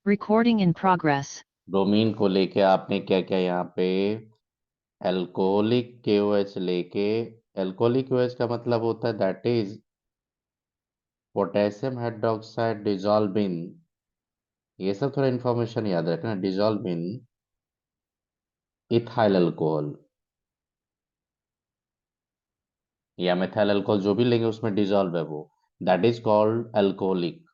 Recording in progress. Bromine को लेके आपने क्या क्या यहाँ पे एल्कोहलिक KOH लेके, एल्कोहलिक KOH का मतलब होता है that is potassium hydroxide dissolve in, ये सब थोड़ा इंफॉर्मेशन याद रखना, डिजॉल्व इन इथाइल अल्कोहल या मिथाइल अल्कोहल जो भी लेंगे उसमें डिजॉल्व है वो, दैट इज कॉल्ड अल्कोहलिक।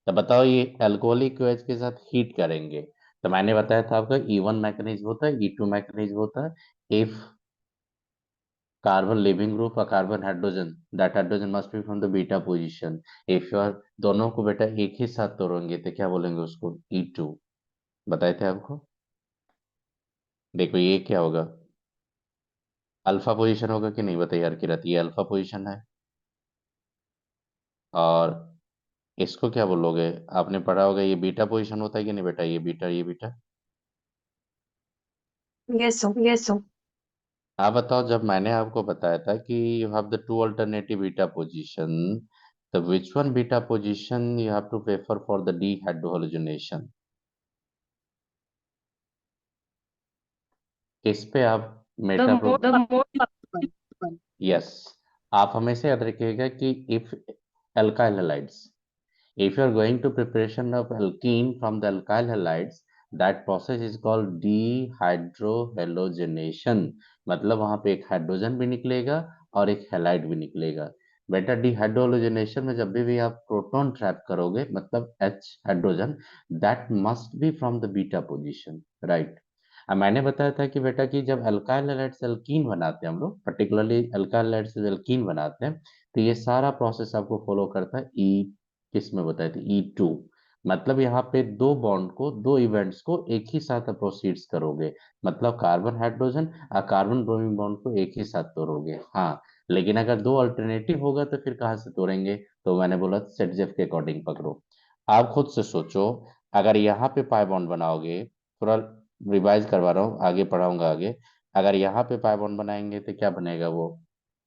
तो बताओ ये अल्कोहलिक KOH के साथ हीट करेंगे तो मैंने बताया था आपका E1 मैकेनिज्म होता है, E2 मैकेनिज्म होता है। If carbon leaving group or carbon hydrogen, that hydrogen must be from the beta position। if you are दोनों को बेटा एक ही साथ तोड़ेंगे तो क्या बोलेंगे उसको, E2। बताए थे आपको। देखो ये क्या होगा, अल्फा पोजीशन होगा कि नहीं बताइए यार, की रहती है अल्फा पोजीशन है। और इसको क्या बोलोगे, आपने पढ़ा होगा ये बीटा पोजीशन होता है कि नहीं बेटा, ये बीटा ये बीटा। Yes, sir. आप बताओ, जब मैंने आपको बताया था कि you have the two alternative beta position, तो which one beta position you have to prefer for the dehydrogenation. इस पे आप meta The more subsequent. Yes, आप हमेशा याद रखिएगा कि if alkyl halides, if you are going to preparation of alkene from the alkyl halides, that process is called dehydrohalogenation। मतलब वहां पे एक हाइड्रोजन भी निकलेगा और एक हैलाइड भी निकलेगा। बेटा डिहाइड्रोजनेशन में जब भी आप प्रोटॉन ट्रैप करोगे मतलब H hydrogen, that must be from the beta position, right. अब मैंने बताया था कि बेटा कि जब अल्काइल हैलाइड से एल्कीन बनाते हैं हम लोग, पर्टिकुलरली अल्काइल हैलाइड से एल्कीन बनाते हैं, तो ये सारा प्रोसेस आपको फॉलो करता है किस में बताए थे, E2। मतलब यहाँ पे दो बॉन्ड को, दो इवेंट्स को एक ही साथ प्रोसीड्स करोगे, मतलब कार्बन हाइड्रोजन और कार्बन ब्रोमीन बॉन्ड को एक ही साथ तोड़ोगे। हाँ, लेकिन अगर दो अल्टरनेटिव होगा तो फिर कहाँ से तोड़ेंगे, तो मैंने बोला सेटजेफ के अकॉर्डिंग पकड़ो। आप खुद से सोचो, अगर यहाँ पे पाई बॉन्ड बनाओगे, थोड़ा रिवाइज करवा रहा हूँ, आगे पढ़ाऊंगा आगे। अगर यहाँ पे पाई बॉन्ड बनाएंगे तो क्या बनेगा वो,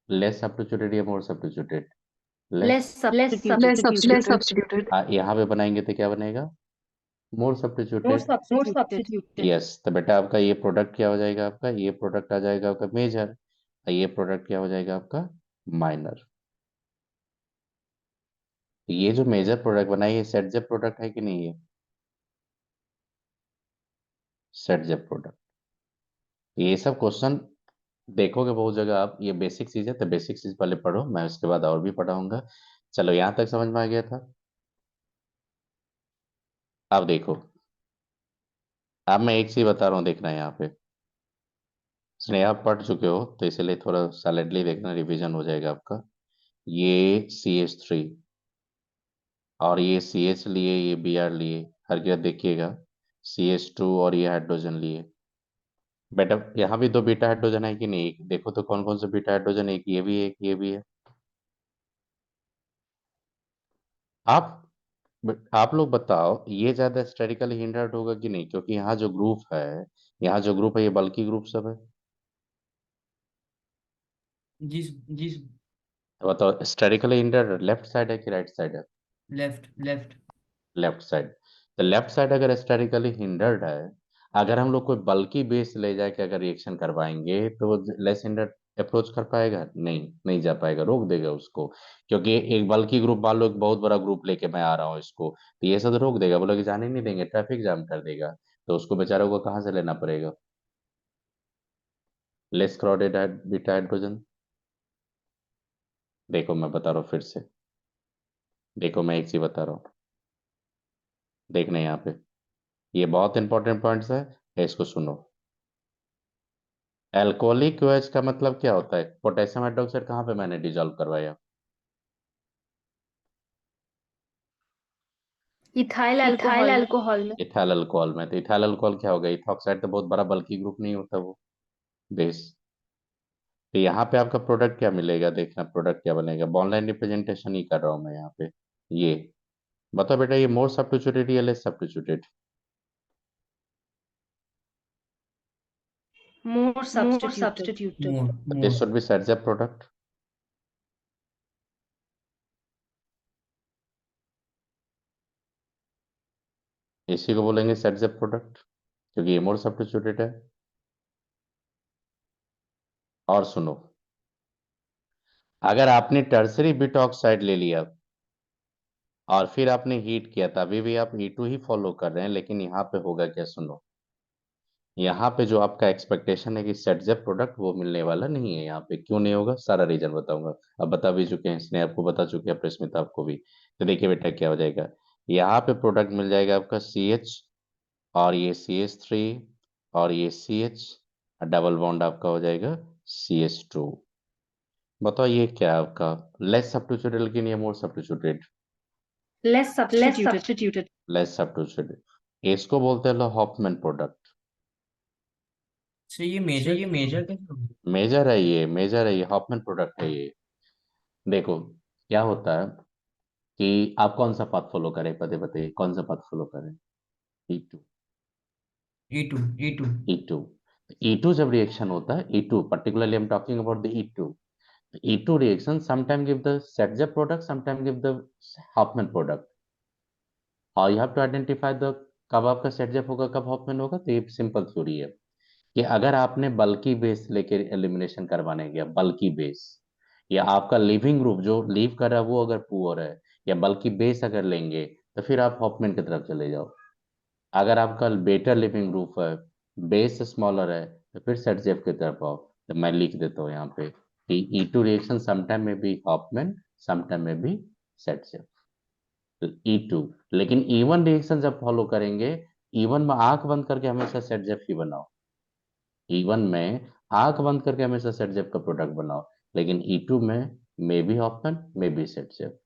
लेस सब्स्टिट्यूटेड या मोर substituted, Less less. substituted. Less substituted। यहाँ पे बनाएंगे तो क्या बनेगा, मोर More सब्स्टिट्यूटेड। substituted. यस, तो बेटा आपका ये प्रोडक्ट क्या हो जाएगा, आपका ये प्रोडक्ट आ जाएगा आपका मेजर, और ये प्रोडक्ट क्या हो जाएगा आपका माइनर। ये जो मेजर प्रोडक्ट बना है ये सेट जेप प्रोडक्ट है कि नहीं, है सेट जेप प्रोडक्ट। ये सब क्वेश्चन देखोगे बहुत जगह आप, ये बेसिक चीज है तो बेसिक चीज पहले पढ़ो, मैं उसके बाद और भी पढ़ाऊंगा। चलो यहाँ तक समझ में आ गया था। अब देखो, अब मैं एक चीज बता रहा हूँ, देखना यहाँ पे, स्नेहा आप पढ़ चुके हो तो इसलिए थोड़ा सैलेडली देखना, रिवीजन हो जाएगा आपका। ये CH3 और ये CH लिए, ये Br लिए, हर जगह देखिएगा CH2 और ये हाइड्रोजन लिए। बेटा यहाँ भी दो बीटा हाइड्रोजन है कि नहीं, देखो तो कौन कौन से बीटा हाइड्रोजन, एक ये भी है एक ये भी है। आप आप लोग बताओ ये ज्यादा स्टेरिकली हिंडर्ड होगा कि नहीं, क्योंकि यहाँ जो ग्रुप है, यहाँ जो ग्रुप है ये बल्कि ग्रुप सब है। जी जी। तो बताओ स्टेरिकली हिंडर्ड लेफ्ट साइड है कि राइट साइड है, लेफ्ट लेफ्ट। Left side. तो लेफ्ट साइड अगर स्टेरिकली हिंडर्ड है, अगर हम लोग कोई बल्कि बेस ले जाके अगर रिएक्शन करवाएंगे तो लेस हिंडर्ड अप्रोच कर पाएगा, नहीं नहीं जा पाएगा, रोक देगा उसको। क्योंकि एक बल्कि ग्रुप मान लो, एक बहुत बड़ा ग्रुप लेके मैं आ रहा हूँ इसको, तो ये सब रोक देगा, बोलोगे जाने नहीं देंगे, ट्रैफिक जाम कर देगा, तो उसको बेचारों को कहाँ से लेना पड़ेगा, लेस क्राउडेड बीटा हाइड्रोजन। देखो मैं बता रहा हूँ फिर से, देखो मैं एक चीज बता रहा हूँ, देखना यहाँ पे, ये बहुत इंपॉर्टेंट पॉइंट्स है, इसको सुनो। एल्कोहलिक OH का मतलब क्या होता है, पोटेशियम हाइड्रोक्साइड कहाँ पे मैंने डिजोल्व करवाया, Ethyl इथाइल alcohol. अल्कोहल में। इथाइल अल्कोहल में। तो इथाइल अल्कोहल क्या होगा, इथॉक्साइड तो बहुत बड़ा बल्कि ग्रुप नहीं होता वो, बेस। तो यहाँ पे आपका प्रोडक्ट क्या मिलेगा, देखना प्रोडक्ट क्या बनेगा, बॉन्डलाइन रिप्रेजेंटेशन ही कर रहा हूँ मैं यहाँ पे। ये बताओ बेटा, ये मोर सब्स्टिट्यूटेड या less substituted, More more substituted. Substituted. More this more. Should be set as product. इसी को बोलेंगे सेट जेफ प्रोडक्ट, क्योंकि ये मोर सब्स्टिट्यूटेड है। और सुनो, अगर आपने टर्सरी बिट ऑक्साइड ले लिया और फिर आपने हीट किया, तभी भी आप E2 ही फॉलो कर रहे हैं, लेकिन यहाँ पे होगा क्या, सुनो। यहाँ पे जो आपका एक्सपेक्टेशन है कि सेट जेफ प्रोडक्ट, वो मिलने वाला नहीं है। यहाँ पे क्यों नहीं होगा, सारा रीजन बताऊंगा। अब बता भी चुके हैं, इसने आपको बता चुके हैं, प्रस्मिता आपको भी। तो देखिए बेटा क्या हो जाएगा, यहाँ पे प्रोडक्ट मिल जाएगा आपका CH, और ये CH3, और ये CH, डबल बॉन्ड आपका हो जाएगा CH2। बताओ ये क्या है आपका, लेस सब्स्टिट्यूटेड लेकिन ये more substituted. Less less substituted. Substituted, less substituted. इसको बोलते हैं हॉफमैन प्रोडक्ट। सर ये मेजर कैसे होगा? मेजर है ये, मेजर है ये, हॉफमैन प्रोडक्ट है ये। देखो क्या होता है कि आप कौन सा पाथ फॉलो करें, पते पते कौन सा पाथ फॉलो करें। E2, E2 E2 E2, E2 जब रिएक्शन होता है, E2 particularly I'm talking about the E2. E2 reaction sometimes give the Setzer product, sometimes give the Hofmann product. और you have to identify the कब आपका Setzer होगा, कब Hofmann होगा। तो ये सिंपल थ्योरी है कि अगर आपने बल्कि बेस लेके एलिमिनेशन करवाने गया, बल्कि बेस, या आपका लिविंग ग्रुप जो लीव कर रहा है वो अगर पुअर है, या बल्कि बेस अगर लेंगे, तो फिर आप हॉफमैन की तरफ चले जाओ। अगर आपका बेटर लिविंग ग्रुप है, बेस स्मॉलर है, तो फिर सेटजेफ की तरफ आओ। तो मैं लिख देता हूँ यहाँ पे कि E2 रिएक्शन समटाइम में बी हॉफमैन, समटाइम में बी सेटजेफ। तो E2, लेकिन E1 रिएक्शन जब फॉलो करेंगे, E1 में आंख बंद करके हमेशा सेटजेफ ही बनाओ। E1 में आंख बंद करके हमेशा सेटजेफ का प्रोडक्ट बनाओ, लेकिन E2 में maybe Hofmann, maybe Saytzeff.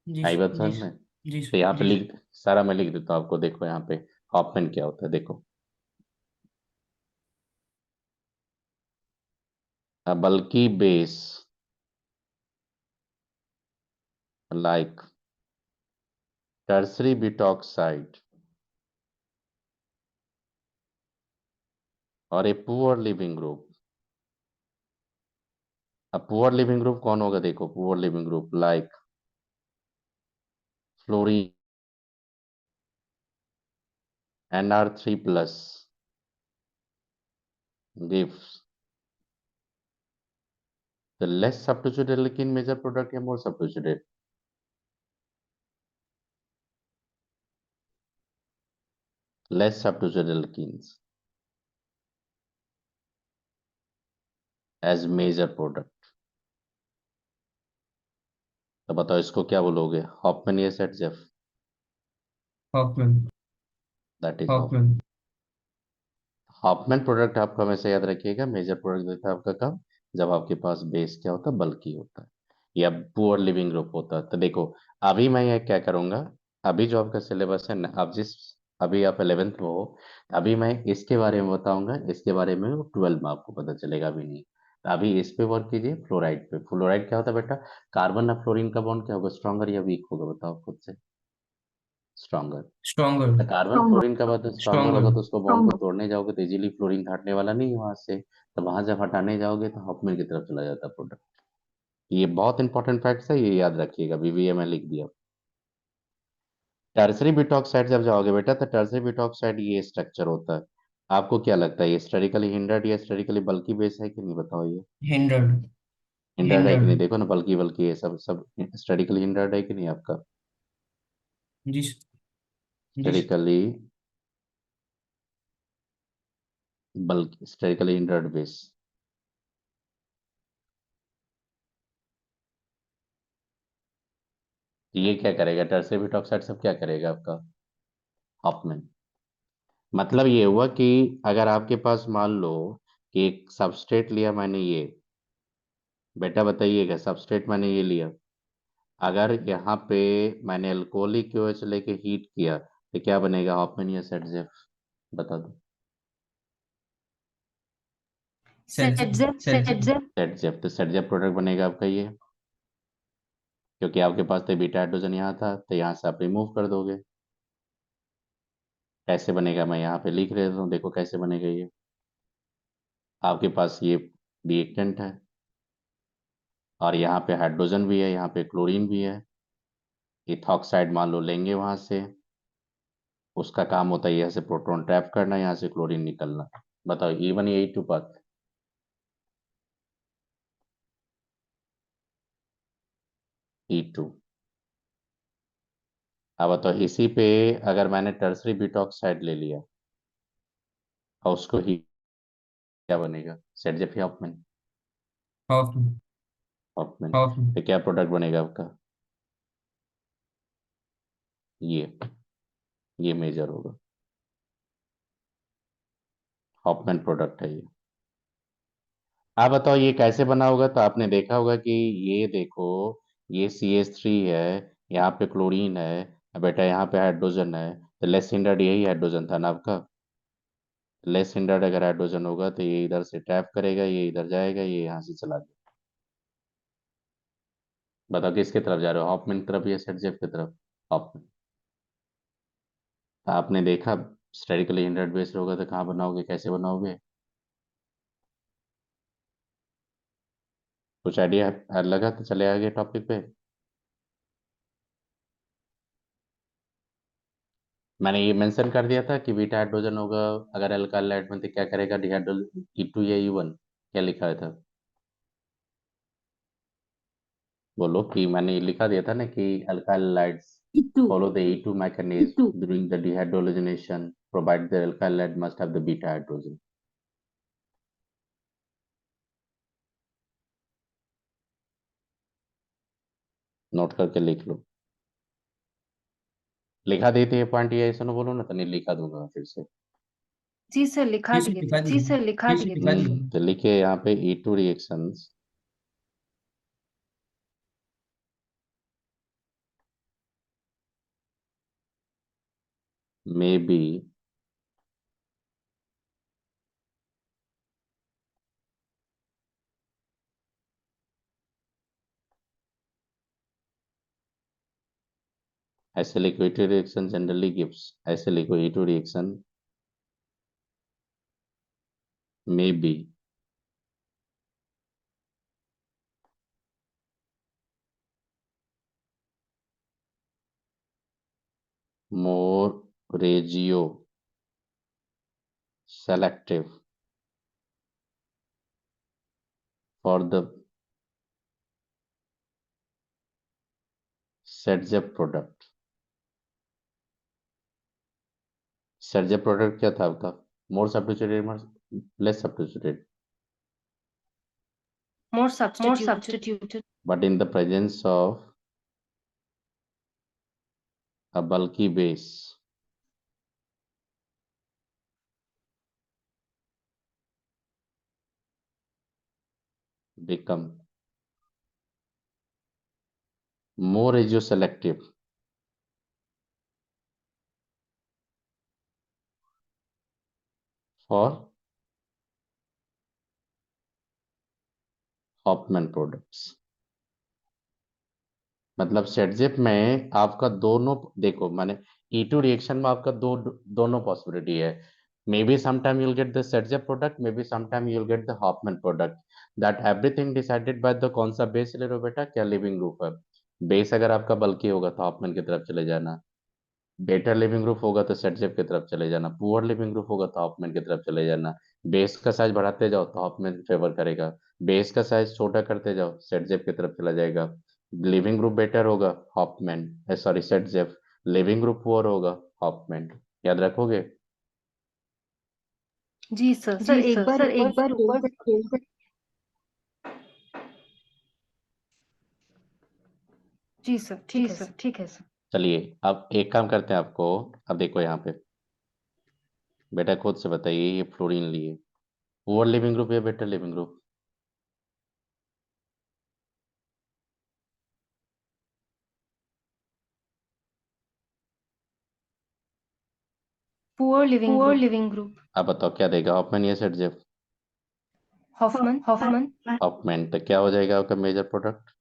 जी आई बात जी समझ में। जी तो यहाँ पे जी लिख, सारा मैं लिख देता हूँ आपको। देखो यहाँ पे हॉफमैन क्या होता है, देखो। बल्कि बेस like tertiary butoxide और ए पुअर लिविंग ग्रुप। अब पुअर लिविंग ग्रुप कौन होगा, देखो poor leaving group like fluorine, Nr3+ gives the less substituted alkene major product या more substituted, less substituted alkenes as major product। तो बताओ इसको क्या बोलोगे, हॉफमैन या Saytzeff. Hofmann that is Hofmann Hofmann product आपको हमेशा याद रखिएगा, मेजर प्रोडक्ट देता है आपका कब, जब आपके पास बेस क्या होता है, बल्कि होता है या पुअर लिविंग ग्रुप होता है। तो देखो अभी मैं ये क्या करूंगा, अभी जो आपका सिलेबस है ना, अब जिस, अभी आप 11th में हो, अभी मैं इसके बारे में बताऊंगा, इसके बारे में 12 में आपको पता चलेगा अभी नहीं। तो अभी इस पे वर्क कीजिए, फ्लोराइड पे। फ्लोराइड क्या होता है बेटा, कार्बन और फ्लोरीन का बॉन्ड क्या होगा, स्ट्रॉन्गर या वीक होगा, बताओ खुद से। स्ट्रॉन्गर। स्ट्रॉन्गर तो कार्बन फ्लोरीन का बाद स्ट्रॉन्गर स्ट्रॉन्गर होगा, तो उसको बॉन्ड को तोड़ने जाओगे तो इजीली फ्लोरीन हटने वाला नहीं है वहां से। तो वहां जब हटाने जाओगे तो हॉफमैन की तरफ चला जाता है प्रोडक्ट। ये बहुत इंपॉर्टेंट फैक्ट है, ये याद रखिएगा, BBA में लिख दिया। टर्सरी बिटॉक्साइड जब जाओगे बेटा, तो टर्सरी बिटॉक्साइड ये स्ट्रक्चर होता है। आपको क्या लगता है, ये स्टेरिकली हिंडर्ड या स्टेरिकली बल्की बेस है कि नहीं, बताओ ये। हिंडर्ड हिंडर्ड है कि नहीं, हिंडर्ड देखो ना, बल्कि बल्कि ये सब सब स्टेरिकली हिंडर्ड है कि नहीं आपका। जी जी स्टेरिकली, बल्कि स्टेरिकली हिंडर्ड बेस। ये क्या करेगा, टर्सरी बिटॉक्साइड सब क्या करेगा आपका, हॉफमैन। मतलब ये हुआ कि अगर आपके पास मान लो कि एक सबस्ट्रेट लिया मैंने, ये बेटा बताइएगा, सबस्ट्रेट मैंने ये लिया, अगर यहाँ पे मैंने अल्कोहलिक OH लेके हीट किया, तो क्या बनेगा, हॉफमैन या सेटजेफ, बता दो। Setzer. सेटजेफ। तो सेटजेफ प्रोडक्ट बनेगा आपका ये, क्योंकि आपके पास तो बीटा हाइड्रोजन यहाँ था, तो यहाँ से आप रिमूव कर दोगे। कैसे बनेगा, मैं यहाँ पे लिख रहा हूँ, देखो कैसे बनेगा ये। आपके पास ये रिएक्टेंट है, और यहाँ पे हाइड्रोजन भी है, यहाँ पे क्लोरीन भी है, इथॉक्साइड मान लो लेंगे वहां से, उसका काम होता है यहाँ से प्रोटॉन ट्रैप करना, यहाँ से क्लोरीन निकलना। बताओ E1 या E2 पाथ? E2। अब बताओ इसी पे अगर मैंने टर्सरी ब्यूटॉक्साइड ले लिया और उसको ही, क्या बनेगा? सेटजेप या हॉफमैन? हॉफमैन। हॉफमैन। हॉफमैन। तो क्या प्रोडक्ट बनेगा आपका? ये ये मेजर होगा, हॉफमैन प्रोडक्ट है ये। आप बताओ ये कैसे बना होगा? तो आपने देखा होगा कि ये देखो, ये CH3 है, यहाँ पे क्लोरीन है, अब बेटा यहाँ पे हाइड्रोजन है, तो लेस हिंडर्ड यही हाइड्रोजन था ना आपका। लेस हिंडर्ड अगर हाइड्रोजन होगा तो ये इधर से टैप करेगा, ये इधर जाएगा, ये यहाँ से चला गया। बताओ किसकी तरफ जा रहे हो, हॉफमैन की तरफ या सेटजेप की तरफ? हॉफमैन। तो आपने देखा स्टेरिकली हिंडर्ड बेस होगा तो कहाँ बनाओगे, कैसे बनाओगे? कुछ आइडिया लगा तो चले आगे टॉपिक पे। मैंने ये मेंशन कर दिया था कि बीटा हाइड्रोजन होगा अगर अल्काइल लाइट में, तो क्या करेगा? डिहाइड्रोजन E2 या E1? क्या लिखा था? बोलो कि मैंने ये लिखा दिया था ना कि alkyl lights E2. follow the E2 mechanism during the dehydrogenation, provide the alkyl light must have the beta hydrogen. Note करके लिख लो। लिखा देते हैं पॉइंट, ये सुनो, बोलो ना तो नहीं लिखा दूंगा फिर से। जी सर लिखा जी सर दिए लिखा थे, जी दिए। सर लिखा जी सर दिए लिखा थे। दिए। तो लिखिए यहाँ पे E2 reactions may be acyl equity reaction generally gives acyl equity reaction may be more regio selective for the Sedgep product। Sedgep product क्या था आपका? मोर substituted, less substituted, more more substituted substituted, but in the presence of a bulky base become more regioselective for Hofmann products. मतलब Saytzeff में आपका दोनों, देखो मैंने E2 reaction में आपका दोनों पॉसिबिलिटी है। Maybe sometime you'll get the Saytzeff product, maybe sometime you'll get the Hofmann product. That everything decided by the कौन सा बेस ले रहे हो बेटा, क्या लिविंग ग्रुप है। बेस अगर आपका बल्कि होगा तो हॉफमैन की तरफ चले जाना, बेटर लिविंग ग्रुप होगा तो सेटजेप की तरफ चले जाना, पुअर लिविंग ग्रुप होगा तो हॉफमैन की तरफ चले जाना। बेस का साइज बढ़ाते जाओ तो हॉफमैन फेवर करेगा, बेस का साइज छोटा करते जाओ सेटजेप की तरफ चला जाएगा। लिविंग ग्रुप बेटर होगा Hofmann, sorry Saytzeff. Leaving group poor होगा हॉफमैन। याद रखोगे? जी सर, सर जी एक सर, बार सर ऊपर एक बार खेल ऊपर कर। खेल कर। जी सर जी ठीक है सर सर, ठीक है सर। चलिए अब एक काम करते हैं आपको। अब देखो यहाँ पे बेटा खुद से बताइए, ये फ्लोरीन लिए, पुअर लिविंग ग्रुप या better living group? Poor leaving poor group. Leaving group. अब बताओ क्या देगा, हॉफमैन या सेटजेप? Hoffmann, Hoffmann. हॉफमैन। तो क्या हो जाएगा आपका major product?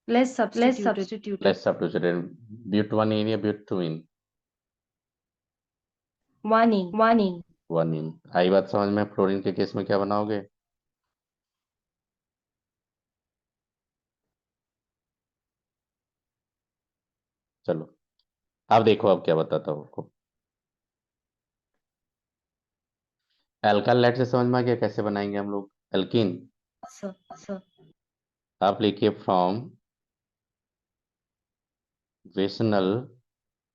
Less less substituted. Substituted. Less substituted. But 1 ene या but 2 in? One in. One in. 1 इन। आई बात समझ में? फ्लोरीन के केस में क्या बनाओगे? चलो अब देखो, अब क्या बताता हूँ आपको। एल्काइल लाइट से समझ में आ गया कैसे बनाएंगे हम लोग एल्कीन। सर आप लिखिए फ्रॉम बेसनल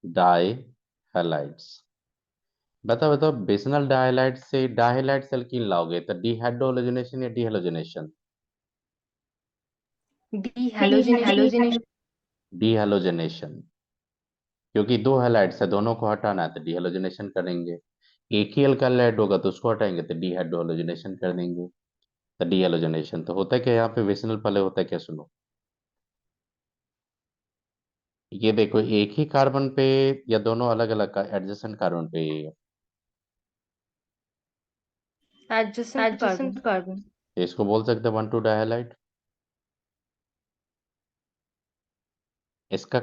डाई हैलाइड्स। बताओ बताओ, बेसनल डाइहाइलाइट से डाइहाइलाइट एल्कीन लाओगे तो डीहाइड्रोजनेशन या डीहेलोजनेशन? डी हेलोजिनेशन डीहेलोजनेशन, क्योंकि दो हैलाइड्स है, दोनों को हटाना है तो डीहेलोजनेशन करेंगे। एक ही अल्काइल हाइड होगा तो उसको हटाएंगे तो डीहाइड्रोजनेशन कर देंगे। तो डीहेलोजनेशन तो होता है क्या यहाँ पे बेसनल, पहले होता है क्या सुनो। ये देखो, एक ही कार्बन पे या दोनों अलग अलग का एडजेसेंट कार्बन पे, एडजेसेंट कार्बन इसको बोल सकते हैं 1,2 डाइहाइलाइट। इसका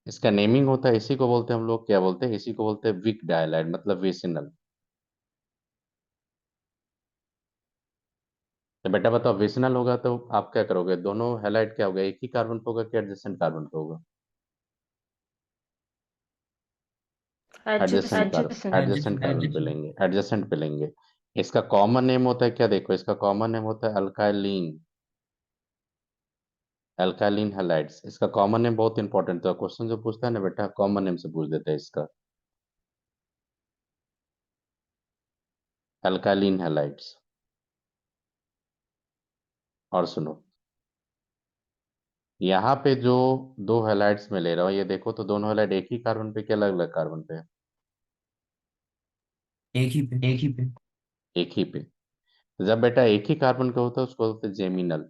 इसका नेमिंग होता है, इसी को बोलते हैं हम लोग, क्या बोलते हैं, इसी को बोलते हैं वीक डाइहाइलाइट, मतलब वेसिनल। तो बेटा बताओ, वेसिनल होगा तो आप क्या करोगे, दोनों हैलाइड क्या होगा, एक ही कार्बन पे होगा कि एडजेसेंट कार्बन पे होगा? एडजेसेंट एडजेसेंट कार्बन पे Adjacent. लेंगे, एडजेसेंट पे लेंगे। इसका कॉमन नेम होता है क्या, देखो इसका कॉमन नेम होता है अल्काइलिन। अल्काइलिन हैलाइड्स, इसका कॉमन नेम बहुत इंपॉर्टेंट है, क्वेश्चन जो पूछता है ना बेटा, कॉमन नेम से पूछ देता है इसका, अल्काइलिन हैलाइड्स। और सुनो, यहाँ पे जो दो हैलाइड्स में ले रहा हूँ, ये देखो तो दोनों हैलाइड एक ही कार्बन पे क्या अलग अलग कार्बन पे है? एक ही पे. एक ही पे। जब बेटा एक ही कार्बन का होता है उसको बोलते हैं जेमिनल।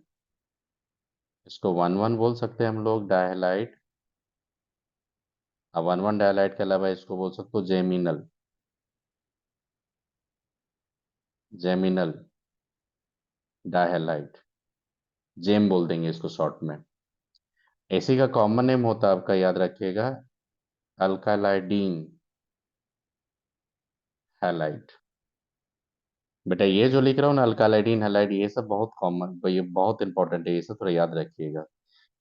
इसको 1,1 बोल सकते हैं हम लोग डायहैलाइड। अब 1,1 डायहैलाइड के अलावा इसको बोल सकते हो जेमिनल। जेमिनल डायहैलाइड, जेम बोल देंगे इसको शॉर्ट में। इसी का कॉमन नेम होता है आपका, याद रखिएगा, अल्कालाइडीन हैलाइड। बेटा ये जो लिख रहा हूँ ना, अल्कालाइडीन हैलाइड, ये सब बहुत कॉमन, ये बहुत इंपॉर्टेंट है, ये सब थोड़ा याद रखिएगा,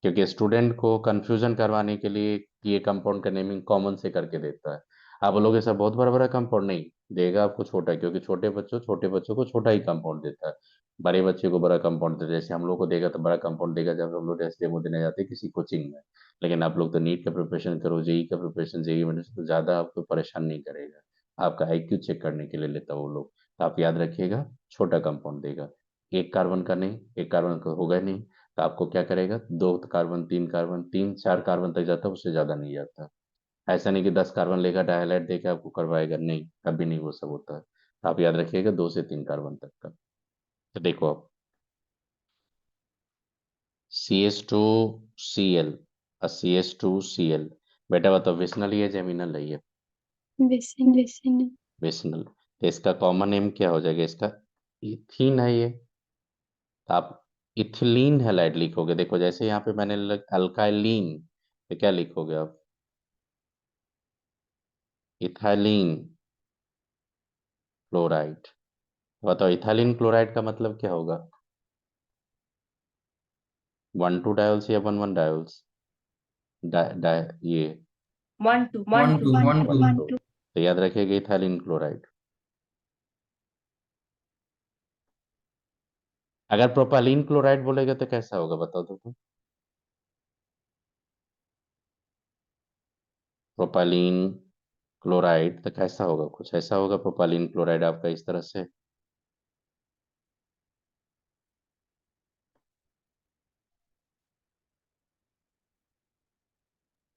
क्योंकि स्टूडेंट को कंफ्यूजन करवाने के लिए ये कंपाउंड का नेमिंग कॉमन से करके देता है। आप लोग ऐसा बहुत बड़ा बड़ा कंपाउंड नहीं देगा आपको, छोटा, क्योंकि छोटे बच्चों को छोटा ही कंपाउंड देता है। बड़े बच्चे को बड़ा कंपाउंड देता है, जैसे हम लोग को देगा तो बड़ा कंपाउंड देगा जब हम लोग टेस्ट डेमो देने जाते हैं किसी कोचिंग में। लेकिन आप लोग तो नीट का प्रिपरेशन करो, जेई का प्रिपरेशन, जेई में तो ज्यादा आपको परेशान नहीं करेगा, आपका आईक्यू चेक करने के लिए लेता है वो लोग। तो आप याद रखिएगा, छोटा कंपाउंड देगा, एक कार्बन का नहीं, एक कार्बन का होगा नहीं, तो आपको क्या करेगा, दो कार्बन, तीन कार्बन, तीन चार कार्बन तक जाता है, उससे ज्यादा नहीं जाता। ऐसा नहीं कि 10 कार्बन लेगा डायहाइलाइट देके आपको करवाएगा, नहीं, कभी नहीं वो सब होता है। तो आप याद रखिएगा 2 से 3 कार्बन तक का। तो देखो अब, CH2Cl और CH2Cl, बेटा बताओ विस्नल है जेमिनल है ये? बेसिन विस्नल। तो इसका कॉमन नेम क्या हो जाएगा, इसका इथीन है ये। तो आप इथिलीन हैलाइड लिखोगे, देखो जैसे यहाँ पे मैंने अल्काइलीन, तो क्या लिखोगे आप, इथाइलीन क्लोराइड। बताओ इथाइलिन क्लोराइड का मतलब क्या होगा, 1,2 डायोल्स या 1,1 डायोल्स? ये वन टू 1 2 1 2. 1,2, तो याद रखिएगा इथाइलिन क्लोराइड। अगर प्रोपालीन क्लोराइड बोलेगा तो कैसा होगा, बताओ तो। प्रोपालीन क्लोराइड तो कैसा होगा, कुछ ऐसा होगा प्रोपालीन क्लोराइड आपका इस तरह से।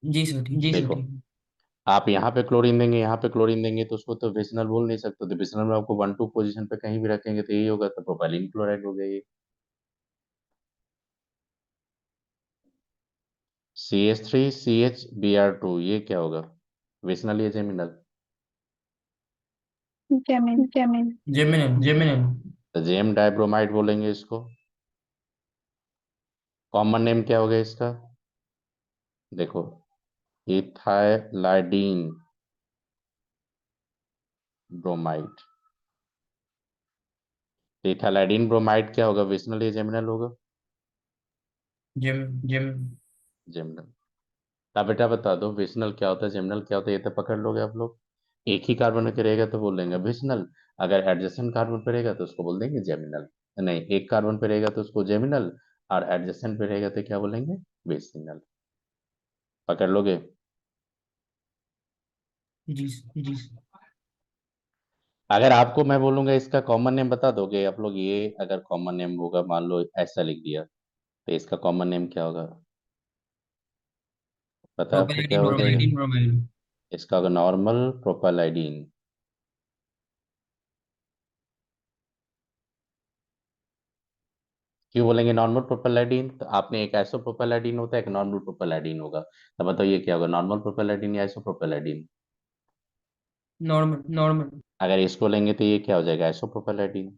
जी सर, ठीक. देखो, आप यहाँ पे क्लोरीन देंगे, यहाँ पे क्लोरीन देंगे, तो उसको तो विस्नल बोल नहीं सकते, तो विस्नल में आपको 1,2 पोजीशन पे कहीं भी रखेंगे तो यही होगा, तो प्रोपालीन क्लोराइड हो गया ये। CH3CHBr2, ये क्या होगा, विस्नल या जेमिनल? जेमिन जेमिनल. तो जेम डाइब्रोमाइड बोलेंगे इसको। कॉमन नेम क्या होगा इसका, देखो, इथाइलाइडीन ब्रोमाइड। तो इथाइलाइडीन ब्रोमाइड क्या होगा, विस्नल या जेमिनल होगा? जेमिनल. जेमिनल। आप बेटा बता दो विशनल क्या होता है, जेमिनल क्या होता है, ये तो पकड़ लोगे आप लोग। एक ही कार्बन पे रहेगा तो बोल देंगे विशनल, अगर एडजेसेंट कार्बन पे रहेगा तो उसको बोल देंगे जेमिनल। नहीं, एक कार्बन पे रहेगा तो उसको जेमिनल, और एडजेसेंट पे रहेगा तो क्या बोलेंगे, विशनल। पकड़ लोगे। जी सर, जी सर। अगर आपको मैं बोलूंगा इसका कॉमन नेम बता दोगे आप लोग, ये अगर कॉमन नेम होगा, मान लो ऐसा लिख दिया, तो इसका कॉमन नेम क्या होगा, पता है आपको क्या प्रोपेलाइडिन, हो जाएगा? प्रोपेलाइडिन, ब्रोमाइड। इसका होगा नॉर्मल प्रोपेलाइडीन। क्यों बोलेंगे नॉर्मल प्रोपेलाइडीन? तो आपने एक आइसो प्रोपेलाइडीन होता है, एक नॉर्मल प्रोपेलाइडीन होगा, तो बताओ ये क्या होगा, नॉर्मल प्रोपेलाइडीन या आइसो प्रोपेलाइडीन? Normal, normal. अगर इसको लेंगे तो ये क्या हो जाएगा, आइसो प्रोपेलाइडीन।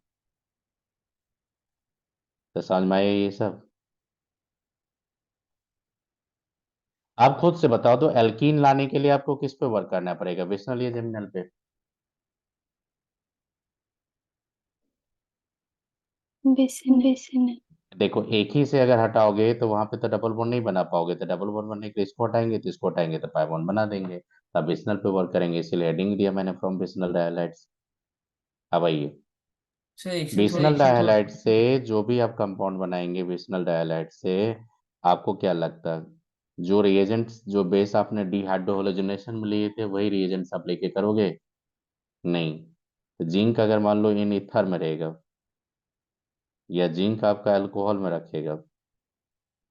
तो समझ में आया ये सब? आप खुद से बताओ तो एल्कीन लाने के लिए आपको किस पे वर्क करना पड़ेगा, विशनल या जेमिनल पे? विशनल। देखो एक ही से अगर हटाओगे तो वहां पे तो डबल बॉन्ड नहीं बना पाओगे, तो डबल बॉन्ड बनने के लिए इसको हटाएंगे, तो इसको हटाएंगे तो पाई बॉन्ड बना देंगे, तब विशनल पे वर्क करेंगे, इसीलिए हेडिंग दिया मैंने फ्रॉम विशनल डायहाइड्स। अब आइए, सर एक से थोड़ा। विशनल डायहाइड से जो भी आप कंपाउंड बनाएंगे विशनल डायहाइड से, आपको क्या लगता है जो रिएजेंट्स, जो बेस आपने डीहाइड्रोहैलोजिनेशन में लिए थे वही रिएजेंट्स आप लेके करोगे? नहीं। तो जिंक अगर मान लो इन ईथर में रहेगा, या जिंक आपका अल्कोहल में रखेगा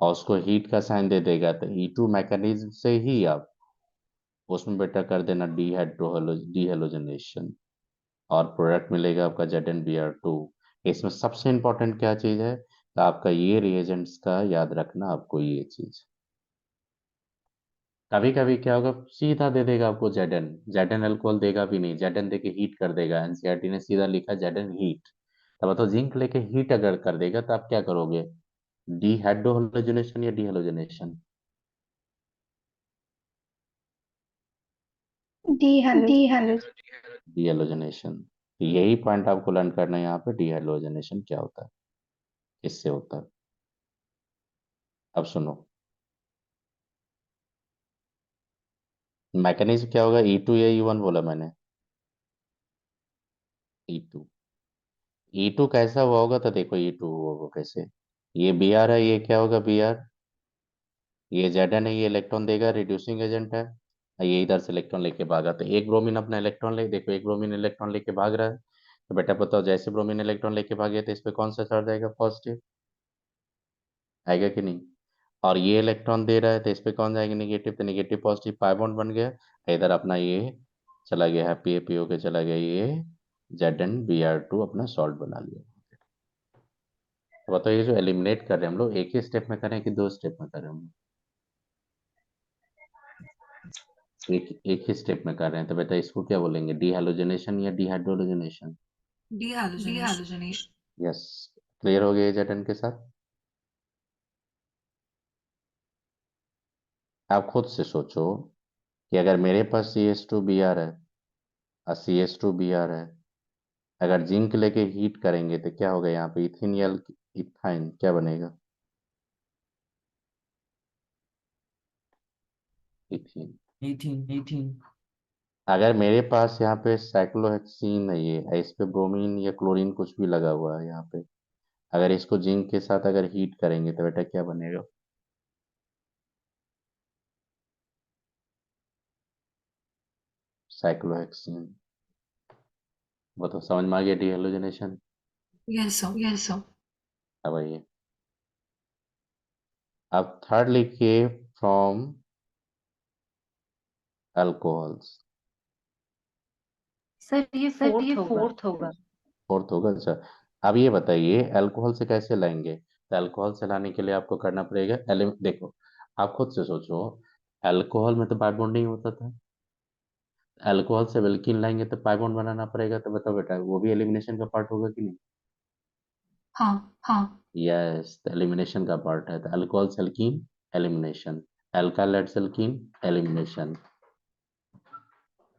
और उसको हीट का साइन दे देगा, तो E2 मैकेनिज्म से ही आप उसमें बेटा कर देना डीहेलोजिनेशन, और प्रोडक्ट मिलेगा आपका ZnBr2। इसमें सबसे इंपॉर्टेंट क्या चीज है, तो आपका ये रिएजेंट्स का याद रखना, आपको ये चीज कभी कभी क्या होगा, सीधा दे देगा आपको Zn, Zn अल्कोहल देगा भी नहीं, Zn देके हीट कर देगा, एनसीईआरटी ने सीधा लिखा Zn हीट। तब बताओ जिंक लेके हीट अगर कर देगा तो आप क्या करोगे, डीहाइड्रोहैलोजिनेशन या डीहेलोजिनेशन? डीहाइड्रोजन। डीहेलोजिनेशन। यही पॉइंट आपको लर्न करना है यहाँ पे, डीहेलोजिनेशन क्या होता है, किससे होता है। अब सुनो, मैकेनिज्म क्या होगा, E2 या E1 बोला मैंने? E2। E2 कैसा हुआ होगा, तो देखो E2 हुआ होगा कैसे, ये Br है, ये क्या होगा Br, ये Zn है, ये इलेक्ट्रॉन देगा, रिड्यूसिंग एजेंट है, और ये इधर से इलेक्ट्रॉन लेके भागा, तो एक ब्रोमीन अपना इलेक्ट्रॉन ले, देखो एक ब्रोमीन इलेक्ट्रॉन लेके भाग रहा है, तो बेटा बताओ जैसे ब्रोमीन इलेक्ट्रॉन लेके भागे तो इस पे कौन सा चार्ज आएगा, पॉजिटिव आएगा कि नहीं? और ये इलेक्ट्रॉन दे रहा है तो इस पे कौन जाएगा, निगेटिव, तो निगेटिव पॉजिटिव पाई बॉन्ड बन गया, इधर अपना ये चला गया, हैप्पी हैप्पी होके चला गया, ये ZnBr2 अपना सॉल्ट बना लिया। तो बताओ ये जो एलिमिनेट कर रहे हैं हम लोग, एक ही स्टेप में करें कि दो स्टेप में करें हम? एक एक ही स्टेप में कर रहे हैं, तो बेटा इसको क्या बोलेंगे, डीहाइलोजिनेशन या डीहाइड्रोजनेशन? Dehalogenation. यस। क्लियर हो गया Zn के साथ? आप खुद से सोचो कि अगर मेरे पास CH2Br है और CH2Br है, अगर जिंक लेके हीट करेंगे तो क्या होगा, यहाँ पे इथिन या इथाइन क्या बनेगा, इथिन। Ethene, ethene. अगर मेरे पास यहाँ पे साइक्लोहेक्सीन है, ये इस पे ब्रोमीन या क्लोरीन कुछ भी लगा हुआ है यहाँ पे, अगर इसको जिंक के साथ अगर हीट करेंगे तो बेटा क्या बनेगा, साइक्लोहेक्सीन। वो तो समझ में आ गया डीहेलोजिनेशन। Yes, sir. Yes, sir. अब आइए, अब थर्ड लिखिए, फ्रॉम अल्कोहल्स। सर ये Sir, ये फोर्थ होगा। fourth होगा. फोर्थ होगा, अच्छा। अब ये बताइए अल्कोहल से कैसे लाएंगे, तो अल्कोहल से लाने के लिए आपको करना पड़ेगा देखो, आप खुद से सोचो, अल्कोहल में तो पाई बॉन्ड नहीं होता था, अल्कोहल से एल्कीन लाएंगे तो पाई बॉन्ड बनाना पड़ेगा, तो बताओ बेटा वो भी एलिमिनेशन का पार्ट होगा कि नहीं? हाँ. हाँ, यस, तो एलिमिनेशन का पार्ट है, तो अल्कोहल से एल्कीन एलिमिनेशन, अल्काइल से एल्कीन एलिमिनेशन,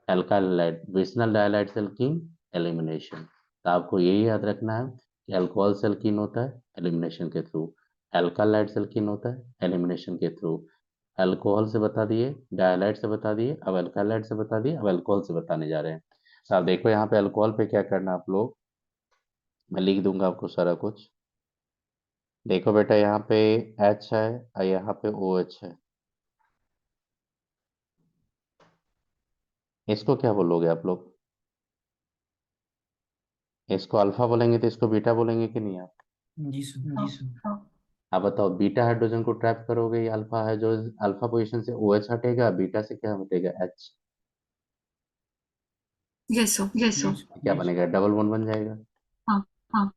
अल्काइल विशनल डाइहाइड से एल्कीन एलिमिनेशन। तो आपको यही याद रखना है कि अल्कोहल से एल्कीन होता है एलिमिनेशन के थ्रू, अल्काइल से एल्कीन होता है एलिमिनेशन के थ्रू, अल्कोहल से बता दिए, डायलाइट से बता दिए, अब अल्कालाइट से बता दिए, अब अल्कोहल से बताने जा रहे हैं। तो आप देखो यहाँ पे अल्कोहल पे क्या करना आप लोग, मैं लिख दूंगा आपको सारा कुछ। देखो बेटा यहाँ पे H है और यहाँ पे OH है, इसको क्या बोलोगे आप लोग? इसको अल्फा बोलेंगे तो इसको बीटा बोलेंगे कि नहीं आप? जी सर हाँ, जी सर हाँ, आप बताओ, बीटा हाइड्रोजन को ट्रैप करोगे या अल्फा है जो अल्फा पोजीशन से OH हटेगा, बीटा से क्या हटेगा H, yes sir, yes sir, क्या बनेगा? डबल बॉन्ड बन जाएगा। हाँ, हाँ,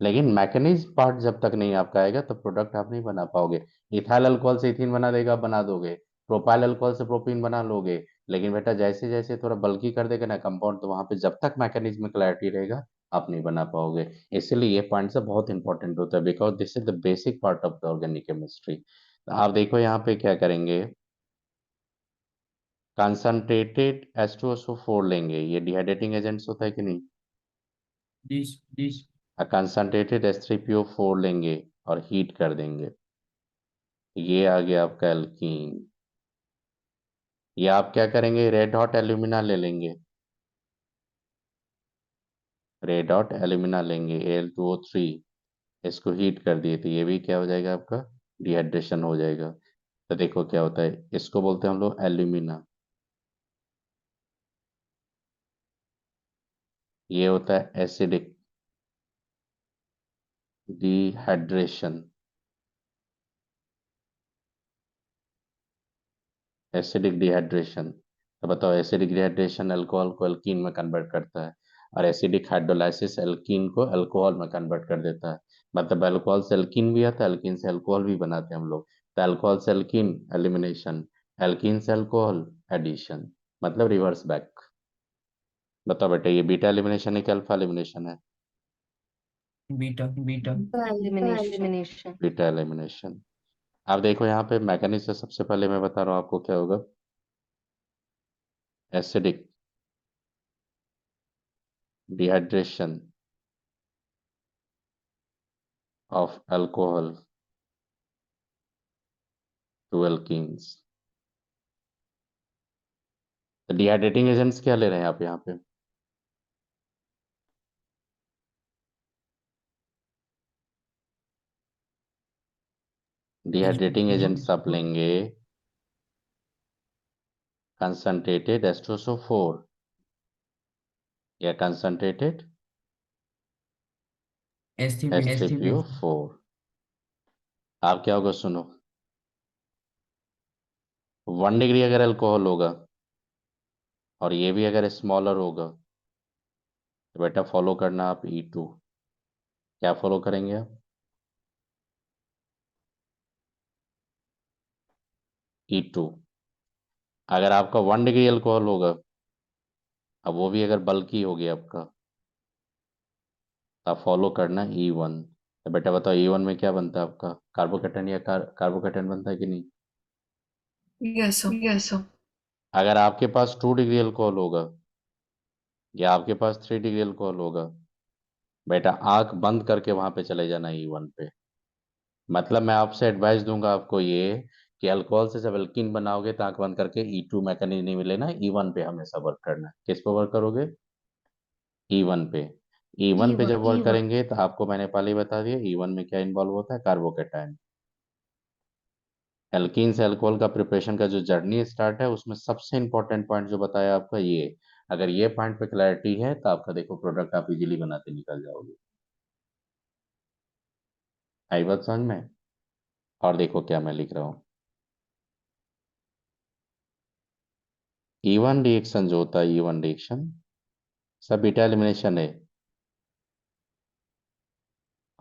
लेकिन मैकेनिज्म पार्ट जब तक नहीं आपका आएगा तो प्रोडक्ट आप नहीं बना पाओगे। इथाइल अल्कोहल से इथीन बना देगा, बना दोगे। प्रोपाइल अल्कोहल से प्रोपीन बना लोगे। लेकिन बेटा जैसे जैसे थोड़ा बल्की कर देगा ना कंपाउंड, तो वहां पे जब तक मैकेनिज्म में क्लैरिटी रहेगा आप नहीं बना पाओगे। इसीलिए ये पॉइंट सब बहुत इंपॉर्टेंट होता है, because this is the basic part of the organic chemistry. तो आप देखो यहाँ पे क्या करेंगे, कंसंट्रेटेड H2SO4 लेंगे, ये डिहाइड्रेटिंग एजेंट्स होता है कि नहीं? जी जी कंसंट्रेटेड H3PO4 लेंगे और हीट कर देंगे, ये आ गया आपका एल्कीन। ये आप क्या करेंगे, रेड हॉट एल्यूमिना ले लेंगे, रेड हॉट एल्यूमिना लेंगे Al2O3, इसको हीट कर दिए तो ये भी क्या हो जाएगा आपका, डिहाइड्रेशन हो जाएगा। तो देखो क्या होता है, इसको बोलते हैं हम लोग एल्यूमिना, ये होता है एसिडिक डिहाइड्रेशन, एसिडिक डिहाइड्रेशन। तो बताओ, एसिडिक डिहाइड्रेशन अल्कोहल को एल्कीन में कन्वर्ट करता है, और एसिडिक हाइड्रोलाइसिस एल्कीन को अल्कोहल में कन्वर्ट कर देता है। मतलब अल्कोहल से एल्कीन भी आता है, एल्कीन से अल्कोहल भी बनाते हैं हम लोग। तो अल्कोहल से एल्कीन एलिमिनेशन, एल्कीन से अल्कोहल एडिशन, मतलब रिवर्स बैक। बताओ बेटा, ये बीटा एलिमिनेशन है कि अल्फा एलिमिनेशन है? Beta beta Elimination. Beta elimination. अब देखो यहाँ पे मैकेनिज्म, सबसे पहले मैं बता रहा हूँ आपको क्या होगा, acidic dehydration of alcohol to alkenes। तो डिहाइड्रेटिंग एजेंट्स क्या ले रहे हैं आप यहाँ पे? डिहाइड्रेटिंग एजेंट्स आप लेंगे कंसंट्रेटेड H2SO4 या कंसंट्रेटेड H3PO4। आप क्या होगा सुनो, 1 डिग्री अगर अल्कोहल होगा और ये भी अगर स्मॉलर होगा, तो बेटा फॉलो करना आप E2। क्या फॉलो करेंगे आप? E2। अगर आपका 1 डिग्री अल्कोहल होगा, अब वो भी अगर बल्कि हो गया आपका, तो आप फॉलो करना E1। तो बेटा बताओ, E1 में क्या बनता है आपका, कार्बोकेटन या कार्बोकेटन बनता है कि नहीं? yes sir, yes sir, अगर आपके पास 2 डिग्री अल्कोहल होगा या आपके पास 3 डिग्री अल्कोहल होगा, बेटा आंख बंद करके वहां पे चले जाना E1 पे। मतलब मैं आपसे एडवाइस दूंगा आपको ये, कि अल्कोहल से जब एल्कीन बनाओगे तो आंख बंद करके E2 मैकेनिज्म नहीं लेना, E1 पे हमेशा वर्क करना है। किस पे वर्क करोगे? E1 पे। E1 पे जब वर्क करेंगे तो आपको मैंने पहले ही बता दिया E1 में क्या इन्वॉल्व होता है, कार्बोकेटाइन। एल्कीन से अल्कोहल का प्रिपरेशन का जो जर्नी स्टार्ट है, उसमें सबसे इंपॉर्टेंट पॉइंट जो बताया आपका ये, अगर ये पॉइंट पे क्लैरिटी है तो आपका देखो प्रोडक्ट आप इजीली बनाते निकल जाओगे। आई बात समझ में? और देखो क्या मैं लिख रहा हूँ, E1 रिएक्शन जो होता है, E1 रिएक्शन सब बीटा एलिमिनेशन है,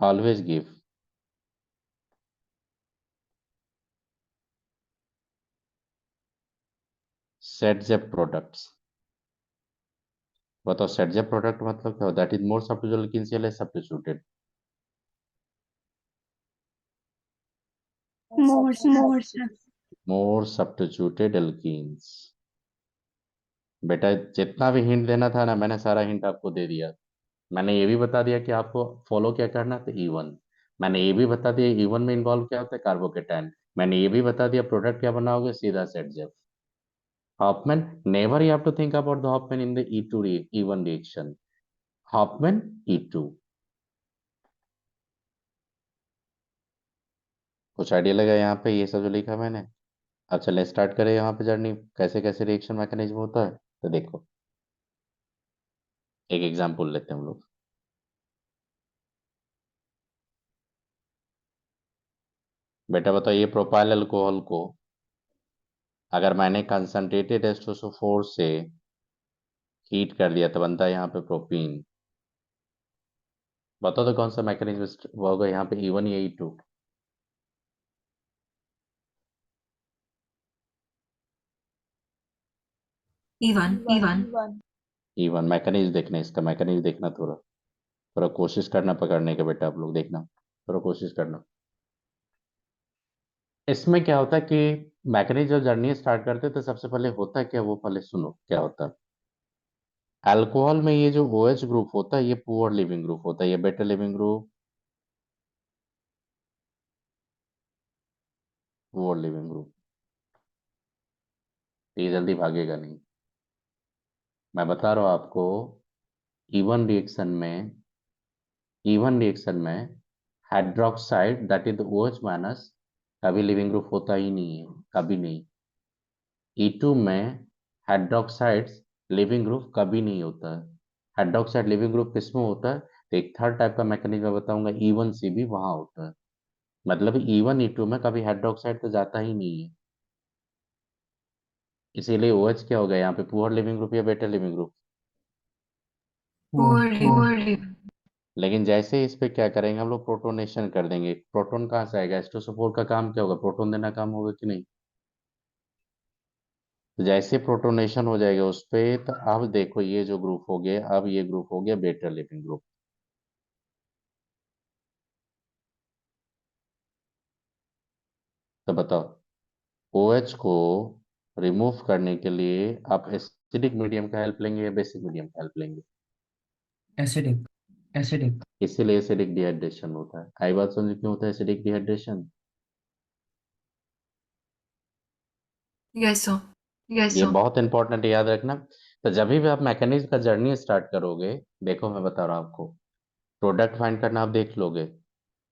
ऑलवेज गिव सेट जेप प्रोडक्ट्स। बताओ सेट जेप प्रोडक्ट मतलब क्या होता है? That is more substituted substituted, more More. More substituted alkenes. बेटा जितना भी हिंट देना था ना, मैंने सारा हिंट आपको दे दिया। मैंने ये भी बता दिया कि आपको फॉलो क्या करना था, E1। मैंने ये भी बता दिया E1 में इन्वॉल्व क्या होता है, कार्बोकेटाइन। मैंने ये भी बता दिया प्रोडक्ट क्या बनाओगे, सीधा set Jeff. Hoffman, never you have to think about the Hoffman in the E2 E1 reaction. Hoffman E2, कुछ आइडिया लगा यहाँ पे ये सब जो लिखा मैंने। अब चलें स्टार्ट करें यहाँ पे जर्नी, कैसे कैसे रिएक्शन मैकेनिज्म होता है। तो देखो एक एग्जांपल लेते हैं हम लोग। बेटा बताओ ये प्रोपाइल अल्कोहल को अगर मैंने कंसंट्रेटेड H2SO4 से हीट कर दिया तो बनता है यहाँ पे प्रोपीन। बताओ तो कौन सा मैकेनिज्म होगा यहाँ पे, E1 या E2? E1 E1 मैकेनिज्म देखना, इसका मैकेनिज्म देखना, थोड़ा थोड़ा कोशिश करना पकड़ने का बेटा, आप लोग देखना थोड़ा कोशिश करना। इसमें क्या होता है कि मैकेनिज्म जब जर्नी स्टार्ट करते हैं तो सबसे पहले होता है क्या, वो पहले सुनो क्या होता है। अल्कोहल में ये जो OH ग्रुप होता है ये पुअर लिविंग ग्रुप होता है, ये better living group, poor leaving group, ये जल्दी भागेगा नहीं। मैं बता रहा हूँ आपको, E1 रिएक्शन में, E1 रिएक्शन में hydroxide that is OH minus कभी लिविंग ग्रुप होता ही नहीं है, कभी नहीं। E2 में हाइड्रोक्साइड्स लिविंग ग्रुप कभी नहीं होता है। हाइड्रोक्साइड लिविंग ग्रुप किसमें होता है, तो एक थर्ड टाइप का मैकेनिज्म मैं बताऊंगा, E1C भी वहां होता है। मतलब E1 E2 में कभी हाइड्रोक्साइड तो जाता ही नहीं है, इसीलिए OH क्या हो गया यहाँ पे, पुअर लिविंग ग्रुप या बेटर लिविंग ग्रुप। Poorly. लेकिन जैसे ही इस पे क्या करेंगे हम लोग, प्रोटोनेशन कर देंगे। प्रोटोन कहाँ से आएगा, H2SO4 का काम क्या होगा, प्रोटोन देना काम होगा कि नहीं। तो जैसे प्रोटोनेशन हो जाएगा उस पे, तो अब देखो ये जो ग्रुप हो गया, अब ये ग्रुप हो गया बेटर लिविंग ग्रुप। तो बताओ OH को रिमूव करने के लिए आप एसिडिक मीडियम का हेल्प लेंगे या बेसिक मीडियम का हेल्प लेंगे। एसिडिक। एसिडिक, इसीलिए एसिडिक डिहाइड्रेशन होता है। आई बात समझ क्यों होता है एसिडिक डिहाइड्रेशन। Yes, sir. ये बहुत इंपॉर्टेंट याद रखना। तो जब भी आप मैकेनिज्म का जर्नी स्टार्ट करोगे, देखो मैं बता रहा हूँ आपको, प्रोडक्ट फाइंड करना आप देख लोगे,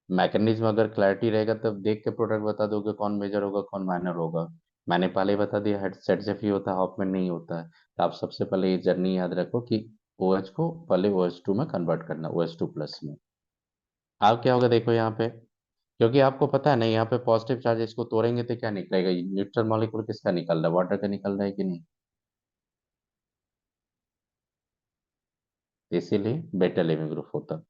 मैकेनिज्म अगर क्लैरिटी रहेगा तब देख के प्रोडक्ट बता दोगे कौन मेजर होगा कौन माइनर होगा। मैंने पहले ही बता दिया हेड सेट से ही होता है, हॉफमैन नहीं होता है। तो आप सबसे पहले ये जर्नी याद रखो कि OH को पहले OH2 में कन्वर्ट करना, OH2 प्लस में। अब क्या होगा देखो यहाँ पे, क्योंकि आपको पता है ना यहाँ पे पॉजिटिव चार्ज इसको तोड़ेंगे तो क्या निकलेगा, न्यूट्रल मॉलिक्यूल किसका निकल रहा है, वाटर का निकल रहा है कि नहीं। इसीलिए बेटर लिविंग ग्रुप होता।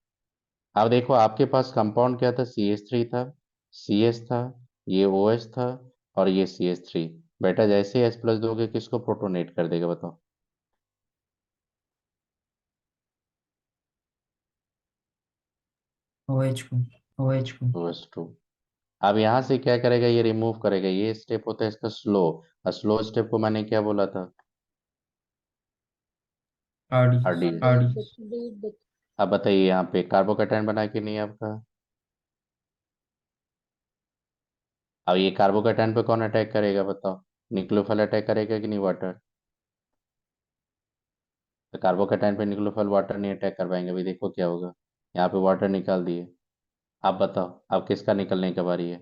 अब देखो आपके पास कंपाउंड क्या था, CH3 था, CS था, ये OH था और ये CH3। बेटा जैसे H प्लस दोगे किसको प्रोटोनेट कर देगा बताओ। OH को OH को OH2। अब यहाँ से क्या करेगा, ये रिमूव करेगा, ये स्टेप होता है इसका स्लो। और स्लो स्टेप को मैंने क्या बोला था, आरडी RD। आरडी अब बताइए यहाँ पे कार्बोकैटायन बना कि नहीं आपका। अब ये कार्बोकैटायन पे कौन अटैक करेगा बताओ, न्यूक्लियोफाइल अटैक करेगा कि नहीं, वाटर। तो कार्बोकैटायन पे न्यूक्लियोफाइल वाटर नहीं अटैक कर पाएंगे, अभी देखो क्या होगा। यहाँ पे वाटर निकाल दिए। आप बताओ अब किसका निकलने की बारी है।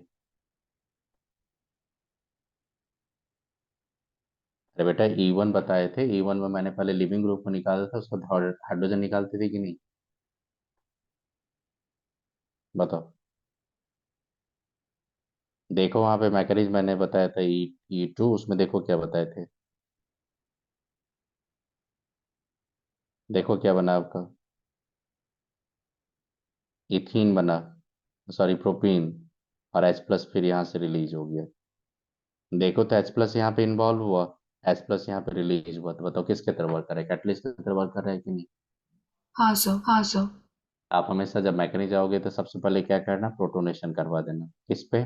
अरे बेटा E1 बताए थे, E1 में मैंने पहले लिविंग ग्रुप को निकाला था, उसका हाइड्रोजन निकालते थे कि नहीं, बताओ। देखो वहां पे मैकेनिज्म मैंने बताया था, E2 उसमें देखो क्या बताए थे, देखो क्या बना आपका, इथीन बना, सॉरी प्रोपीन, और H प्लस फिर यहाँ से रिलीज हो गया। देखो तो H प्लस यहाँ पे इन्वॉल्व हुआ, H प्लस यहाँ पे रिलीज हुआ, तो बताओ किसके तरफ वर्क कर रहा है, कैटलिस्ट की तरफ वर्क कर रहा है कि नहीं। हाँ, sir. आप हमेशा जब मैकेनिज्म जाओगे तो सबसे पहले क्या करना, प्रोटोनेशन करवा देना, किस पे,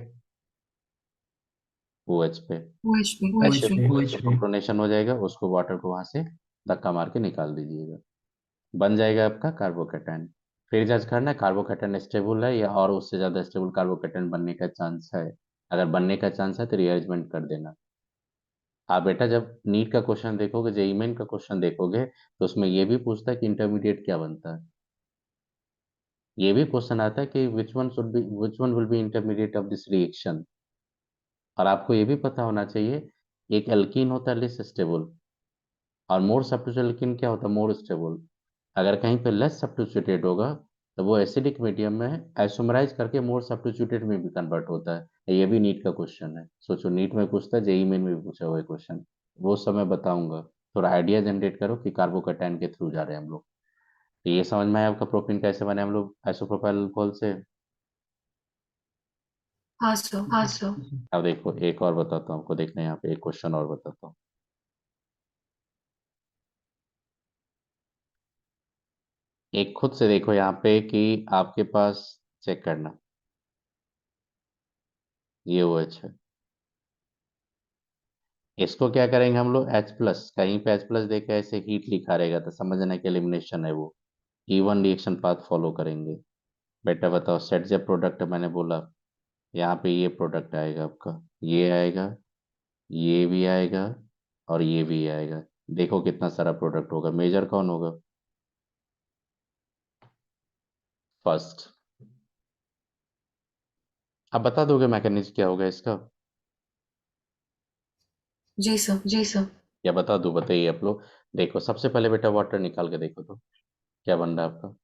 OH पे। OHP. जैसे OH पे प्रोटोनेशन हो जाएगा उसको वाटर को वहां से धक्का मार के निकाल दीजिएगा, बन जाएगा आपका कार्बोकैटायन। फिर जज करना कार्बोकैटायन स्टेबल है या और उससे ज्यादा स्टेबल कार्बोकैटायन बनने का चांस है। अगर बनने का चांस है तो रीअरेंजमेंट कर देना। आप बेटा जब नीट का क्वेश्चन देखोगे, जेईई मेन का क्वेश्चन देखोगे, तो उसमें ये भी पूछता है कि इंटरमीडिएट क्या बनता है। ये भी क्वेश्चन आता है कि which one will be intermediate of this reaction. और आपको ये भी पता होना चाहिए, एक एल्कीन होता है लेस स्टेबल, और मोर सब्स्टिट्यूटेड क्या होता है, मोर स्टेबल। अगर कहीं पे लेस सब्स्टिट्यूटेड होगा तो वो एसिडिक मीडियम में आइसोमराइज करके मोर सब्स्टिट्यूटेड में भी कन्वर्ट होता है। ये भी नीट का क्वेश्चन है, सोचो नीट में पूछता है, जेईई मेन में भी पूछा हुआ है क्वेश्चन। वो समय बताऊंगा, थोड़ा आइडिया जनरेट करो कि कार्बोकैटायन के थ्रू जा रहे हैं हम लोग। तो ये समझ में आया आपका प्रोटीन कैसे बने हम लोग आइसोप्रोपाइल अल्कोहल से। हाँ सर। हाँ सर। अब देखो एक और बताता हूँ आपको, देखना यहाँ पे एक क्वेश्चन और बताता हूँ। एक खुद से देखो यहाँ पे कि आपके पास, चेक करना, ये वो OH है। इसको क्या करेंगे हम लोग, H+, कहीं पे H+ देखे ऐसे हीट लिखा रहेगा तो समझना कि एलिमिनेशन है वो। E1 रिएक्शन पाथ फॉलो करेंगे। बेटा बताओ, सेट जब प्रोडक्ट मैंने बोला, यहाँ पे ये प्रोडक्ट आएगा आपका, ये आएगा, ये भी आएगा, और ये भी आएगा। देखो कितना सारा प्रोडक्ट होगा, मेजर कौन होगा, फर्स्ट। अब बता दोगे मैकेनिज्म क्या होगा इसका, जी सर। जी सर। या बता दूं, बताइए आप लोग। देखो सबसे पहले बेटा वाटर निकाल के देखो तो क्या बन रहा है आपका।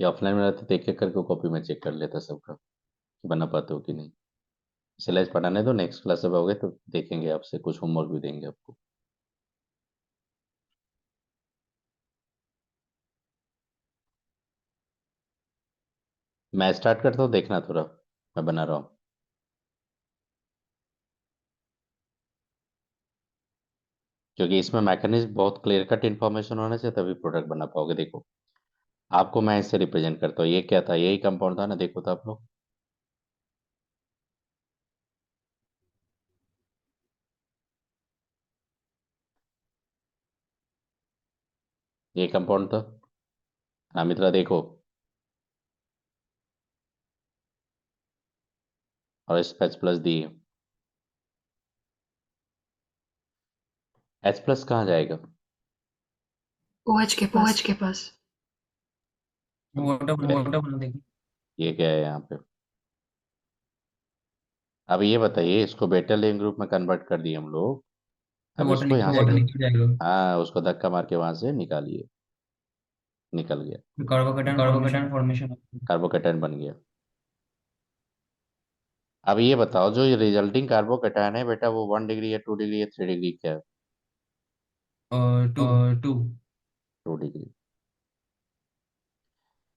या ऑफलाइन में रहते तो एक एक करके कॉपी में चेक कर लेता सबका कि बना पाते हो कि नहीं। सिलेबस पढ़ाने दो, नेक्स्ट क्लास जब आओगे तो देखेंगे, आपसे कुछ होमवर्क भी देंगे आपको। मैं स्टार्ट करता हूँ, देखना थोड़ा, मैं बना रहा हूँ। क्योंकि इसमें मैकेनिज्म बहुत क्लियर कट इन्फॉर्मेशन होने से तभी प्रोडक्ट बना पाओगे। देखो आपको मैं इससे रिप्रेजेंट करता हूँ, ये क्या था, यही कंपाउंड था ना, देखो तो आप लोग, ये कंपाउंड था। अमित्रा देखो, और इस पे H+ दिए, H+ कहाँ जाएगा, OH के पास। OH के पास। वाटर बना देंगे। ये क्या है यहाँ पे। अब ये बताइए, इसको बेटा लेन ग्रुप में कन्वर्ट कर दिए हम लोग। तो अब वाटर इसको यहाँ से, वाटर निकल जाएगा। हाँ उसको धक्का मार के वहां से निकालिए, निकल गया, तो कार्बोकेटायन फॉर्मेशन। कार्बोकैटायन बन गया। अब ये बताओ, जो ये रिजल्टिंग कार्बोकैटायन है बेटा, वो 1 डिग्री या 2 डिग्री या 3 डिग्री, क्या है, टू। टू। 2 डिग्री।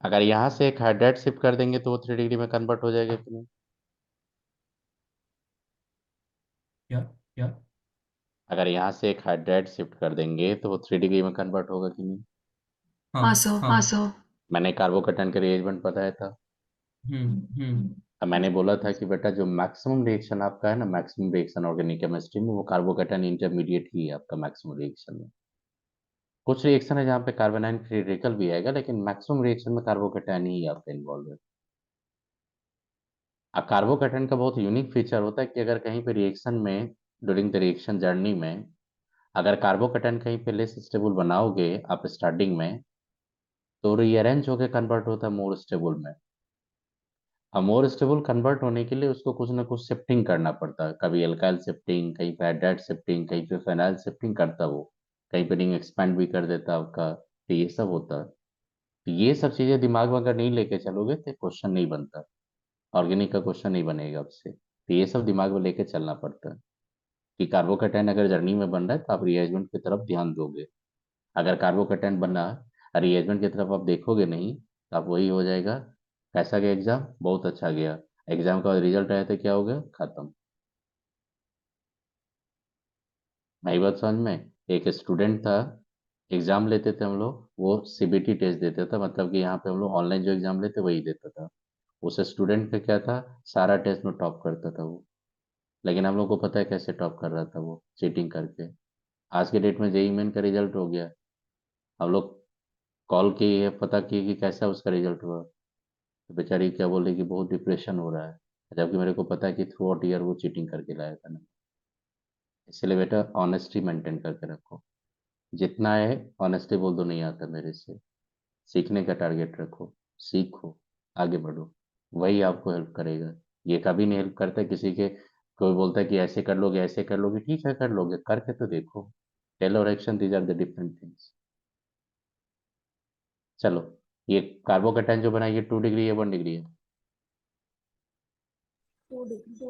अगर यहाँ से एक हाइड्राइड शिफ्ट कर देंगे तो वो 3 डिग्री में कन्वर्ट हो जाएगा कि नहीं। या या अगर यहाँ से एक हाइड्राइड शिफ्ट कर देंगे तो वो 3 डिग्री में कन्वर्ट होगा कि नहीं। हाँ सर। हाँ सर। मैंने कार्बोकैटायन का रिएजमेंट बताया था। हम्म। अब मैंने बोला था कि बेटा जो मैक्सिमम रिएक्शन आपका है ना, मैक्सिमम रिएक्शन ऑर्गेनिक केमिस्ट्री में, वो कार्बोकैटायन इंटरमीडिएट ही है आपका मैक्सिमम रिएक्शन में। कुछ रिएक्शन है जहाँ पे कार्बोनाइन फ्री रेडिकल भी आएगा, लेकिन मैक्सिमम रिएक्शन में कार्बोकैटायन ही आपका इन्वॉल्व है। अब कार्बोकैटायन का बहुत यूनिक फीचर होता है कि अगर कहीं पे रिएक्शन में, ड्यूरिंग द रिएक्शन जर्नी में, अगर कार्बोकैटायन कहीं पे लेस स्टेबल बनाओगे आप स्टार्टिंग में, तो रीअरेंज होकर कन्वर्ट होता है मोर स्टेबल में। अब मोर स्टेबल कन्वर्ट होने के लिए उसको कुछ ना कुछ शिफ्टिंग करना पड़ता है, कभी एल्काइल शिफ्टिंग, कहीं पे हाइड्राइड शिफ्टिंग, कहीं पे फेनाइल शिफ्टिंग करता है वो, कहीं पे रिंग एक्सपैंड भी कर देता है आपका, तो ये सब होता है। तो ये सब चीजें दिमाग में अगर नहीं लेके चलोगे तो क्वेश्चन नहीं बनता, ऑर्गेनिक का क्वेश्चन नहीं बनेगा आपसे। तो ये सब दिमाग में लेके चलना पड़ता है कि कार्बोकैटायन अगर जर्नी में बन रहा है तो आप रिएजमेंट की तरफ ध्यान दोगे। अगर कार्बोकैटायन बना, रिएजमेंट की तरफ आप देखोगे नहीं, तो आप वही हो जाएगा, कैसा गया एग्जाम, बहुत अच्छा गया, एग्जाम का रिजल्ट आया तो क्या हो गया, खत्म। नई बात समझ में। एक स्टूडेंट था, एग्जाम लेते थे हम लोग, वो CBT टेस्ट देता था, मतलब कि यहाँ पे हम लोग ऑनलाइन जो एग्जाम लेते वही देता था। उस स्टूडेंट का क्या था, सारा टेस्ट में टॉप करता था वो। लेकिन हम लोग को पता है कैसे टॉप कर रहा था वो, चीटिंग करके। आज के डेट में जेईई मेन का रिजल्ट हो गया, हम लोग कॉल की है, पता की कि कैसा उसका रिजल्ट हुआ, तो बेचारी क्या बोल रही कि बहुत डिप्रेशन हो रहा है, जबकि मेरे को पता है कि थ्रू आउट ईयर वो चीटिंग करके लाया था ना। इसलिए बेटा ऑनेस्टी मेंटेन करके रखो, जितना है ऑनेस्टी बोल दो नहीं आता मेरे से, सीखने का टारगेट रखो, सीखो, आगे बढ़ो, वही आपको हेल्प करेगा। ये कभी नहीं हेल्प करता किसी के, कोई बोलता है कि ऐसे कर लोगे ऐसे कर लोगे, ठीक है कर लोगे, करके तो देखो। टेल और action these are the different things. चलो, ये कार्बोकैटायन जो बना ये 2 डिग्री है 1 डिग्री है? 2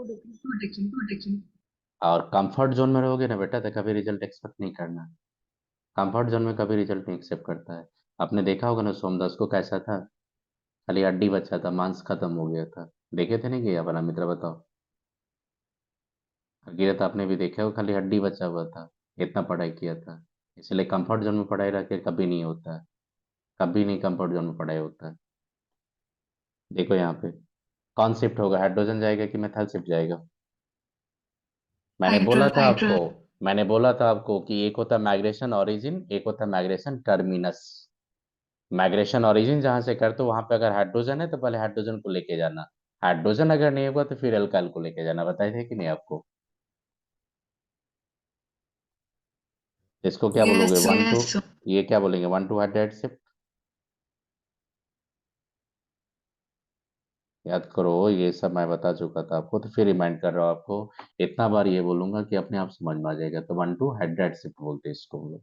डिग्री। और कंफर्ट जोन में रहोगे ना बेटा तो कभी रिजल्ट एक्सपेक्ट नहीं करना। कंफर्ट जोन में कभी रिजल्ट नहीं एक्सेप्ट करता है। आपने देखा होगा ना सोमदास को कैसा था, खाली हड्डी बचा था, मांस खत्म हो गया था। देखे थे नहीं कि अपना मित्र बताओ, गिरत आपने भी देखा हो, खाली हड्डी बचा हुआ था, इतना पढ़ाई किया था। इसलिए कंफर्ट जोन में पढ़ाई रखे कभी नहीं होता है, कभी नहीं कंफर्ट जोन में पढ़ाई होता है। देखो यहाँ पे कौन शिफ्ट होगा, हाइड्रोजन जाएगा कि मेथल शिफ्ट जाएगा? मैंने बोला था आपको, मैंने बोला था आपको कि एक होता माइग्रेशन ओरिजिन, एक होता माइग्रेशन टर्मिनस। माइग्रेशन ओरिजिन जहां से करते हो वहां पे अगर हाइड्रोजन है तो पहले हाइड्रोजन को लेके जाना, हाइड्रोजन अगर नहीं होगा तो फिर एल्काइल को लेके जाना। बताए थे कि नहीं आपको? इसको क्या बोलोगे, Yes, वन टू, yes. ये क्या बोलेंगे, 1 2 हाइड्राइड शिफ्ट। याद करो ये सब मैं बता चुका था आपको, तो फिर रिमाइंड कर रहा हूँ आपको। इतना बार ये बोलूंगा कि अपने आप समझ में आ जाएगा। तो 1 2 हाइड्राइड शिफ्ट बोलते हैं इसको हम लोग।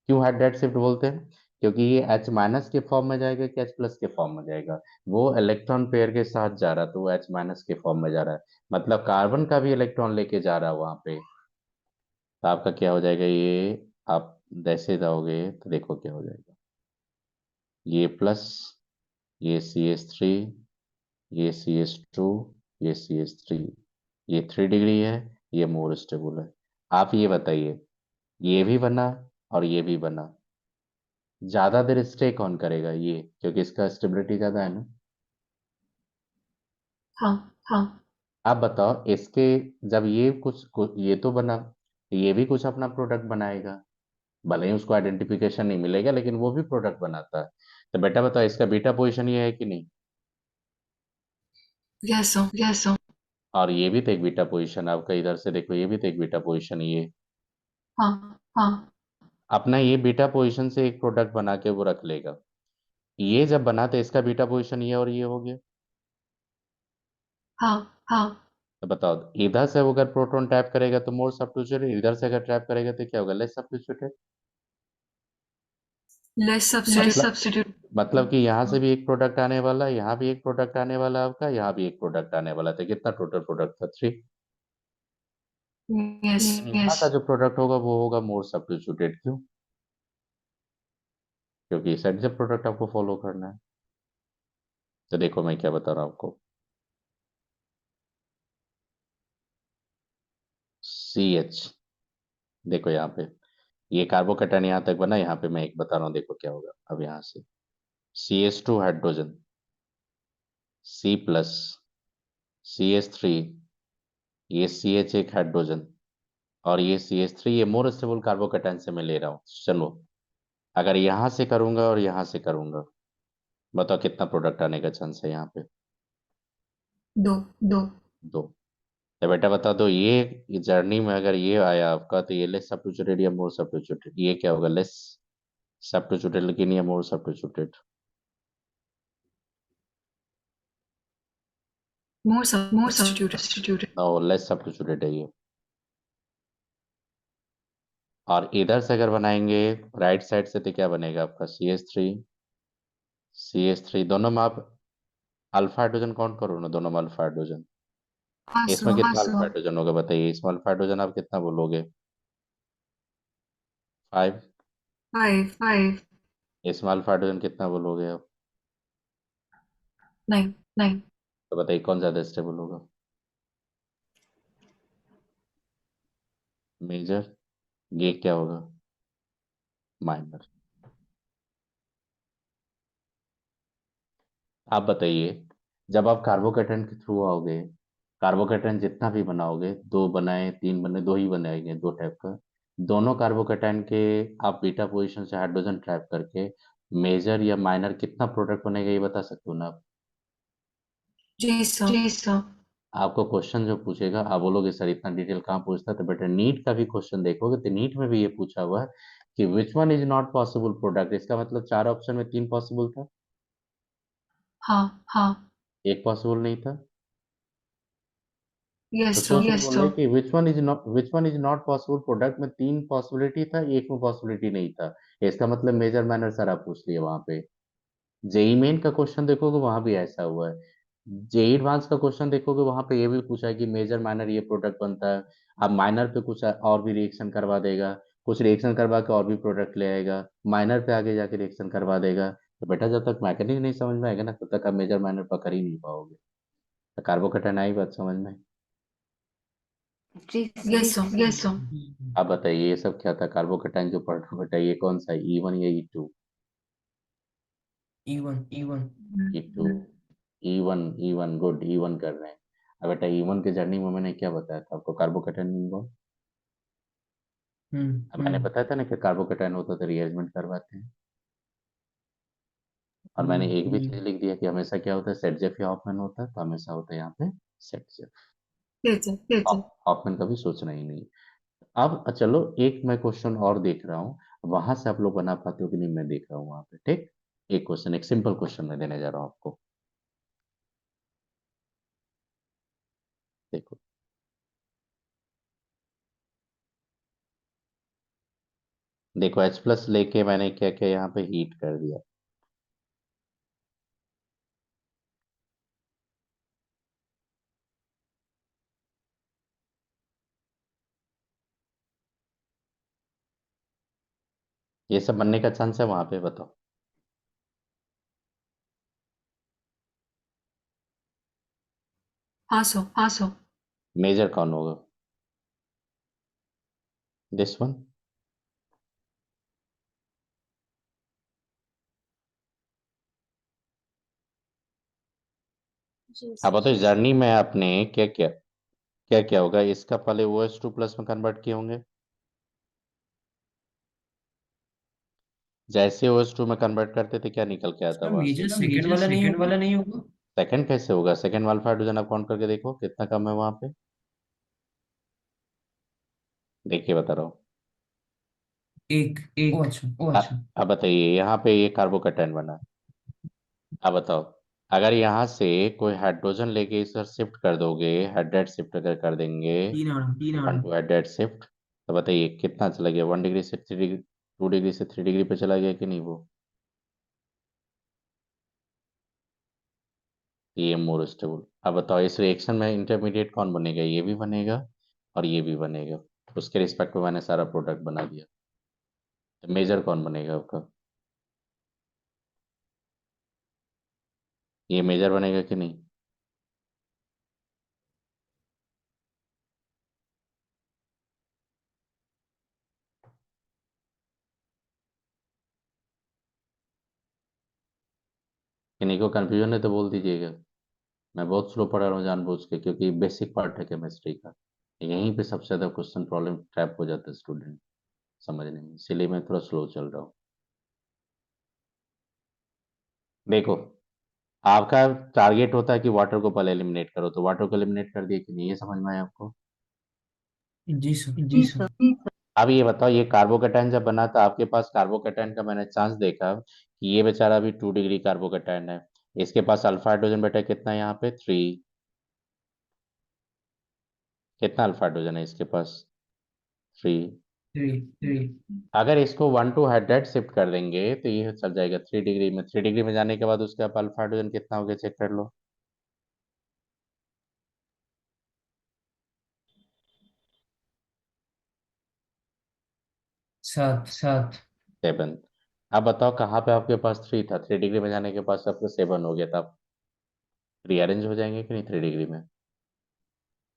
क्यों हाइड्राइड शिफ्ट बोलते हैं? क्योंकि ये H माइनस के फॉर्म में जाएगा कि H प्लस के फॉर्म में जाएगा। वो इलेक्ट्रॉन पेयर के साथ जा रहा तो वो H माइनस के फॉर्म में जा रहा है, मतलब कार्बन का भी इलेक्ट्रॉन लेके जा रहा है वहां पे। तो आपका क्या हो जाएगा ये, आप जैसे जाओगे तो देखो क्या हो जाएगा, ये प्लस, ये CH3, ये CH2, ये CH3, ये 3 डिग्री है, ये मोर स्टेबल है। आप ये बताइए, ये भी बना और ये भी बना, ज्यादा देर स्टे कौन करेगा? ये, क्योंकि इसका स्टेबिलिटी ज्यादा है ना। हाँ। आप बताओ इसके, जब ये ये तो बना, ये भी कुछ अपना प्रोडक्ट बनाएगा, भले ही उसको आइडेंटिफिकेशन नहीं मिलेगा लेकिन वो भी प्रोडक्ट बनाता है। तो बेटा बताओ इसका बीटा पोजीशन ये है कि नहीं? Yes, sir. Yes, sir. और ये भी तो एक बीटा पोजीशन, आपका इधर से देखो ये भी तो एक बीटा पोजीशन है ये। हाँ। अपना ये बीटा पोजीशन से एक प्रोडक्ट बना के वो रख लेगा। ये जब बना तो इसका बीटा पोजीशन ये और ये हो गया। हाँ। तो बताओ इधर से वो अगर प्रोटॉन टैप करेगा तो मोर सब्स्टिट्यूटेड, इधर से अगर टैप करेगा तो क्या होगा, लेस सब्स्टिट्यूटेड। Less मतलब substitute. मतलब कि यहाँ से भी एक प्रोडक्ट आने वाला, यहाँ भी एक प्रोडक्ट आने वाला आपका, यहाँ भी एक प्रोडक्ट आने वाला था। कितना टोटल प्रोडक्ट था? 3। Yes. यहाँ का जो प्रोडक्ट होगा वो होगा मोर सब्स्टिट्यूटेड। क्यों? क्योंकि इस साइड से प्रोडक्ट आपको फॉलो करना है। तो देखो मैं क्या बता रहा हूँ आपको, CH, देखो यहाँ पे ये कार्बोकैटायन यहाँ तक बना, यहाँ पे मैं एक बता रहा हूँ, देखो क्या होगा। अब यहाँ से CH2 hydrogen, C plus, CH3, ये CH एक हाइड्रोजन, और ये CH3, ये मोर स्टेबल कार्बोकैटायन से मैं ले रहा हूँ। चलो अगर यहाँ से करूंगा और यहाँ से करूंगा, बताओ कितना प्रोडक्ट आने का चांस है यहाँ पे? 2. 2। तो बेटा बता दो ये जर्नी में अगर ये आया आपका तो ये लेस सब्स्टिट्यूटेड या मोर सब्स्टिट्यूटेड? ये क्या होगा, लेस सब्स्टिट्यूटेड, लेकिन ये मोर सब्स्टिट्यूटेड। More substituted. और लेस सब्स्टिट्यूटेड है ये। और इधर से अगर बनाएंगे राइट साइड से तो क्या बनेगा आपका, CH3 दोनों में आप अल्फा हाइड्रोजन काउंट करो ना, दोनों में अल्फा हाइड्रोजन। हाँ इसमें सर. कितना अल्फा हाइड्रोजन होगा बताइए, इसमें अल्फा हाइड्रोजन आप कितना बोलोगे? 5। 5. इसमें अल्फा हाइड्रोजन कितना बोलोगे आप? 9. तो बताइए कौन ज्यादा स्टेबल होगा? मेजर, ये क्या होगा, माइनर। आप बताइए, जब आप कार्बोकैटायन के थ्रू आओगे, कार्बोकैटायन जितना भी बनाओगे, 2 बनाए 3 बने, 2 ही बनाएंगे, 2 टाइप का, दोनों कार्बोकैटायन के आप बीटा पोजीशन से हाइड्रोजन ट्रैप करके मेजर या माइनर कितना प्रोडक्ट बनेगा ये बता सकते हो ना आप? जी सर। आपको क्वेश्चन जो पूछेगा आप बोलोगे सर इतना डिटेल कहाँ पूछता है, तो बेटा नीट का भी क्वेश्चन देखोगे तो नीट में भी ये पूछा हुआ है कि which one is not possible product. इसका मतलब 4 ऑप्शन में 3 पॉसिबल था, हाँ। एक पॉसिबल नहीं था। तो यस क्वेश्चन सर। बोल रहे कि which one is not possible product में 3 पॉसिबिलिटी था, एक में पॉसिबिलिटी नहीं था। इसका मतलब मेजर माइनर सारा पूछ लिया वहां पे। जेई मेन का क्वेश्चन देखोगे वहां भी ऐसा हुआ है। जेई एडवांस का क्वेश्चन देखोगे वहां पे ये भी पूछा है कि मेजर माइनर ये प्रोडक्ट बनता है। अब माइनर पे कुछ और भी रिएक्शन करवा देगा, कुछ रिएक्शन करवा के और भी प्रोडक्ट ले आएगा, माइनर पे आगे जाके रिएक्शन करवा देगा। तो बेटा जब तक मैकेनिक नहीं समझ में आएगा ना तब तक आप मेजर माइनर पकड़ ही नहीं पाओगे। तो कार्बोकेटाइन आई बात समझ में? जी यस सर। आप बताइए ये सब क्या था? कार्बोकेटाइन जो पढ़ रहे हो बेटा ये कौन सा है, E1 या E2? E1 E2, E1 good, E1 कर रहे हैं। अब बेटा E1 के जर्नी में मैंने क्या बताया था आपको? Carbocation involve. अब मैंने बताया था ना कि कार्बोकेटाइन होता तो रिएरेंजमेंट करवाते हैं। और मैंने एक भी चीज लिख दिया कि हमेशा क्या होता है, सेटजेफ या हॉफमैन होता है, तो हमेशा होता है यहाँ पे सेटजेफ। Yes sir. हॉफमैन कभी सोचना ही नहीं। अब चलो एक मैं क्वेश्चन और देख रहा हूँ, वहां से आप लोग बना पाते हो कि नहीं मैं देख रहा हूँ वहां पे। ठीक, एक क्वेश्चन, एक सिंपल क्वेश्चन मैं देने जा रहा हूँ आपको। देखो, देखो H प्लस लेके मैंने क्या किया यहाँ पे, हीट कर दिया। ये सब बनने का चांस है वहां पे, बताओ। हाँ सर। मेजर कौन होगा? This one. अब बताओ इस जर्नी में आपने क्या किया, क्या क्या होगा? इसका पहले OH2 प्लस में कन्वर्ट किए होंगे। जैसे OH2 में कन्वर्ट करते थे क्या निकल के आता वहां से? मेजर सेकंड वाला नहीं होगा। सेकंड कैसे होगा? सेकंड वाला हाइड्रोजन आप काउंट करके देखो कितना कम है वहां पे। देखिए बता रहा हूँ। एक ओ अच्छा अब बताइए यहाँ पे ये कार्बोकेटाइन बना। अब बताओ अगर यहाँ से कोई हाइड्रोजन लेके इस तरह शिफ्ट कर दोगे, हाइड्रेट शिफ्ट अगर कर देंगे, 1 to हाइड्रेट शिफ्ट, तो बताइए कितना चला गया? 1 डिग्री से 3 डिग्री, 2 डिग्री से 3 डिग्री पे चला गया कि नहीं वो? ये मोर स्टेबल। अब बताओ इस रिएक्शन में इंटरमीडिएट कौन बनेगा? ये भी बनेगा और ये भी बनेगा। उसके रिस्पेक्ट में मैंने सारा प्रोडक्ट बना दिया। तो मेजर कौन बनेगा आपका? ये मेजर बनेगा कि नहीं? किन्हीं को कंफ्यूजन है तो बोल दीजिएगा। मैं बहुत स्लो पढ़ा रहा हूँ जानबूझ के, क्योंकि बेसिक पार्ट है केमिस्ट्री का। यहीं पे सबसे ज्यादा क्वेश्चन प्रॉब्लम ट्रैप हो जाता है स्टूडेंट समझने में, इसीलिए मैं थोड़ा स्लो चल रहा हूँ। देखो आपका टारगेट होता है कि वाटर को पहले एलिमिनेट करो, तो वाटर को एलिमिनेट कर दिए कि नहीं, ये समझ में आया आपको? जी सर। अब ये बताओ ये कार्बोकेटाइन जब बना था आपके पास, कार्बोकेटाइन का मैंने चांस देखा कि ये बेचारा अभी 2 डिग्री कार्बोकेटाइन है। इसके पास अल्फा हाइड्रोजन बेटा कितना है यहाँ पे? 3। कितना अल्फा हाइड्रोजन है इसके पास? 3। अगर इसको 1 to हाइड्रेट शिफ्ट कर देंगे तो ये चल जाएगा 3 डिग्री में। 3 डिग्री में जाने के बाद उसके आप अल्फा हाइड्रोजन कितना हो गया चेक कर लो। 7। अब बताओ कहाँ पे आपके पास 3 था? 3 डिग्री में जाने के बाद आपको 7 हो गया था। आप रीअरेंज हो जाएंगे कि नहीं 3 डिग्री में?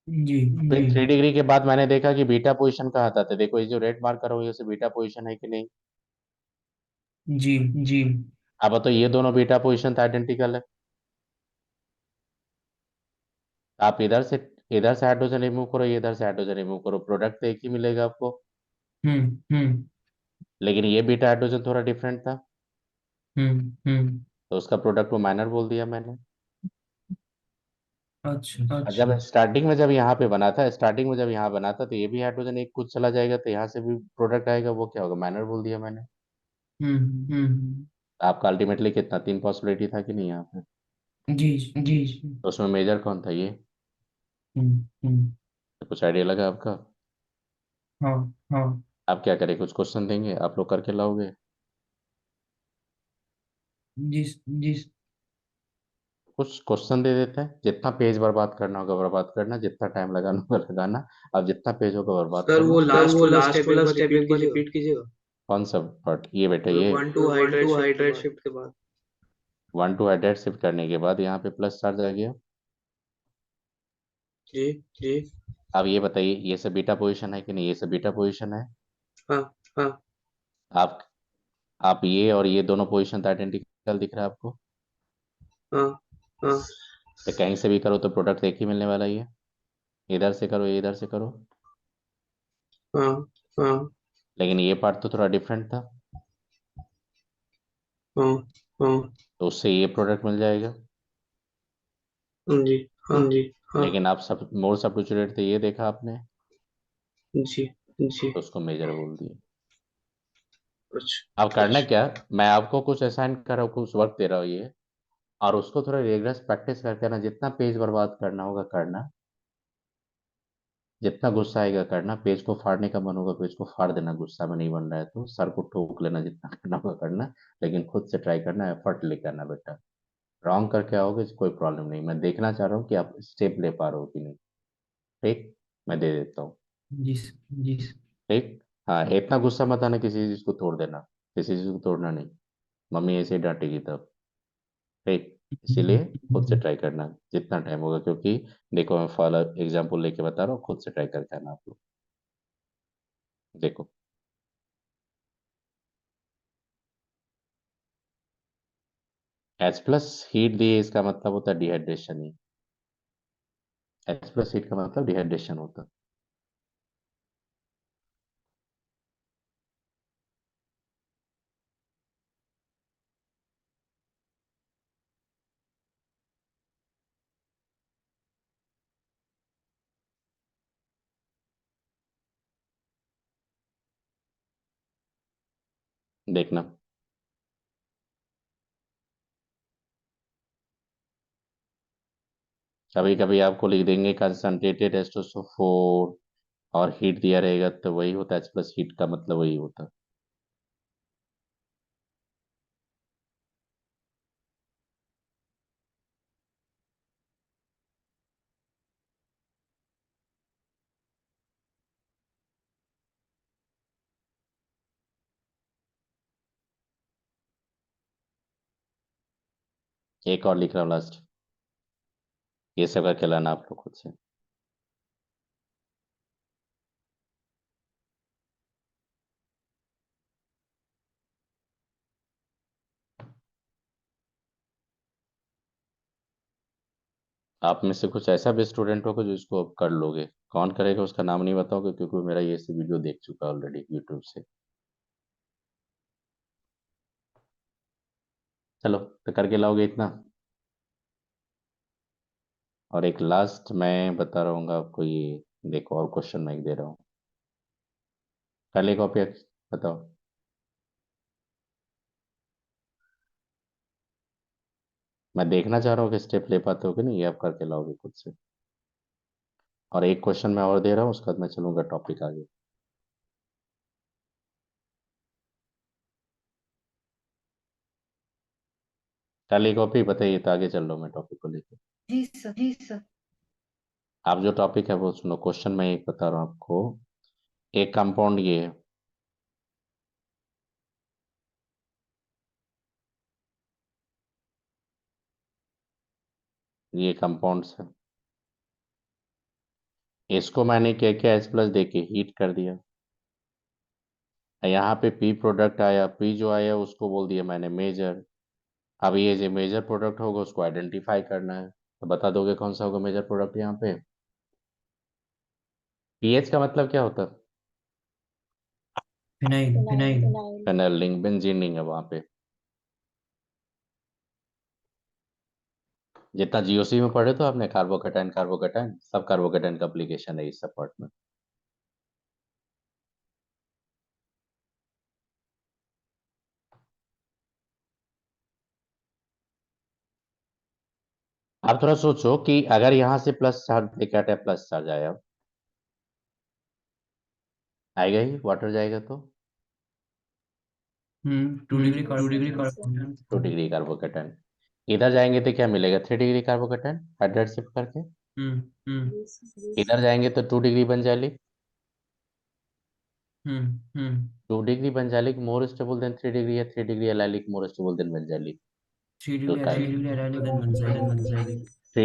जी फिर 3 डिग्री के बाद मैंने देखा कि बीटा पोजीशन कहाँ था, तो देखो ये जो रेड मार्क करा हुआ है बीटा पोजीशन है कि नहीं? जी अब तो ये दोनों बीटा पोजीशन तो आइडेंटिकल है। आप इधर से हाइड्रोजन रिमूव करो, ये इधर से हाइड्रोजन रिमूव करो, प्रोडक्ट तो एक ही मिलेगा आपको। हम्म लेकिन ये बीटा हाइड्रोजन थोड़ा डिफरेंट था। हम्म। तो उसका प्रोडक्ट को माइनर बोल दिया मैंने। अच्छा और जब स्टार्टिंग में जब यहाँ पे बना था, स्टार्टिंग में जब यहाँ बना था, तो ये भी हाइड्रोजन एक कुछ चला जाएगा, तो यहाँ से भी प्रोडक्ट आएगा, वो क्या होगा, माइनर बोल दिया मैंने। हम्म। आपका अल्टीमेटली कितना, 3 पॉसिबिलिटी था कि नहीं यहाँ पे? जी जी। तो उसमें मेजर कौन था, ये? हम्म। तो कुछ आइडिया लगा आपका? हाँ। हाँ, आप क्या करें, कुछ क्वेश्चन देंगे, आप लोग करके लाओगे? जी जी। कुछ क्वेश्चन दे देते हैं, जितना पेज बर्बाद करना होगा बर्बाद करना, जितना टाइम लगाना होगा लगाना। अब जितना पेज होगा बर्बाद सर करना। वो सर लास्ट वो वाला लास्ट स्टेप वाला एक बार स्टेप रिपीट एक बार कीजिएगा। रिपीट कीजिएगा। कौन सा पार्ट, ये बेटा ये? वन टू हाइड्रेट शिफ्ट के बाद। शिफ्ट के बाद। 1 to हाइड्रेट शिफ्ट करने के बाद यहाँ पे प्लस चार्ज आ गया। जी। जी। अब ये बताइए, ये सब बीटा पोजीशन है कि नहीं, ये सब बीटा पोजीशन है। हाँ। हाँ। आप आप ये और ये दोनों पोजीशन तो आइडेंटिकल दिख रहा है आपको। हाँ। हाँ। तो कहीं से भी करो तो प्रोडक्ट एक ही मिलने वाला ही है। इधर से करो, इधर से करो। हाँ। हाँ। लेकिन ये पार्ट तो थोड़ा डिफरेंट था। हाँ। हाँ। तो उससे ये प्रोडक्ट मिल जाएगा। जी। हाँ। जी। हाँ। लेकिन आप सब मोर सब्स्टिट्यूटेड थे, ये देखा आपने। जी। तो उसको मेजर बोल दिए। अच्छा। अब करना क्या, मैं आपको कुछ असाइन कर रहा हूँ, कुछ वर्क दे रहा हूँ ये, और उसको थोड़ा रेगुलर प्रैक्टिस करके ना, जितना पेज बर्बाद करना होगा करना, जितना गुस्सा आएगा करना, पेज को फाड़ने का मन होगा पेज को फाड़ देना, गुस्सा में नहीं बन रहा है तो सर को ठोक लेना, जितना करना होगा करना। लेकिन खुद से ट्राई करना, एफर्ट लेके आना बेटा। रॉन्ग करके आओगे तो कोई प्रॉब्लम नहीं, मैं देखना चाह रहा हूँ कि आप स्टेप ले पा रहे हो कि नहीं। ठीक, मैं दे देता हूँ। जी जी। ठीक। हाँ, इतना गुस्सा मत आना, किसी चीज को तोड़ देना, किसी चीज को तोड़ना नहीं, मम्मी ऐसे ही डांटेगी तब। ठीक। इसीलिए खुद से ट्राई करना जितना टाइम होगा, क्योंकि देखो मैं फॉलो एग्जाम्पल लेके बता रहा हूँ, खुद से ट्राई करके आना आप लोग। देखो, H प्लस हीट दिए, इसका मतलब होता है डिहाइड्रेशन ही। H प्लस हीट का मतलब डिहाइड्रेशन होता है। देखना, कभी कभी आपको लिख देंगे कंसंट्रेटेड H2SO4 और हीट दिया रहेगा, तो वही होता है H प्लस हीट का मतलब वही होता है। एक और लिख रहा हूँ लास्ट, ये सब करके लाना आप लोग खुद से। आप में से कुछ ऐसा भी स्टूडेंट होगा जो इसको अब कर लोगे, कौन करेगा उसका नाम नहीं बताओगे, क्योंकि मेरा ये से वीडियो देख चुका ऑलरेडी यूट्यूब से। चलो, तो करके लाओगे इतना। और एक लास्ट मैं बता रहा हूँ आपको, ये देखो और क्वेश्चन मैं एक दे रहा हूँ, कर ले कॉपी, बताओ। मैं देखना चाह रहा हूँ कि स्टेप ले पाते हो कि नहीं, ये आप करके लाओगे खुद से। और एक क्वेश्चन मैं और दे रहा हूँ, उसके बाद मैं चलूंगा टॉपिक आगे। कर ली कॉपी, बताइए, तो आगे चल रहा हूँ मैं टॉपिक को लेकर। जी सर जी सर। आप जो टॉपिक है वो सुनो, क्वेश्चन मैं एक बता रहा हूँ आपको। एक कंपाउंड ये है, ये कंपाउंड्स है, इसको मैंने क्या किया, H प्लस दे के हीट कर दिया। यहाँ पे P प्रोडक्ट आया, P जो आया उसको बोल दिया मैंने मेजर। अब ये जो मेजर प्रोडक्ट होगा उसको आइडेंटिफाई करना है, तो बता दोगे कौन सा होगा मेजर प्रोडक्ट यहाँ पे? पीएच का मतलब क्या होता है? फिनाइल। फिनाइल, लिंक बेंजीन नहीं है वहाँ पे। जितना जीओसी में पढ़े तो आपने कार्बोकेटाइन सब कार्बोकेटाइन का एप्लीकेशन है इस सब पार्ट में। आप थोड़ा सोचो कि अगर यहाँ से प्लस चार्ज लेकर आते प्लस चार्ज आया, आएगा ही, वाटर जाएगा तो 2 डिग्री 2 कार्बन। Degree carbocation. इधर जाएंगे तो क्या मिलेगा, 3 डिग्री कार्बोकेटाइन हाइड्रेट शिफ्ट करके। इधर जाएंगे तो 2 degree benzylic. 2 degree benzylic more stable then 3 degree, या 3 degree allylic more stable then benzylic. 3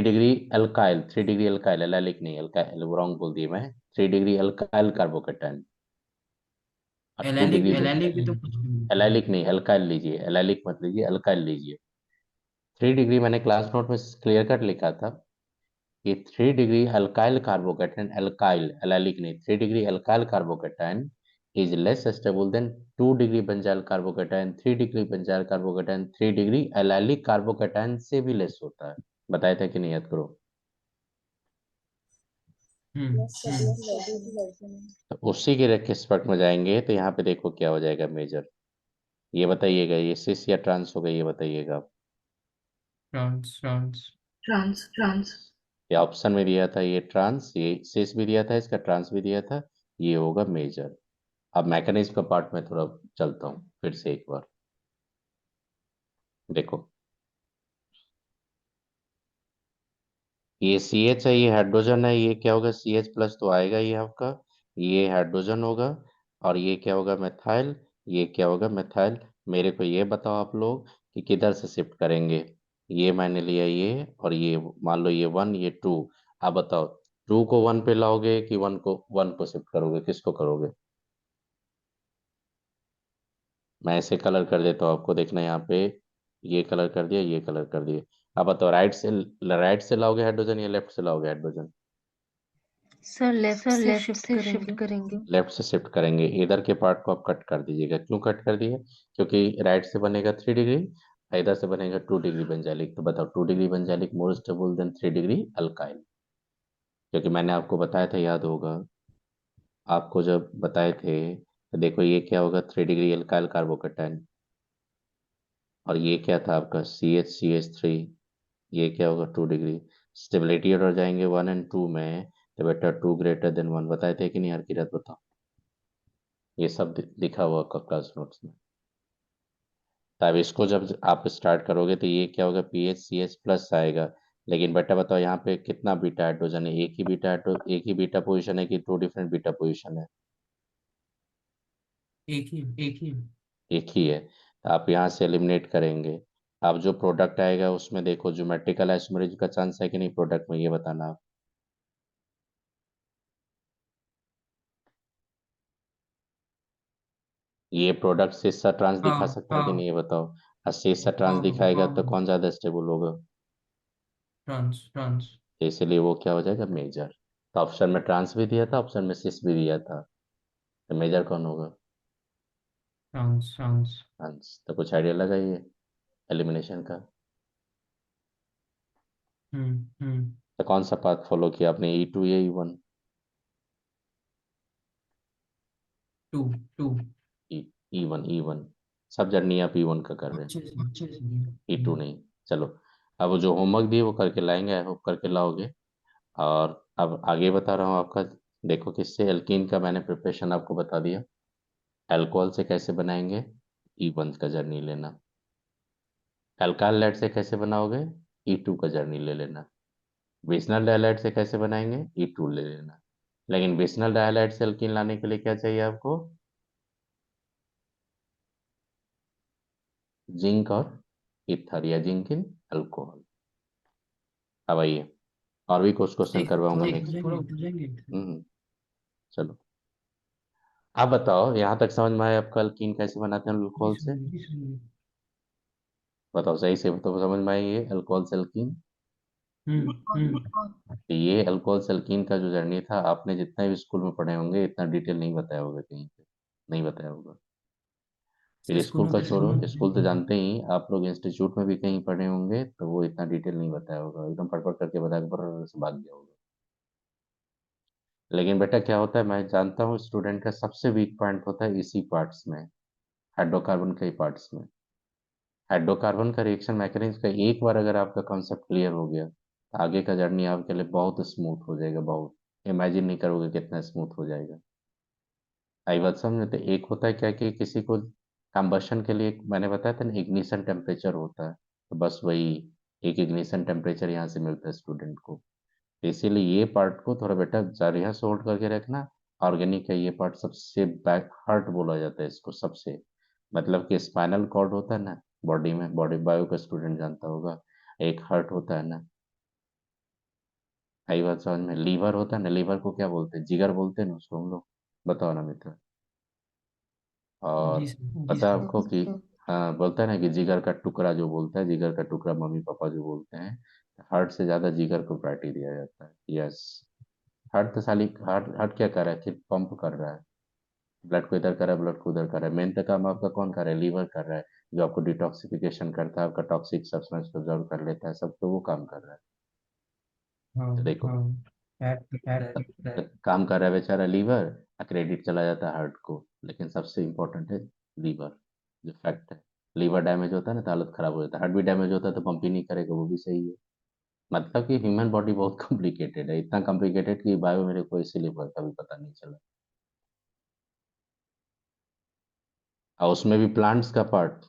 degree alkyl, 3 degree alkyl, allylic नहीं, अल्काइल रॉन्ग बोल दिया मैं। 3 डिग्री अल्काइल कार्बोकेटाइन और 2 डिग्री भी तो कुछ एलाइलिक नहीं, अल्काइल लीजिए, एलाइलिक मत लीजिए, अल्काइल लीजिए। 3 डिग्री मैंने क्लास नोट में क्लियर कट लिखा था कि 3 degree alkyl carbocation, alkyl allylic नहीं, 3 degree alkyl carbocation is less stable then 2 degree benzyl carbocation, 3 degree benzyl carbocation 3 degree allylic carbocation से भी लेस होता है। बताया था कि नहीं, याद करो। तो उसी के रिस्पेक्ट में जाएंगे तो यहाँ पे देखो क्या हो जाएगा मेजर। ये बताइएगा, ये सिस या ट्रांस होगा, ये बताइएगा। ट्रांस ट्रांस ये ऑप्शन में दिया था, ये ट्रांस, ये सिस भी दिया था, इसका ट्रांस भी दिया था, ये होगा मेजर। अब मैकेनिज्म का पार्ट में थोड़ा चलता हूँ फिर से एक बार। देखो ये सी एच है, ये हाइड्रोजन है, ये क्या होगा, सी एच प्लस तो आएगा ये आपका, ये हाइड्रोजन होगा। और ये क्या होगा, मेथाइल, ये क्या होगा, मेथाइल। मेरे को ये बताओ आप लोग कि किधर से शिफ्ट करेंगे। ये मैंने लिया ये, और ये मान लो ये 1 ये 2। आप बताओ 2 को 1 पे लाओगे कि 1 को शिफ्ट करोगे, किसको करोगे। मैं ऐसे कलर कर देता हूँ आपको, देखना यहाँ पे, ये कलर कर दिया, ये कलर कर दिया। अब बताओ राइट से लाओगे हाइड्रोजन या लेफ्ट से लाओगे हाइड्रोजन। सर लेफ्ट सर से लेफ्ट शिफ्ट से शिफ्ट करेंगे। करेंगे। लेफ्ट से शिफ्ट करेंगे, इधर के पार्ट को आप कट कर दीजिएगा। क्यों कट कर दिए, क्योंकि राइट से बनेगा 3 डिग्री, इधर से बनेगा 2 डिग्री बेंजाइलिक। तो बताओ 2 degree benzylic more stable then 3 degree alkyl. क्योंकि मैंने आपको बताया था, याद होगा आपको जब बताए थे, तो देखो ये क्या होगा, 3 डिग्री अल्काइल कार्बोकेटाइन, और ये क्या था आपका CH3। ये क्या होगा, 2 डिग्री। स्टेबिलिटी ऑर्डर जाएंगे 1 एंड 2 में, तो बेटा 2 ग्रेटर देन 1। बताए थे कि नहीं हर की रात, बताओ। ये सब लिखा हुआ क्लास नोट्स में। तब इसको जब आप स्टार्ट करोगे तो ये क्या होगा, PHCH प्लस आएगा। लेकिन बेटा बताओ यहाँ पे कितना बीटा हाइड्रोजन है, एक ही बीटा पोजीशन है कि 2 डिफरेंट बीटा पोजीशन है। एक ही एक ही है, तो आप यहाँ से एलिमिनेट करेंगे। अब जो प्रोडक्ट आएगा उसमें देखो ज्योमेट्रिकल आइसोमेरिज्म का चांस है कि नहीं प्रोडक्ट में, ये बताना आप। ये प्रोडक्ट सिस्सा ट्रांस दिखा सकता है कि नहीं, ये बताओ। और सिस्सा ट्रांस दिखाएगा तो कौन ज्यादा स्टेबल होगा, ट्रांस तो इसलिए वो क्या हो जाएगा, मेजर। तो ऑप्शन में ट्रांस भी दिया था, ऑप्शन में सिस भी दिया था, तो मेजर कौन होगा, ट्रांस ट्रांस। तो कुछ आइडिया लगाइए एलिमिनेशन का। हम्म तो कौन सा पाथ फॉलो किया आपने, E2 या E1। टू टू E1 सब जर्नी आप E1 का कर रहे हैं, अच्छे से E2 नहीं। चलो अब वो जो होमवर्क दिए वो करके लाएंगे, आई होप करके लाओगे। और अब आगे बता रहा हूँ आपका। देखो किससे, एल्कीन का मैंने प्रिपरेशन आपको बता दिया। अल्कोहल से कैसे बनाएंगे, E1 का जर्नी लेना। अल्काइल लाइट से कैसे बनाओगे, E2 का जर्नी ले लेना। विस्नल डाइलाइट से कैसे बनाएंगे, E2 ले लेना। लेकिन विस्नल डाइलाइट से एल्कीन लाने के लिए क्या चाहिए आपको, जिंक और ईथर, या जिंक इन अल्कोहल। अब आइए, और भी कुछ क्वेश्चन करवाऊंगा नेक्स्ट। थोड़ा ऊपर जाएंगे। चलो आप बताओ, यहाँ तक समझ में आया आपका, एल्कीन कैसे बनाते हैं अल्कोहल से। बताओ सही से, तो समझ में आई ये अल्कोहल से एल्कीन। ये अल्कोहल से एल्कीन का जो जर्नी था, आपने जितना भी स्कूल में पढ़े होंगे इतना डिटेल नहीं बताया होगा कहीं पे, नहीं बताया होगा। फिर स्कूल स्कूलों का में छोड़ो, स्कूल तो जानते ही आप लोग, इंस्टीट्यूट में भी कहीं पढ़े होंगे तो वो इतना डिटेल नहीं बताया होगा, एकदम पढ़ करके बता के बर्र से भाग गया होगा। लेकिन बेटा क्या होता है, मैं जानता हूँ स्टूडेंट का सबसे वीक पॉइंट होता है इसी पार्ट्स में, हाइड्रोकार्बन के ही पार्ट्स में। हाइड्रोकार्बन का रिएक्शन मैकेनिज्म का एक बार अगर आपका कॉन्सेप्ट क्लियर हो गया तो आगे का जर्नी आपके लिए बहुत स्मूथ हो जाएगा, बहुत इमेजिन नहीं करोगे कितना स्मूथ हो जाएगा। आई बात समझ में? तो एक होता है क्या कि किसी को कंबशन के लिए मैंने बताया था ना, इग्निशन टेम्परेचर होता है, तो बस वही एक इग्निशन टेम्परेचर यहाँ से मिलता है स्टूडेंट को। तो इसीलिए ये पार्ट को थोड़ा बेटा जरिया से होल्ड करके रखना। ऑर्गेनिक का ये पार्ट सबसे बैक हार्ट बोला जाता है इसको, सबसे मतलब कि स्पाइनल कॉर्ड होता है ना बॉडी में, बॉडी बायो का स्टूडेंट जानता होगा, एक हार्ट होता है ना। आई बात समझ में? लीवर होता है ना, लीवर को क्या बोलते हैं, जिगर बोलते हैं ना उसको हम लोग, बताओ ना मित्र। और जी सर, पता है आपको कि हाँ, बोलता है ना कि जिगर का टुकड़ा जो बोलता है, जिगर का टुकड़ा मम्मी पापा जो बोलते हैं, हार्ट से ज्यादा जिगर को प्रायोरिटी दिया जाता है। यस, हार्ट तो साली हार्ट हार्ट क्या कर रहा है कि पंप कर रहा है, ब्लड को इधर कर रहा है, ब्लड को उधर कर रहा है। मेन तो काम आपका कौन कर रहा है, लीवर कर रहा है, जो आपको डिटॉक्सिफिकेशन करता है, आपका टॉक्सिक सब्सटेंस को ऑब्जर्व कर लेता है, सब तो वो काम कर रहा है। हाँ तो देखो, हाँ, फैट तो काम कर रहा है बेचारा लीवर, क्रेडिट चला जाता है हार्ट को। लेकिन सबसे इम्पोर्टेंट है लीवर, जो फैक्ट है। लीवर डैमेज होता है ना तो हालत खराब हो जाता है, हार्ट भी डैमेज होता है तो पंप ही नहीं करेगा, वो भी सही है। मतलब कि ह्यूमन बॉडी बहुत कॉम्प्लिकेटेड है, इतना कॉम्प्लिकेटेड कि बायो मेरे को इसीलिए कभी पता नहीं चला। और उसमें भी प्लांट्स का part,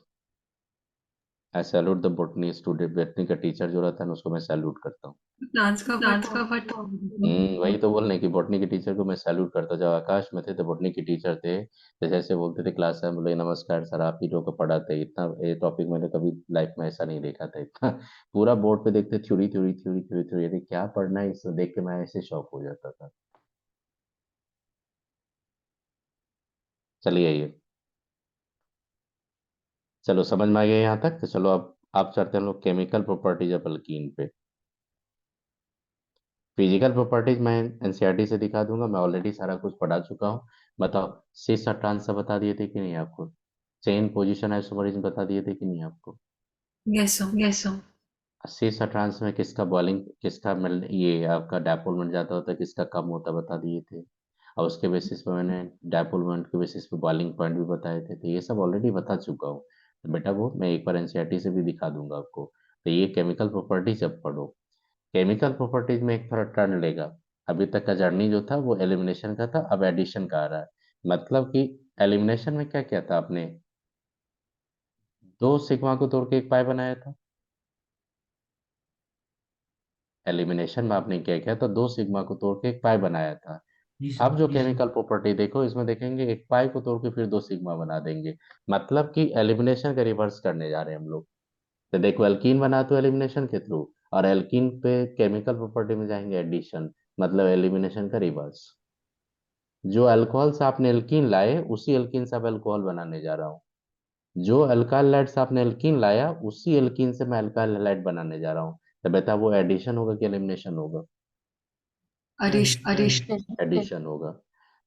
I salute the botany student, botany का टीचर जो रहता है ना उसको मैं सैल्यूट करता हूँ। प्लांट्स का फट वही तो बोलने की, बॉटनी के टीचर को मैं सैल्यूट करता हूँ। जब आकाश में थे तो बॉटनी के टीचर थे, तो जैसे बोलते थे क्लास में, बोले नमस्कार सर आप ही लोग को पढ़ाते, इतना ये टॉपिक मैंने कभी लाइफ में ऐसा नहीं देखा था इतना। पूरा बोर्ड पे देखते theory theory theory theory theory, अरे क्या पढ़ना है इसको देख के मैं ऐसे शॉक हो जाता था। चलिए ये, चलो समझ में आ गया यहाँ तक। तो चलो अब आप चलते हैं लोग केमिकल प्रॉपर्टीज ऑफ अल्कीन पे। फिजिकल प्रॉपर्टीज मैं एनसीईआरटी से दिखा दूंगा, मैं ऑलरेडी सारा कुछ पढ़ा चुका हूँ। बताओ, सिस और ट्रांस सब बता दिए थे कि नहीं आपको? चेन पोजीशन आइसोमरिज्म बता दिए थे कि नहीं आपको? Yes yes sir. सिस और ट्रांस में किसका बॉइलिंग, किसका ये आपका डायपोल बन जाता होता है, किसका कम होता है बता दिए थे। और उसके बेसिस पे मैंने डायपोल मोमेंट के बेसिस पे बॉइलिंग पॉइंट भी बताए थे, तो ये सब ऑलरेडी बता चुका हूँ। तो बेटा वो मैं एक बार एनसीईआरटी से भी दिखा दूंगा आपको। तो ये केमिकल प्रॉपर्टीज अब पढ़ो। केमिकल प्रॉपर्टीज में एक थोड़ा टर्न लेगा। अभी तक का जर्नी जो था वो एलिमिनेशन का था, अब एडिशन का आ रहा है। मतलब कि एलिमिनेशन में क्या क्या था, आपने दो सिग्मा को तोड़ के एक पाई बनाया था। एलिमिनेशन में आपने क्या किया था, दो सिग्मा को तोड़ के एक पाई बनाया था। जी अब सर। जो केमिकल प्रॉपर्टी देखो इसमें देखेंगे, एक पाई को तोड़ के फिर दो सिग्मा बना देंगे। मतलब कि एलिमिनेशन का रिवर्स करने जा रहे हैं हम लोग। तो देखो एल्कीन बना तो एलिमिनेशन के थ्रू, और एल्कीन पे केमिकल प्रॉपर्टी में जाएंगे एडिशन, मतलब एलिमिनेशन का रिवर्स। जो अल्कोहल से आपने एल्कीन लाए उसी एल्कीन से अब अल्कोहल बनाने जा रहा हूँ। जो अल्काइल हैलाइड से आपने एल्कीन लाया उसी एल्कीन से मैं अल्काइल हैलाइड बनाने जा रहा हूँ। तो बेटा वो एडिशन होगा कि एलिमिनेशन होगा? एडिशन। एडिशन होगा।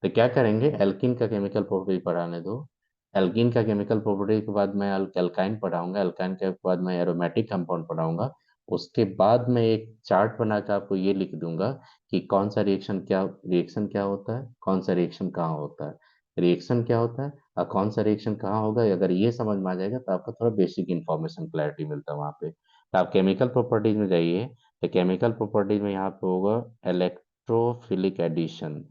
तो क्या करेंगे, एल्कीन का केमिकल प्रॉपर्टी पढ़ाने दो। एल्कीन का केमिकल प्रॉपर्टी के बाद मैं एल्काइन पढ़ाऊंगा, एल्काइन के बाद मैं एरोमेटिक कंपाउंड पढ़ाऊंगा। उसके बाद मैं एक चार्ट बना के आपको ये लिख दूंगा कि कौन सा रिएक्शन क्या होता है, कौन सा रिएक्शन कहाँ होता है, रिएक्शन क्या होता है और कौन सा रिएक्शन कहाँ होगा। अगर ये समझ में आ जाएगा तो आपको थोड़ा बेसिक इन्फॉर्मेशन क्लैरिटी मिलता है वहाँ पे। तो आप केमिकल प्रॉपर्टीज में जाइए, तो केमिकल प्रॉपर्टीज में यहाँ पे होगा electrophilic addition.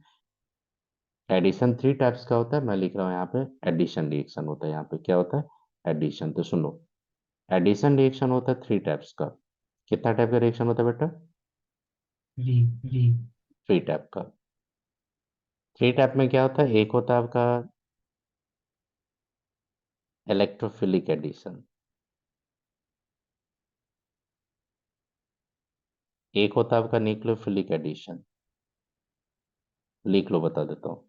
Addition three types का होता है, मैं लिख रहा हूँ यहाँ पे एडिशन रिएक्शन होता है। यहाँ पे क्या होता है, एडिशन। तो सुनो, एडिशन रिएक्शन होता है थ्री टाइप्स का। कितना टाइप का रिएक्शन होता है बेटा? जी जी। थ्री टाइप का। थ्री टाइप में क्या होता है, एक होता है आपका इलेक्ट्रोफिलिक एडिशन, एक होता है आपका न्यूक्लियोफिलिक एडिशन। लिख लो, बता देता हूँ।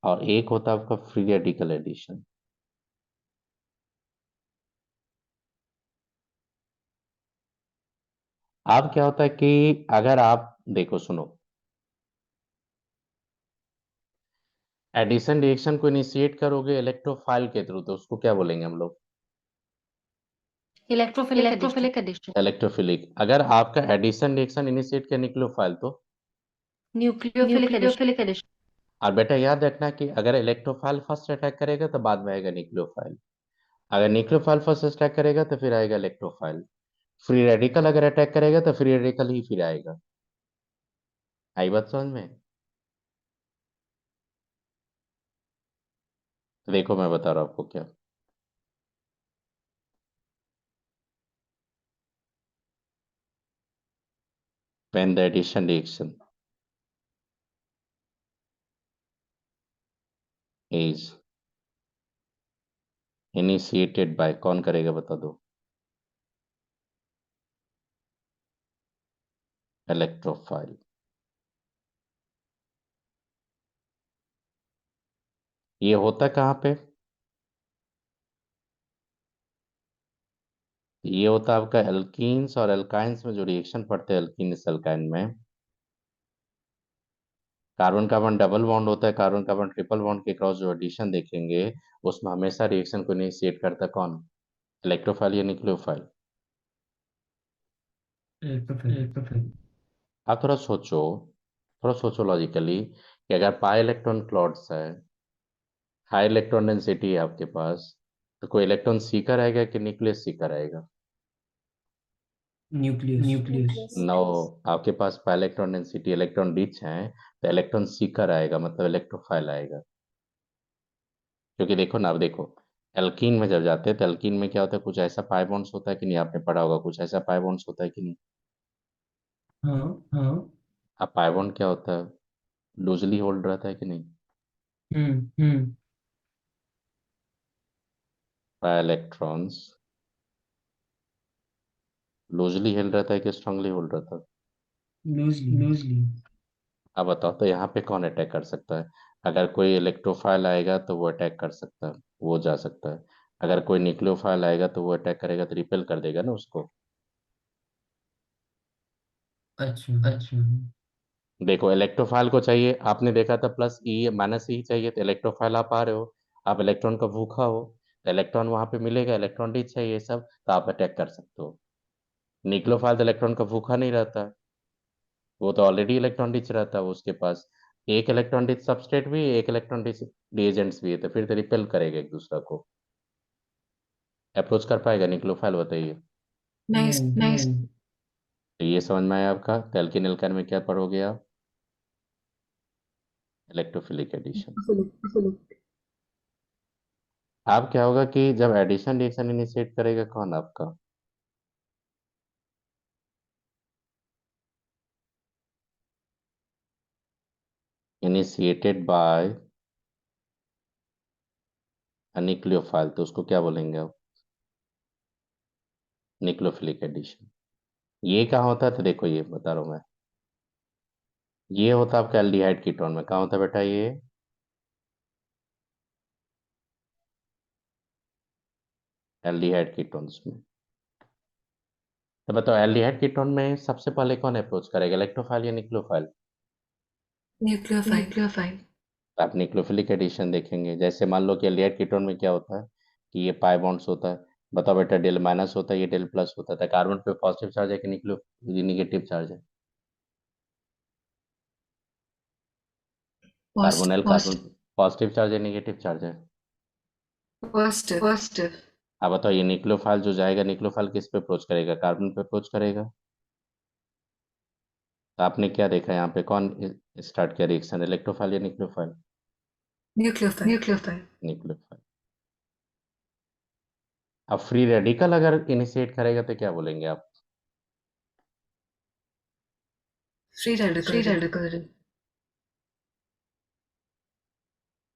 और एक होता है आपका फ्री रेडिकल एडिशन। अब क्या होता है कि अगर आप देखो, सुनो, एडिशन रिएक्शन को इनिशिएट करोगे इलेक्ट्रोफाइल के थ्रू, तो उसको क्या बोलेंगे हम लोग? Electrophilic addition, electrophilic. अगर आपका एडिशन रिएक्शन इनिशिएट किया न्यूक्लियोफाइल तो? न्यूक्लियोफिलिक एडिशन, और बेटा याद रखना कि अगर इलेक्ट्रोफाइल फर्स्ट अटैक करेगा तो बाद में आएगा न्यूक्लियोफाइल, अगर न्यूक्लियोफाइल फर्स्ट अटैक करेगा तो फिर आएगा इलेक्ट्रोफाइल। फ्री रेडिकल अगर अटैक करेगा तो फ्री रेडिकल ही फिर आएगा। आई बात समझ में? तो देखो मैं बता रहा हूं आपको क्या। when the addition reaction is initiated by, कौन करेगा बता दो? इलेक्ट्रोफाइल। ये होता कहाँ पे? ये होता आपका एल्कीन्स और एल्काइंस में जो रिएक्शन पड़ते हैं एल्कीन एल्काइन में, कार्बन कार्बन डबल बॉन्ड होता है, कार्बन कार्बन ट्रिपल बॉन्ड के क्रॉस जो एडिशन देखेंगे उसमें हमेशा रिएक्शन को इनिशिएट करता कौन? इलेक्ट्रोफाइल या न्यूक्लियोफाइल? इलेक्ट्रोफिलिक। आप थोड़ा सोचो लॉजिकली कि अगर पाई इलेक्ट्रॉन क्लॉट्स है, हाई इलेक्ट्रॉन डेंसिटी है आपके पास, तो कोई इलेक्ट्रॉन सीकर आएगा कि न्यूक्लियस सीकर आएगा? न्यूक्लियस। नो, आपके पास pi electron density electron rich है तो इलेक्ट्रॉन सीकर आएगा, मतलब इलेक्ट्रोफाइल आएगा। क्योंकि देखो ना, अब देखो एल्कीन में जब जाते हैं तो एल्कीन में क्या होता है, कुछ ऐसा पाई बॉन्ड्स होता है कि नहीं, आपने पढ़ा होगा, कुछ ऐसा पाई बॉन्ड्स होता है कि नहीं? हाँ। अब पाई बॉन्ड क्या होता है, लूजली होल्ड रहता है कि नहीं? हम्म। पाई इलेक्ट्रॉन्स लूजली हेल्ड रहता है कि स्ट्रांगली होल्ड रहता है? लूजली। अब बताओ तो यहाँ पे कौन अटैक कर सकता है? अगर कोई इलेक्ट्रोफाइल आएगा तो वो अटैक कर सकता है, वो जा सकता है। अगर कोई न्यूक्लियोफाइल आएगा तो वो अटैक करेगा तो रिपेल कर देगा ना उसको। अच्छा। देखो इलेक्ट्रोफाइल को चाहिए, आपने देखा था प्लस ई माइनस ई चाहिए, तो इलेक्ट्रोफाइल आप आ रहे हो, आप इलेक्ट्रॉन का भूखा हो, तो इलेक्ट्रॉन वहां पे मिलेगा, इलेक्ट्रॉन रिच है ये सब, तो आप अटैक कर सकते हो। न्यूक्लियोफाइल तो इलेक्ट्रॉन का भूखा नहीं रहता है, वो तो ऑलरेडी इलेक्ट्रॉन रिच रहता है, उसके पास एक इलेक्ट्रॉन रिच सबस्ट्रेट भी है, एक इलेक्ट्रॉन रिच रिएजेंट्स भी है, तो फिर तो रिपेल करेगा एक दूसरा को। अप्रोच कर पाएगा न्यूक्लियोफाइल, बताइए। नहीं। तो ये समझ में आया आपका? तो एल्किन एल्काइन में क्या पढ़ोगे आप? Electrophilic addition. आप क्या होगा कि जब एडिशन रिएक्शन इनिशिएट करेगा कौन आपका? इनिशिएटेड बाय न्यूक्लियोफाइल, तो उसको क्या बोलेंगे आप? Nucleophilic addition. ये कहाँ होता है, तो देखो ये बता रहा हूँ मैं, ये होता है आपका एल्डिहाइड कीटोन में। कहाँ होता है बेटा ये? एल्डिहाइड कीटोन्स में। तो बताओ एल्डिहाइड कीटोन में सबसे पहले कौन अप्रोच करेगा, इलेक्ट्रोफाइल या न्यूक्लियोफाइल? न्यूक्लियोफाइल। तो आप न्यूक्लियोफिलिक एडिशन देखेंगे, जैसे मान लो कि एल्डिहाइड कीटोन में क्या होता है कि ये पाई बॉन्ड्स होता है, बताओ बेटा डेल माइनस होता है, ये डेल प्लस होता है, कार्बन पे पॉजिटिव चार्ज है कि न्यूक्लियो निगेटिव चार्ज है? कार्बोनल कार्बन पॉजिटिव चार्ज है निगेटिव चार्ज है? पॉजिटिव। अब बताओ ये न्यूक्लियोफाइल जो जाएगा, न्यूक्लियोफाइल किस पे अप्रोच करेगा, कार्बन पे अप्रोच करेगा। तो आपने क्या देखा यहाँ पे, कौन स्टार्ट किया रिएक्शन, इलेक्ट्रोफाइल या न्यूक्लियोफाइल? न्यूक्लियोफाइल। न्यूक्लियोफाइल। अब फ्री रेडिकल अगर इनिशिएट करेगा तो क्या बोलेंगे आप? Free radical.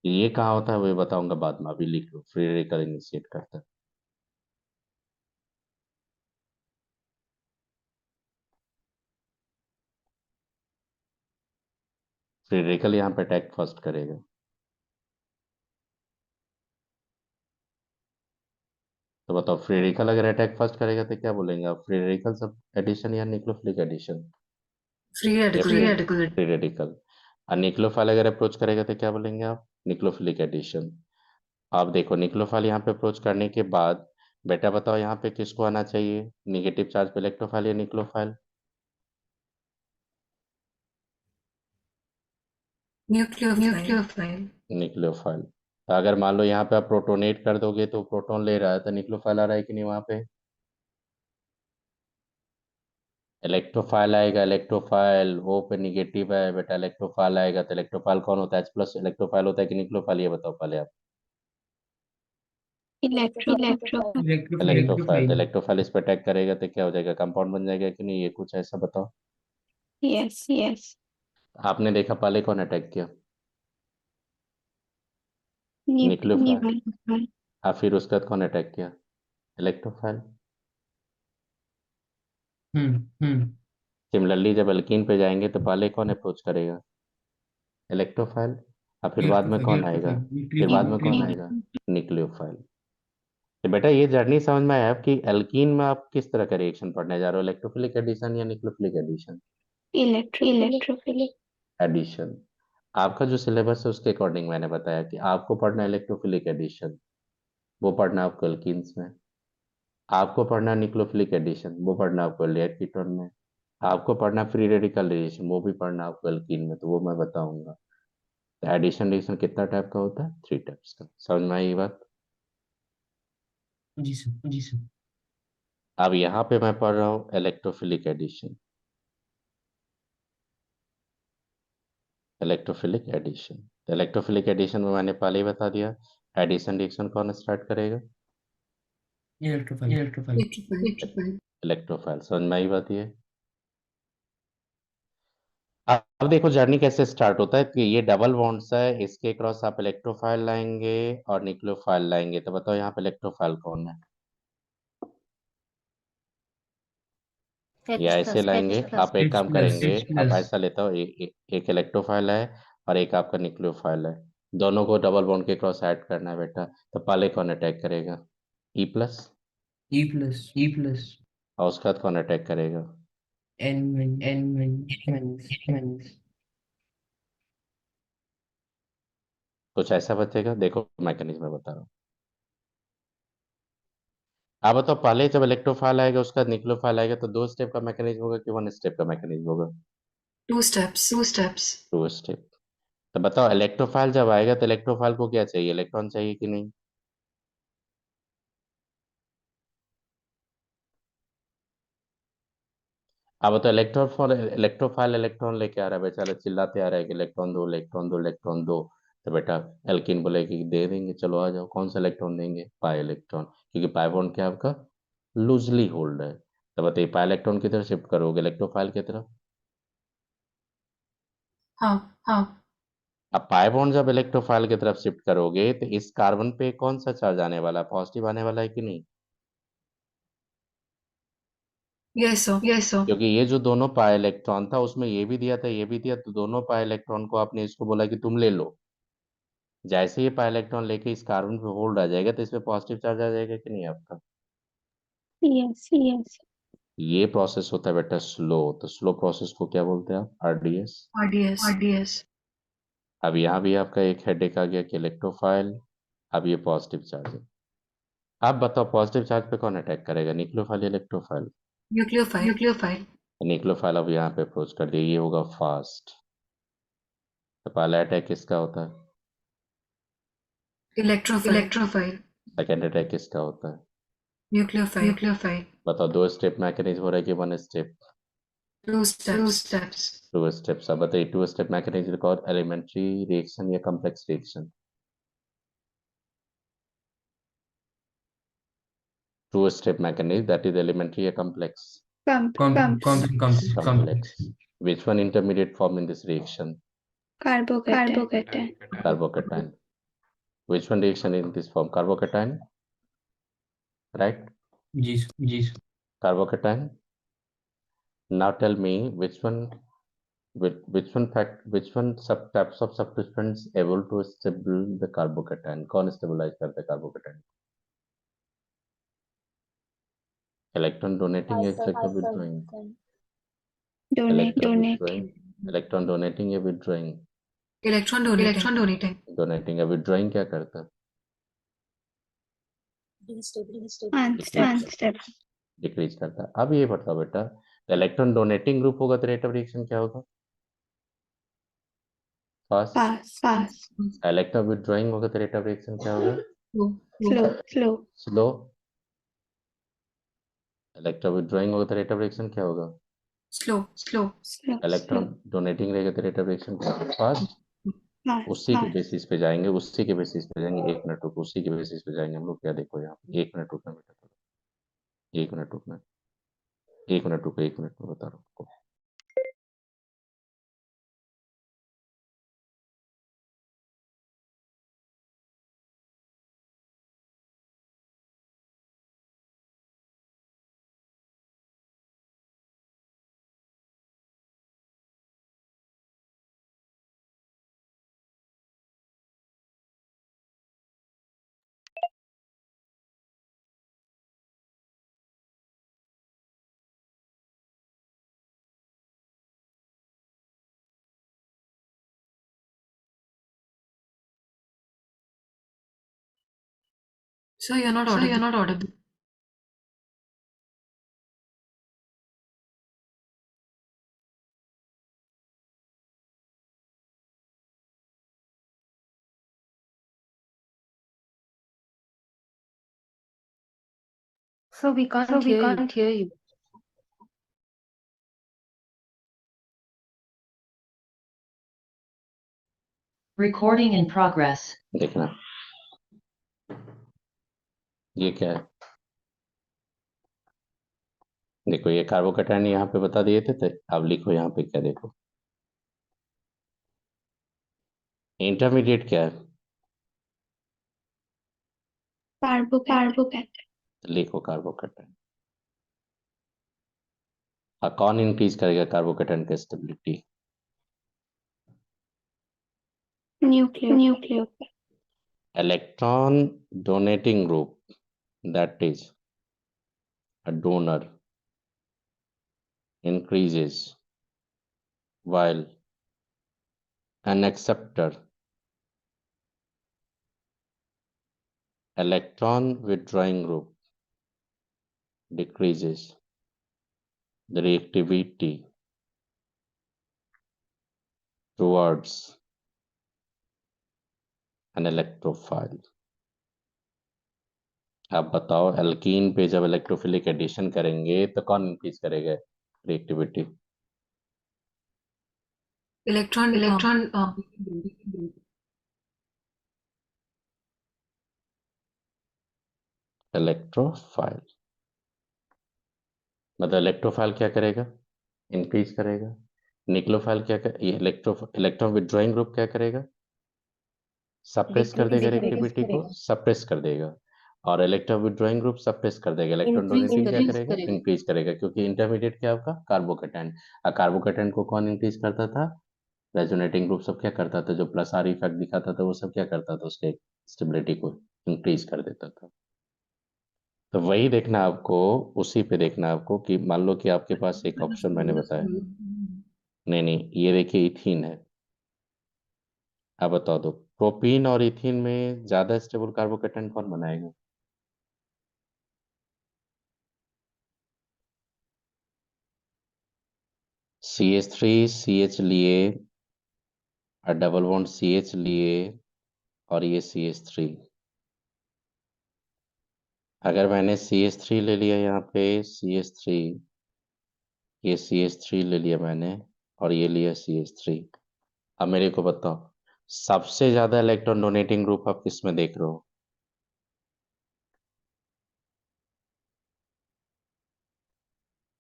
ये कहाँ होता है वो बताऊंगा बाद में, अभी लिख लो, फ्री रेडिकल इनिशिएट करता है। फ्री रेडिकल यहाँ पे अटैक फर्स्ट करेगा। तो बताओ फ्री रेडिकल अगर अटैक फर्स्ट करेगा तो क्या बोलेंगे आप, फ्री रेडिकल सब एडिशन या न्यूक्लियोफिलिक एडिशन? फ्री या रेडिकल। Free radical. और न्यूक्लियोफाइल अगर अप्रोच करेगा तो क्या बोलेंगे आप? निक्लोफिलिक एडिशन। आप देखो निक्लोफाइल यहाँ पे अप्रोच करने के बाद बेटा बताओ यहाँ पे किसको आना चाहिए, निगेटिव चार्ज पे इलेक्ट्रोफाइल या निक्लोफाइल? Nucleophile. निक्लोफाइल। अगर मान लो यहाँ पे आप प्रोटोनेट कर दोगे तो प्रोटॉन ले रहा है, तो निक्लोफाइल आ रहा है कि नहीं वहां पे? इलेक्ट्रोफाइल आएगा, इलेक्ट्रोफाइल O पे निगेटिव है बेटा, इलेक्ट्रोफाइल आएगा तो इलेक्ट्रोफाइल कौन होता है? H प्लस इलेक्ट्रोफाइल होता है कि निक्लोफाइल, ये बताओ पहले आप। इलेक्ट्रो इलेक्ट्रोफाइल, तो इलेक्ट्रोफाइल इस पे अटैक करेगा तो क्या हो जाएगा? कंपाउंड बन जाएगा कि नहीं? ये कुछ ऐसा बताओ। यस यस आपने देखा पहले कौन अटैक किया? निक्लोफाइल। निक्लोफाइल और फिर उसके बाद कौन अटैक किया? इलेक्ट्रोफाइल। हम्म। सिमिलरली जब एल्कीन पे जाएंगे तो पहले कौन अप्रोच करेगा? इलेक्ट्रोफाइल। और फिर बाद में कौन आएगा? फिर बाद में कौन आएगा? निक्लियोफाइल। तो बेटा ये जर्नी समझ में आया कि एल्कीन में आप किस तरह का रिएक्शन पढ़ने जा रहे हो, इलेक्ट्रोफिलिक एडिशन या निक्लोफिलिक एडिशन? Electrophilic addition. आपका जो सिलेबस है उसके अकॉर्डिंग मैंने बताया कि आपको पढ़ना है इलेक्ट्रोफिलिक एडिशन, वो पढ़ना है आपको एल्कीन्स में। आपको पढ़ना है निक्लोफिलिक एडिशन, वो पढ़ना है आपको एल्डिहाइड कीटोन में। आपको पढ़ना फ्री रेडिकल रिएक्शन, वो भी पढ़ना है आपको एल्कीन में, तो वो मैं बताऊंगा। तो एडिशन रिएक्शन कितना टाइप का होता है? 3 टाइप्स का। समझ में आई ये बात? जी सर, जी सर। अब यहाँ पे मैं पढ़ रहा हूँ इलेक्ट्रोफिलिक एडिशन। इलेक्ट्रोफिलिक एडिशन, तो इलेक्ट्रोफिलिक एडिशन में मैंने पहले ही बता दिया, एडिशन रिएक्शन कौन स्टार्ट करेगा? इलेक्ट्रोफाइल। इलेक्ट्रोफाइल। समझ में आई बात ये? अब देखो जर्नी कैसे स्टार्ट होता है कि ये डबल बॉन्ड्स है, इसके क्रॉस आप इलेक्ट्रोफाइल लाएंगे और न्यूक्लियोफाइल लाएंगे, तो बताओ यहाँ पे इलेक्ट्रोफाइल कौन है? या ऐसे लाएंगे, आप एक काम करेंगे, आप ऐसा लेता हो एक इलेक्ट्रोफाइल है और एक आपका न्यूक्लियोफाइल है, दोनों को डबल बॉन्ड के क्रॉस ऐड करना है बेटा, तो पहले कौन अटैक करेगा? E plus. ई प्लस और उसके बाद कौन अटैक करेगा? एन। कुछ ऐसा बचेगा? देखो मैकेनिज्म बता रहा हूँ। आप बताओ पहले जब इलेक्ट्रोफाइल आएगा उसका बाद न्यूक्लियोफाइल आएगा, तो 2 स्टेप का मैकेनिज्म होगा कि 1 स्टेप का मैकेनिज्म होगा? 2 steps. 2 स्टेप। तो बताओ इलेक्ट्रोफाइल जब आएगा तो इलेक्ट्रोफाइल को क्या चाहिए? इलेक्ट्रॉन चाहिए कि नहीं? अब तो इलेक्ट्रोफाइल इलेक्ट्रॉन लेके आ रहा है बेचारा, चिल्लाते आ रहा है कि इलेक्ट्रॉन दो, इलेक्ट्रॉन दो, इलेक्ट्रॉन दो। तो बेटा एल्कीन बोले कि दे देंगे, चलो आ जाओ। कौन सा इलेक्ट्रॉन देंगे? पाई इलेक्ट्रॉन, क्योंकि पाई बॉन्ड क्या आपका लूजली होल्ड है। तो बताइए पाई इलेक्ट्रॉन की तरफ शिफ्ट करोगे इलेक्ट्रोफाइल की तरफ? हाँ. अब पाई बॉन्ड जब इलेक्ट्रोफाइल की तरफ शिफ्ट करोगे तो इस कार्बन पे कौन सा चार्ज आने वाला है? पॉजिटिव आने वाला है कि नहीं? Yes, sir. क्योंकि ये जो दोनों पाई इलेक्ट्रॉन था उसमें ये भी दिया था, ये भी दिया, तो दोनों पाई इलेक्ट्रॉन को आपने इसको बोला कि तुम ले लो। जैसे ये पाई इलेक्ट्रॉन लेके इस कार्बन पे होल्ड आ जाएगा तो इसमें पॉजिटिव चार्ज आ जाएगा कि नहीं आपका? यस ये प्रोसेस होता है बेटा स्लो, तो स्लो प्रोसेस को क्या बोलते हैं आप? आरडीएस। RDS. अब यहाँ भी आपका एक हेडेक आ गया कि इलेक्ट्रोफाइल, अब ये पॉजिटिव चार्ज है। आप बताओ पॉजिटिव चार्ज पे कौन अटैक करेगा, न्यूक्लियोफाइल या इलेक्ट्रोफाइल? Nucleophile. न्यूक्लियोफाइल अब यहाँ पे अप्रोच कर दिया, ये होगा फास्ट। तो पहला अटैक किसका होता है? Electrophile. सेकेंड अटैक किसका होता है? Nucleophile. बताओ 2 स्टेप मैकेनिज्म हो रहा है कि 1 स्टेप? 2 steps. 2 स्टेप्स। अब बताइए 2 स्टेप मैकेनिज्म का और एलिमेंट्री रिएक्शन या complex reaction? 2 step mechanism, that is elementary or complex? Complex. Which one intermediate form in this reaction? Carbocation Carbocation. Which one reaction in this form? Carbocation, right? जी sir. Carbocation. Now tell me which one sub types of substituents able to stabilize the carbocation? कौन stabilize करता है carbocation? Electron donating या electron withdrawing? Donate Electron donating या withdrawing? Electron donating. Electron donating. Donating. अब withdrawing क्या करता है? Unstable. Decrease करता है। अब ये बताओ बेटा, इलेक्ट्रॉन डोनेटिंग ग्रुप होगा तो रेट ऑफ रिएक्शन क्या होगा? फास्ट। Fast. इलेक्ट्रॉन विड्रॉइंग होगा तो रेट ऑफ रिएक्शन क्या होगा? Slow. स्लो। इलेक्ट्रॉन विड्रॉइंग होगा तो रेट ऑफ रिएक्शन क्या होगा? Slow. इलेक्ट्रॉन डोनेटिंग रहेगा तो रेट ऑफ रिएक्शन क्या होगा? फास्ट। उसी के बेसिस पे जाएंगे, उसी के बेसिस पे जाएंगे। एक मिनट रुको, उसी के बेसिस पे जाएंगे हम लोग। क्या देखो यहाँ पे, एक मिनट रुकना बेटा, एक मिनट रुकना, एक मिनट रुको, एक मिनट में बता रहा हूँ आपको। Sir, you're not audible. You're not audible. So we can't hear you. Recording in progress. देखना, ये क्या है? देखो ये कार्बोकैटायन यहाँ पे बता दिए थे, तो अब लिखो यहाँ पे क्या, देखो इंटरमीडिएट क्या है? Carbocation. लिखो कार्बोकैटायन। कौन इंक्रीज करेगा कार्बोकैटायन की stability? Nuclear. Electron donating group, that is a donor, increases while an acceptor, electron withdrawing group, decreases the reactivity towards an electrophile। आप बताओ, एल्कीन पे जब इलेक्ट्रोफिलिक एडिशन करेंगे तो कौन इंक्रीज करेगा रिएक्टिविटी? Electron. इलेक्ट्रोफाइल। मतलब इलेक्ट्रोफाइल क्या करेगा? इंक्रीज करेगा। निक्लोफाइल क्या कर, ये इलेक्ट्रॉन विड्रॉइंग ग्रुप क्या करेगा? सप्रेस कर देगा रिएक्टिविटी को, सप्रेस कर देगा। और इलेक्ट्रॉन विड्रॉइंग ग्रुप सप्रेस कर देगा। इलेक्ट्रॉन डोनेटिंग क्या करेगा? इंक्रीज करेगा, क्योंकि इंटरमीडिएट क्या आपका कार्बोकैटायन। कार्बोकैटायन को कौन इंक्रीज करता था? रेजोनेटिंग ग्रुप सब क्या करता था? जो प्लस आर इफेक्ट दिखाता था वो सब क्या करता था? उसके स्टेबिलिटी को इंक्रीज कर देता था। तो वही देखना आपको, उसी पे देखना आपको कि मान लो कि आपके पास एक ऑप्शन मैंने बताया, नहीं ये देखिए इथीन है। अब बताओ दो, प्रोपीन और इथीन में ज्यादा स्टेबल कार्बोकैटायन कौन बनाएगा? CH3 CH लिए और डबल बॉन्ड CH लिए और ये CH3। अगर मैंने CH3 ले लिया यहाँ पे, CH3, ये CH3 ले लिया मैंने और ये लिया CH3। अब मेरे को बताओ, सबसे ज्यादा इलेक्ट्रॉन डोनेटिंग ग्रुप आप किस में देख रहे हो?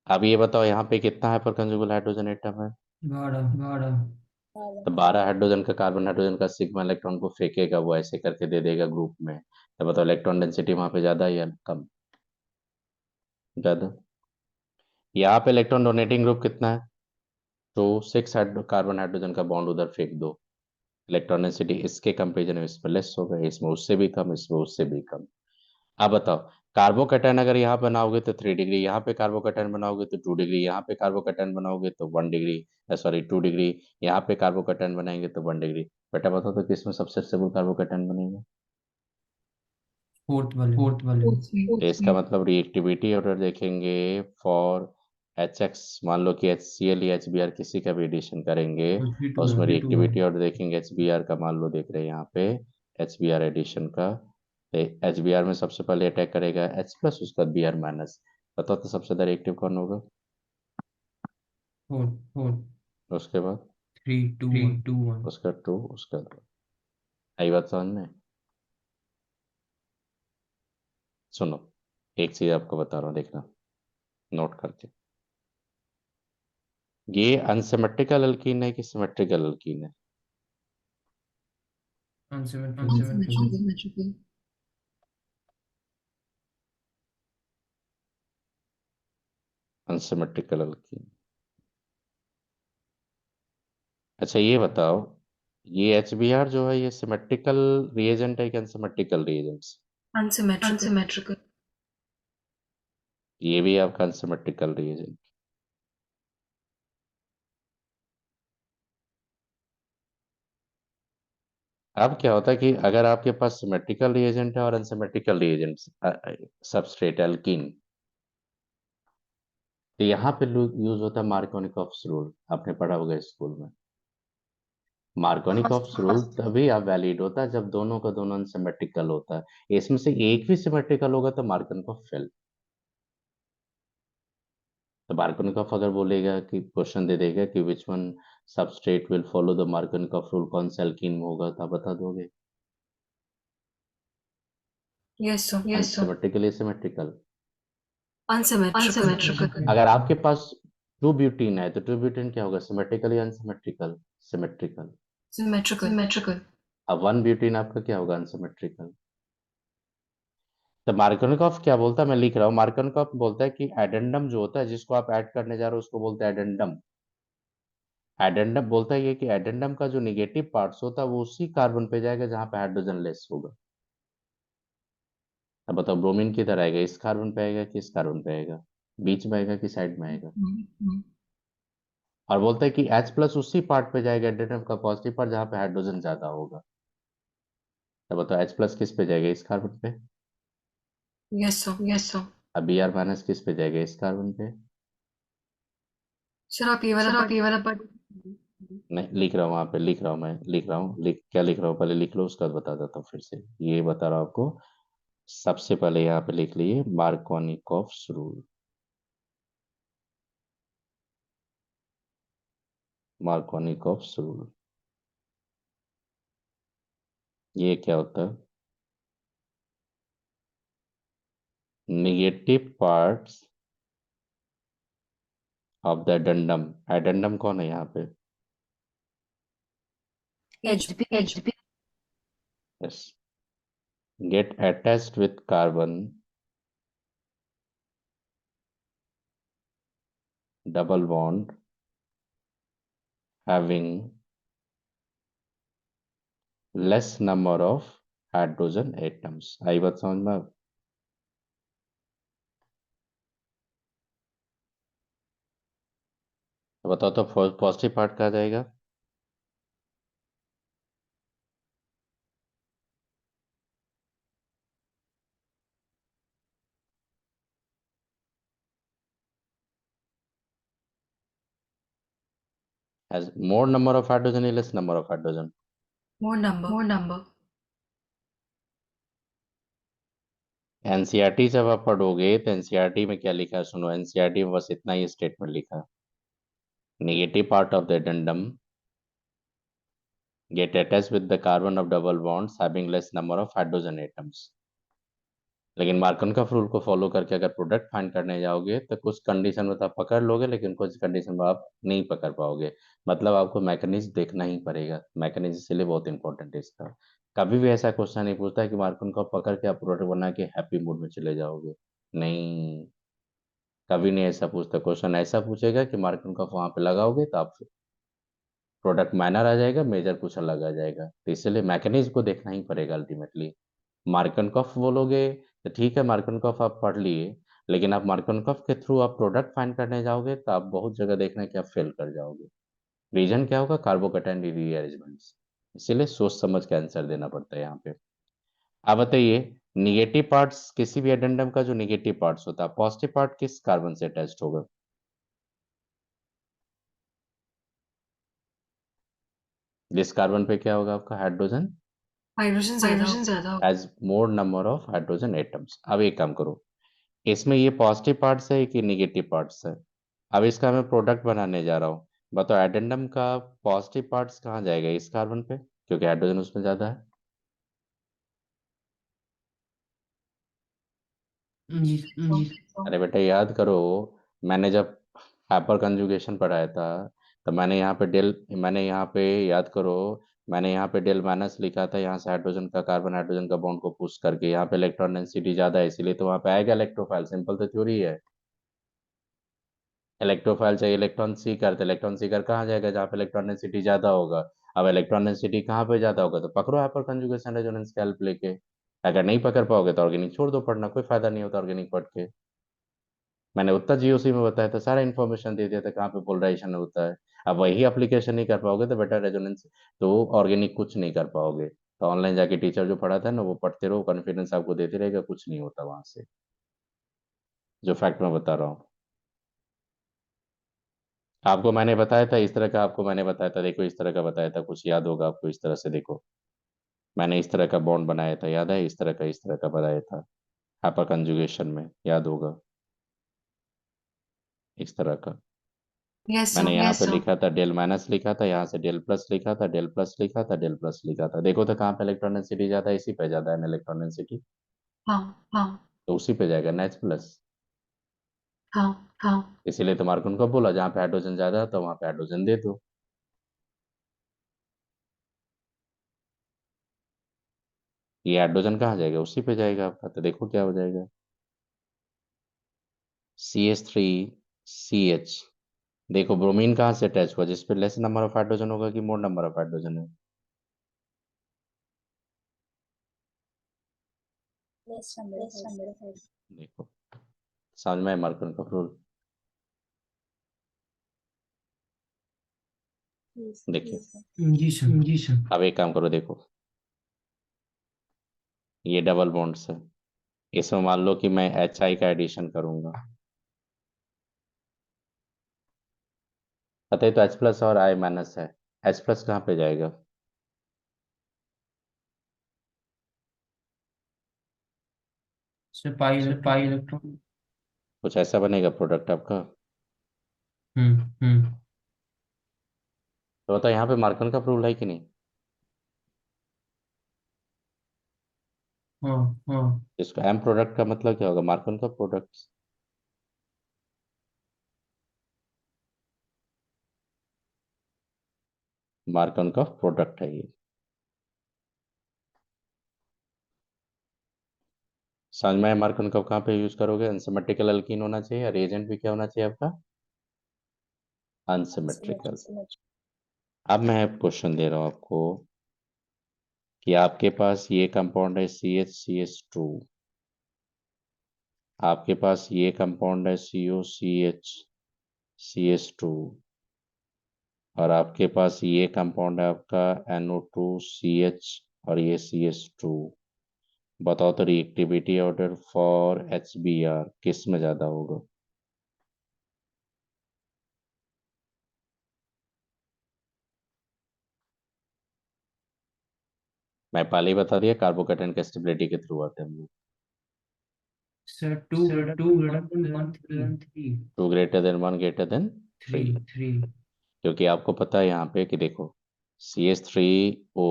अब ये बताओ यहाँ पे कितना हाइपर कंजुगल हाइड्रोजन एटम है? 12 तो 12 हाइड्रोजन का, कार्बन हाइड्रोजन का सिग्मा इलेक्ट्रॉन को फेंकेगा, वो ऐसे करके दे देगा ग्रुप में। तो बताओ इलेक्ट्रॉन डेंसिटी वहां पे ज्यादा है या कम? ज्यादा। यहाँ पे इलेक्ट्रॉन डोनेटिंग ग्रुप कितना है? तो 6 कार्बन हाइड्रोजन का बॉन्ड उधर फेंक दो, इलेक्ट्रॉन डेंसिटी इसके कंपेरिजन में इसमें लेस होगा, इसमें उससे भी कम, इसमें उससे भी कम। अब बताओ कार्बोकैटायन अगर यहाँ बनाओगे तो 3 डिग्री, यहाँ पे कार्बोकैटायन बनाओगे तो 2 डिग्री, यहाँ पे कार्बोकैटायन बनाओगे तो 1 डिग्री, सॉरी 2 डिग्री, यहाँ पे कार्बोकैटायन बनाएंगे तो 1 डिग्री। बेटा बताओ तो किसमें सबसे स्टेबल कार्बोकैटायन बनेगा? फोर्थ वाले में। तो इसका मतलब रिएक्टिविटी ऑर्डर देखेंगे फॉर HX, मान लो कि HCl या HBr किसी का भी एडिशन करेंगे तो और उसमें 3 2 1 रिएक्टिविटी ऑर्डर देखेंगे HBr का, मान लो देख रहे हैं यहाँ पे HBr एडिशन का, HBr में सबसे पहले अटैक करेगा H प्लस, उसका Br माइनस। बताओ तो सबसे ज्यादा रिएक्टिव कौन होगा? 4 उसके बाद 3 2 1 उसका 2, उसका 2। आई बात समझ में? सुनो, एक चीज आपको बता रहा हूँ, देखना नोट करके। ये अनसिमेट्रिकल अल्कीन है कि सिमेट्रिकल अल्कीन है? unsymmetrical unsymmetrical alkyne. अच्छा ये बताओ, ये HBr जो है ये सिमेट्रिकल रिएजेंट है कि अनसिमेट्रिकल रिएजेंट्स? Unsymmetrical. ये भी आपका अनसिमेट्रिकल रिएजेंट। अब क्या होता है कि अगर आपके पास सिमेट्रिकल रिएजेंट है और अनसिमेट्रिकल रिएजेंट सबस्ट्रेट एल्कीन, तो यहाँ पे यूज होता है मार्कोनिकॉफ्स रूल। आपने पढ़ा होगा स्कूल में। मार्कोनिकॉफ्स रूल तभी आप वैलिड होता है जब दोनों का दोनों अनसिमेट्रिकल होता है। इसमें से एक भी सिमेट्रिकल होगा तो मार्कोनिकॉफ फेल। तो मार्कोनिकॉफ अगर बोलेगा कि क्वेश्चन दे देगा कि which one substrate will follow the Markovnikov rule, कौन सा एल्कीन में होगा, तो आप बता दोगे? Yes, sir. सिमेट्रिकल या सिमेट्रिकल? Unsymmetrical. अगर आपके पास 2 ब्यूटीन है तो 2 ब्यूटीन क्या होगा, सिमेट्रिकल या अनसिमेट्रिकल? सिमेट्रिकल। Symmetrical. अब 1 ब्यूटीन आपका क्या होगा, अनसिमेट्रिकल। तो मार्कोनिकॉफ क्या बोलता है, मैं लिख रहा हूँ, मार्कोनिकॉफ बोलता है कि एडेंडम जो होता है जिसको आप ऐड करने जा रहे हो उसको बोलते हैं एडेंडम। एडेंडम बोलता है ये कि एडेंडम का जो निगेटिव पार्ट्स होता है वो उसी कार्बन पे जाएगा जहां पे हाइड्रोजन लेस होगा। अब बताओ ब्रोमीन किधर आएगा, इस कार्बन पे आएगा कि इस कार्बन पे आएगा, बीच में आएगा कि साइड में आएगा? और बोलता है कि H प्लस उसी पार्ट पे जाएगा एडेंडम का पॉजिटिव पार्ट जहां पे हाइड्रोजन ज्यादा होगा। अब बताओ H प्लस किस पे जाएगा, इस कार्बन पे। Yes, sir. अब Br माइनस किस पे जाएगा, इस कार्बन पे। Sir, आप ये वाला part नहीं लिख रहा हूँ, वहां पे लिख रहा हूँ, मैं लिख रहा हूँ, क्या लिख रहा हूँ पहले लिख लो, उसका बता देता हूँ फिर से। ये बता रहा हूँ आपको, सबसे पहले यहाँ पे लिख लिए मार्कोनिकॉफ्स रूल। मार्कोनिकॉफ्स रूल ये क्या होता है, negative parts of the addendum. Addendum कौन है यहाँ पे? HB yes, get attached with carbon double bond having less number of hydrogen atoms। आई बात समझ में? अब बताओ तो पॉजिटिव पार्ट कहा जाएगा। has more number of hydrogen or less number of hydrogen? more number. NCERT जब आप पढ़ोगे तो एनसीईआरटी में क्या लिखा है सुनो, एनसीईआरटी में बस इतना ही स्टेटमेंट लिखा, negative part of the addendum get attached with the carbon of double bonds having less number of hydrogen atoms। लेकिन मार्कोनिकॉफ रूल को फॉलो करके अगर प्रोडक्ट फाइंड करने जाओगे तो कुछ कंडीशन में तो आप पकड़ लोगे लेकिन कुछ कंडीशन में आप नहीं पकड़ पाओगे। मतलब आपको मैकेनिज्म देखना ही पड़ेगा, मैकेनिज्म इसलिए बहुत इंपॉर्टेंट है इसका। कभी भी ऐसा क्वेश्चन नहीं पूछता है कि मार्कोनिकॉफ पकड़ के आप प्रोडक्ट बना के हैप्पी मूड में चले जाओगे, नहीं, कभी नहीं ऐसा पूछता। क्वेश्चन ऐसा पूछेगा कि मार्कोनिकॉफ वहां पे लगाओगे तो आप प्रोडक्ट माइनर आ जाएगा, मेजर कुछ अलग आ जाएगा। तो इसलिए मैकेनिज्म को देखना ही पड़ेगा अल्टीमेटली। मार्कोनिकॉफ बोलोगे तो ठीक है, मार्कनकॉफ आप पढ़ लिए, लेकिन आप मार्कनकॉफ के थ्रू आप प्रोडक्ट फाइंड करने जाओगे तो आप बहुत जगह देखना कि आप फेल कर जाओगे। रीजन क्या होगा? Carbocation rearrangements. इसीलिए सोच समझ के आंसर देना पड़ता है यहाँ पे। आप बताइए, निगेटिव पार्ट्स किसी भी एडेंडम का जो निगेटिव पार्ट्स होता है, पॉजिटिव पार्ट किस कार्बन से अटैच्ड होगा? जिस कार्बन पे क्या होगा आपका हाइड्रोजन हाइड्रोजन ज्यादा होगा। Has more number of hydrogen atoms. अब एक काम करो, इसमें ये पॉजिटिव पार्ट्स है कि निगेटिव पार्ट्स है? अब इसका मैं प्रोडक्ट बनाने जा रहा हूँ, बताओ एडेंडम का पॉजिटिव पार्ट्स कहाँ जाएगा? इस कार्बन पे, क्योंकि हाइड्रोजन उसमें ज्यादा है। जी जी अरे बेटा याद करो, मैंने जब हाइपर कंजुगेशन पढ़ाया था तो मैंने यहाँ पे याद करो, मैंने यहाँ पे डेल माइनस लिखा था, यहाँ से हाइड्रोजन का कार्बन हाइड्रोजन का बॉन्ड को पुश करके, यहाँ पे इलेक्ट्रॉन डेंसिटी ज्यादा है इसीलिए तो वहाँ पे आएगा इलेक्ट्रोफाइल। सिंपल तो थ्योरी है। इलेक्ट्रोफाइल चाहिए इलेक्ट्रॉन सीकर, तो इलेक्ट्रॉन सीकर कहाँ जाएगा? जहाँ पे इलेक्ट्रॉन डेंसिटी ज्यादा होगा। अब इलेक्ट्रॉन डेंसिटी कहाँ पे ज्यादा होगा तो पकड़ो हाइपर कंजुगेशन रेजोनेंस का हेल्प लेके। अगर नहीं पकड़ पाओगे तो ऑर्गेनिक छोड़ दो, पढ़ना कोई फायदा नहीं होता ऑर्गेनिक पढ़ के। मैंने उतना जीओसी में बताया था, सारा इन्फॉर्मेशन दे दिया था कहाँ पे पोलराइजेशन होता है। अब वही एप्लीकेशन नहीं कर पाओगे तो बेटा रेजोनेंस तो ऑर्गेनिक कुछ नहीं कर पाओगे। तो ऑनलाइन जाके टीचर जो पढ़ाता है ना वो पढ़ते रहो, कॉन्फिडेंस आपको देते रहेगा, कुछ नहीं होता वहां से, जो फैक्ट मैं बता रहा हूँ। आपको मैंने बताया था इस तरह का, आपको मैंने बताया था, देखो इस तरह का बताया था, कुछ याद होगा आपको? इस तरह से देखो, मैंने इस तरह का बॉन्ड बनाया था, याद है? इस तरह का बनाया था हाइपर कंजुगेशन में, याद होगा? इस तरह का यस मैंने यहाँ पे सर। लिखा था, डेल माइनस लिखा था, यहाँ से डेल प्लस लिखा था, डेल प्लस लिखा था, डेल प्लस लिखा था। देखो तो कहाँ पे इलेक्ट्रॉन डेंसिटी ज्यादा है? इसी पे ज्यादा है ना इलेक्ट्रॉन डेंसिटी, हाँ हाँ तो उसी पे जाएगा ना एच प्लस। हाँ हाँ। इसीलिए तो मार्क उनको बोला जहाँ पे हाइड्रोजन ज्यादा है तो वहाँ पे हाइड्रोजन दे दो। ये हाइड्रोजन कहाँ जाएगा? उसी पे जाएगा आपका, तो देखो क्या हो जाएगा, CH3CH। देखो ब्रोमीन कहाँ से अटैच हुआ? जिस पे लेस नंबर ऑफ हाइड्रोजन होगा कि मोर नंबर ऑफ हाइड्रोजन है? देखो समझ में मार्कन का रूल। देखिए जी सर अब एक काम करो, देखो ये डबल बॉन्ड्स है, इसमें मान लो कि मैं HI का एडिशन करूंगा, पता है तो H प्लस और I माइनस है, H प्लस कहाँ पे जाएगा? Sir pi electron. कुछ ऐसा बनेगा प्रोडक्ट आपका। हम्म। तो बताओ यहाँ पे मार्कन का रूल है कि नहीं? हाँ हाँ इसको M प्रोडक्ट का मतलब क्या होगा? मार्कन का प्रोडक्ट। मार्कन का प्रोडक्ट है ये, समझ में? मार्कन का कहाँ पे यूज करोगे? अनसिमेट्रिकल अल्कीन होना चाहिए, रिएजेंट भी क्या होना चाहिए आपका? अनसिमेट्रिकल। अब मैं क्वेश्चन दे रहा हूँ आपको कि आपके पास ये कंपाउंड है CH आपके पास ये कंपाउंड है COCH और आपके पास ये कंपाउंड है आपका NO2CH और ये CH2। बताओ तो रिएक्टिविटी ऑर्डर फॉर HBr किस में ज्यादा होगा? मैं पहले ही बता दिया, कार्बोकैटायन के स्टेबिलिटी के थ्रू आते हैं हम लोग। Sir two greater than 1 3 2 greater than 1 greater than 3, 3 क्योंकि आपको पता है यहाँ पे कि देखो CH3O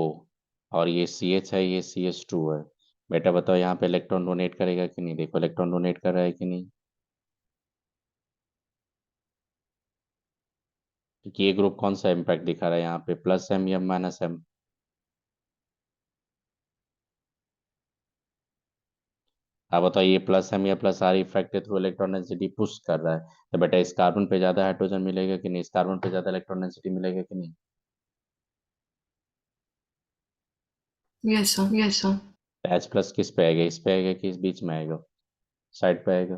और ये CH है, ये CH2 है। बेटा बताओ यहाँ पे इलेक्ट्रॉन डोनेट करेगा कि नहीं? देखो इलेक्ट्रॉन डोनेट कर रहा है कि नहीं? क्योंकि ये ग्रुप कौन सा इम्पैक्ट दिखा रहा है यहाँ पे, प्लस M या माइनस M? अब बताओ ये प्लस M या प्लस R इफेक्ट के थ्रू इलेक्ट्रॉन डेंसिटी पुश कर रहा है, तो बेटा इस कार्बन पे ज्यादा हाइड्रोजन मिलेगा कि नहीं? इस कार्बन पे ज्यादा इलेक्ट्रॉन डेंसिटी मिलेगा कि नहीं? Yes sir. एच प्लस किस पे आएगा, इस पे आएगा कि इस बीच में आएगा, साइड पे आएगा।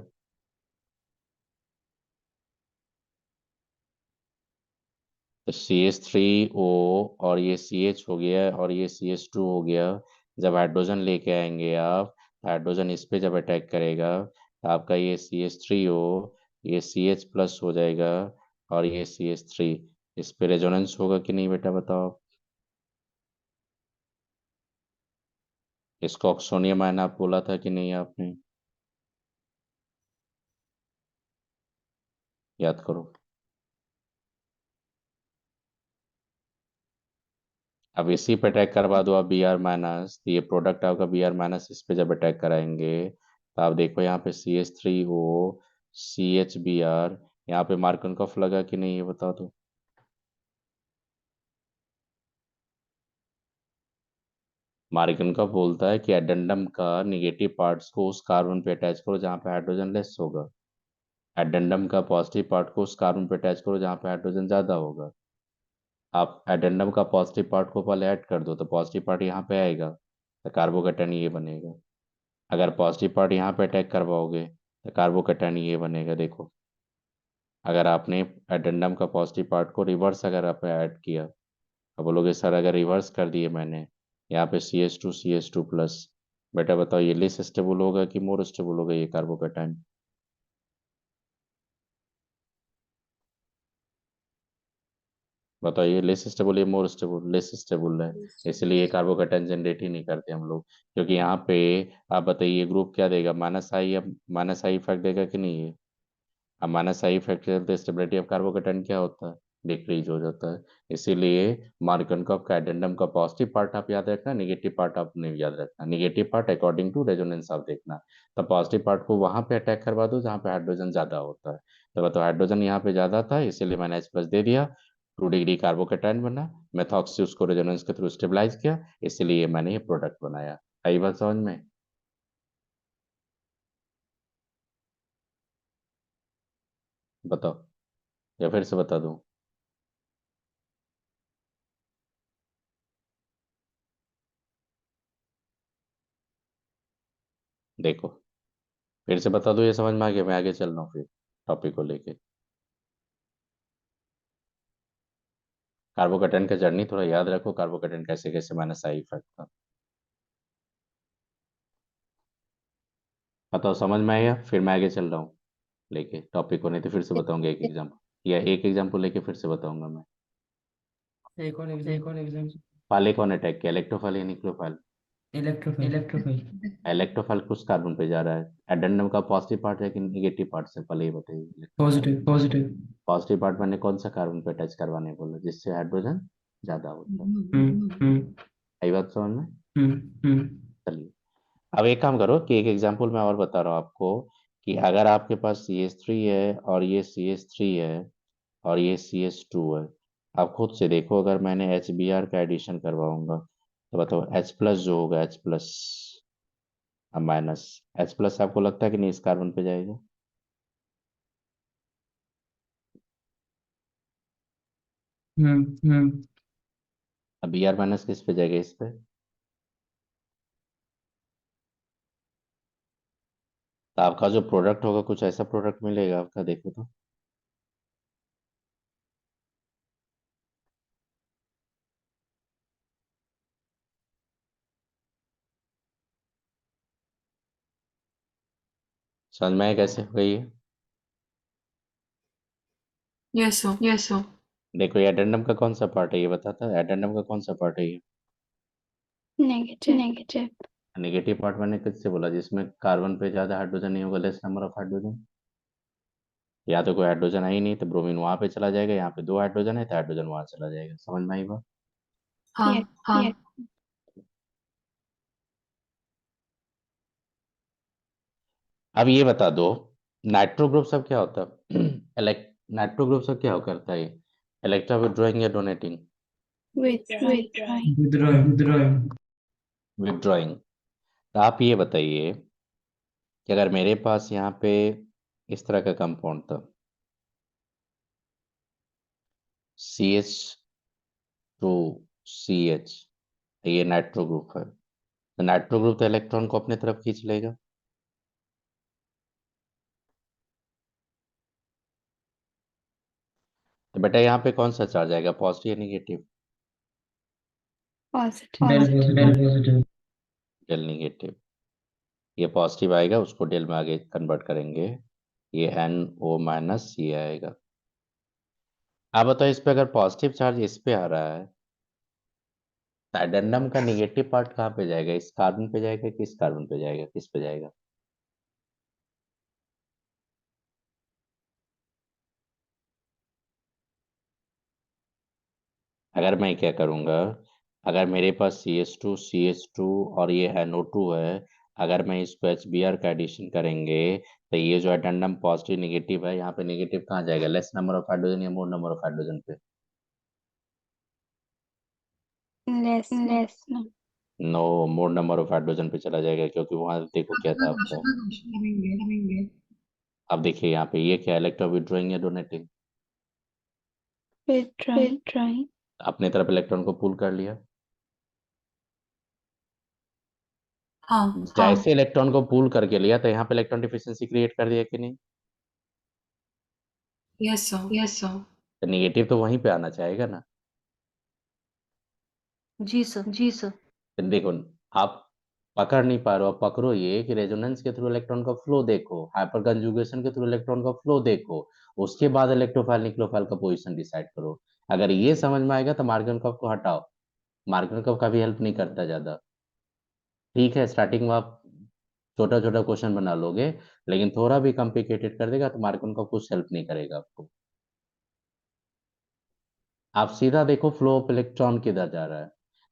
तो CH3O और ये CH हो गया और ये CH2 हो गया। जब हाइड्रोजन लेके आएंगे आप, हाइड्रोजन इस पे जब अटैक करेगा तो आपका ये CH3O ये CH प्लस हो जाएगा और ये CH3, इस पे रेजोनेंस होगा कि नहीं बेटा बताओ आप? इसको ऑक्सोनियम आयन आप बोला था कि नहीं आपने, याद करो। अब इसी पे अटैक करवा दो आप Br-, तो ये प्रोडक्ट आपका Br-, इस पे जब अटैक कराएंगे तो आप देखो यहाँ पे CH3O CHBr, यहाँ पे मार्कनकॉफ लगा कि नहीं ये बता दो। मार्कनकॉफ बोलता है कि एडेंडम का निगेटिव पार्ट्स को उस कार्बन पे अटैच करो जहाँ पे हाइड्रोजन लेस होगा, एडेंडम का पॉजिटिव पार्ट को उस कार्बन पे अटैच करो जहाँ पे हाइड्रोजन ज्यादा होगा। आप एडेंडम का पॉजिटिव पार्ट को पहले ऐड कर दो तो पॉजिटिव पार्ट यहाँ पे आएगा, तो कार्बोकेटन ये बनेगा। अगर पॉजिटिव पार्ट यहाँ पे अटैक करवाओगे तो कार्बोकेटन ये बनेगा। देखो, अगर आपने एडेंडम का पॉजिटिव पार्ट को रिवर्स अगर आपने ऐड किया तो बोलोगे सर अगर रिवर्स कर दिए मैंने यहाँ पे CH2 प्लस, बेटा बताओ ये लेस स्टेबल होगा कि मोर स्टेबल होगा ये कार्बोकेटाइन? बताइए लेस स्टेबल या मोर स्टेबल? लेस स्टेबल है, इसलिए कार्बोकेटाइन जनरेट ही नहीं करते हम लोग, क्योंकि यहाँ पे आप बताइए ग्रुप क्या देगा, -I या -I इफेक्ट देगा कि नहीं है? अब -I इफेक्ट तो स्टेबिलिटी ऑफ कार्बोकेटाइन क्या होता है, डिक्रीज हो जाता है। इसीलिए मार्कनकॉफ का एडेंडम का पॉजिटिव पार्ट आप याद रखना, नेगेटिव पार्ट आप नहीं याद रखना। Negative part according to resonance आप देखना, तो पॉजिटिव पार्ट को वहां पे अटैक करवा दो जहाँ पे हाइड्रोजन ज्यादा होता है। तो बताओ हाइड्रोजन यहाँ पे ज्यादा था इसीलिए मैंने H+ दे दिया, 2 डिग्री कार्बोकेटाइन बना, मेथॉक्सी उसको रेजोनेंस के थ्रू स्टेबलाइज किया, इसलिए मैंने ये प्रोडक्ट बनाया। आई बात समझ में? बताओ या फिर से बता दूं? देखो फिर से बता दो, ये समझ में आ गया? मैं आगे चल रहा हूँ फिर टॉपिक को लेके। कार्बोकेटन का जर्नी थोड़ा याद रखो, कार्बोकेटन कैसे कैसे -I इफेक्ट था। बताओ समझ में आया? फिर मैं आगे चल रहा हूँ लेके टॉपिक को, नहीं तो फिर से बताऊंगा एक एग्जाम्पल, या एक एग्जाम्पल लेके फिर से बताऊंगा मैं। एक और एग्जाम। फाले कौन अटैक किया, इलेक्ट्रोफाइल या न्यूक्लियोफाइल? इलेक्ट्रोफाइल। इलेक्ट्रोफाइल कुछ कार्बन पे जा रहा है, एडेंडम का पॉजिटिव पार्ट है कि नेगेटिव पार्ट से, पहले ही बताइए। पॉजिटिव। पॉजिटिव पार्ट मैंने कौन सा कार्बन पे अटैच करवाने बोला जिससे हाइड्रोजन ज्यादा होता है? हम्म आई बात समझ में? हम्म चलिए अब एक काम करो कि एक एग्जांपल मैं और बता रहा हूँ आपको, कि अगर आपके पास CH3 है और ये CH3 है और ये CH2 है, आप खुद से देखो अगर मैंने HBr का एडिशन करवाऊंगा तो बताओ H+ जो होगा H+, अब -H+ आपको लगता है कि नहीं इस कार्बन पे जाएगा? हम्म अब Br- किस पे जाएगा, इस पे? तो आपका जो प्रोडक्ट होगा कुछ ऐसा प्रोडक्ट मिलेगा आपका, देखो तो। समझ में आया कैसे हो गई है? Yes, sir. देखो ये एडेंडम का कौन सा पार्ट है ये बताता है, एडेंडम का कौन सा पार्ट है ये? नेगेटिव। नेगेटिव पार्ट मैंने किससे बोला, जिसमें कार्बन पे ज्यादा हाइड्रोजन नहीं होगा, लेस नंबर ऑफ हाइड्रोजन। या तो कोई हाइड्रोजन है ही नहीं तो ब्रोमीन वहां पे चला जाएगा, यहाँ पे 2 हाइड्रोजन है तो हाइड्रोजन वहां चला जाएगा। समझ में आई बात? हाँ, हाँ। अब ये बता दो नाइट्रो ग्रुप सब क्या होता है? नाइट्रो ग्रुप सब क्या करता है? इलेक्ट्रा विड्रॉइंग या डोनेटिंग? Withdrawing. विद्रोह। विड्रॉइंग। तो आप ये बताइए कि अगर मेरे पास यहाँ पे इस तरह का कंपाउंड था CH2CH, ये नाइट्रो ग्रुप है, तो नाइट्रो ग्रुप तो इलेक्ट्रॉन को अपने तरफ खींच लेगा। तो बेटा यहाँ पे कौन सा चार्ज आएगा, पॉजिटिव या negative? Positive. Del positive. Del negative. ये पॉजिटिव आएगा, उसको डेल में आगे कन्वर्ट करेंगे, ये NO माइनस ये आएगा। अब बताओ इस पे अगर पॉजिटिव चार्ज इस पे आ रहा है तो एडेंडम का नेगेटिव पार्ट कहाँ पे जाएगा, इस कार्बन पे जाएगा कि इस कार्बन पे जाएगा, किस पे जाएगा? अगर मैं क्या करूंगा, अगर मेरे पास CH2 और ये NO2 है, अगर मैं इसको HBr का एडिशन करेंगे तो ये जो एडेंडम पॉजिटिव नेगेटिव है, यहाँ पे नेगेटिव कहाँ जाएगा, लेस नंबर ऑफ हाइड्रोजन या मोर नंबर ऑफ हाइड्रोजन पे? Less. No. No, more number of hydrogen पे चला जाएगा, क्योंकि वहां देखो क्या था आपका। अब देखिए यहाँ पे ये क्या, इलेक्ट्रॉन विड्रॉइंग या डोनेटिंग? Withdrawing. अपने तरफ इलेक्ट्रॉन को पुल कर लिया। हाँ जैसे इलेक्ट्रॉन को पुल करके लिया तो यहाँ पे इलेक्ट्रॉन डिफिशिएंसी क्रिएट कर दिया कि नहीं? यस सर तो नेगेटिव तो वहीं पे आना चाहेगा ना। जी सर। तो देखो, आप पकड़ नहीं पा रहे हो, आप पकड़ो ये कि रेजोनेंस के थ्रू इलेक्ट्रॉन का फ्लो देखो, हाइपर कंजुगेशन के थ्रू इलेक्ट्रॉन का फ्लो देखो, उसके बाद इलेक्ट्रोफाइल निक्लोफाइल का पोजीशन डिसाइड करो। अगर ये समझ में आएगा तो मार्गन कप को हटाओ, मार्गन कप का भी हेल्प नहीं करता ज्यादा। ठीक है, स्टार्टिंग में आप छोटा छोटा क्वेश्चन बना लोगे, लेकिन थोड़ा भी कॉम्प्लिकेटेड कर देगा तो मार्गन कप कुछ हेल्प नहीं करेगा आपको। आप सीधा देखो फ्लो ऑफ इलेक्ट्रॉन किधर जा रहा है,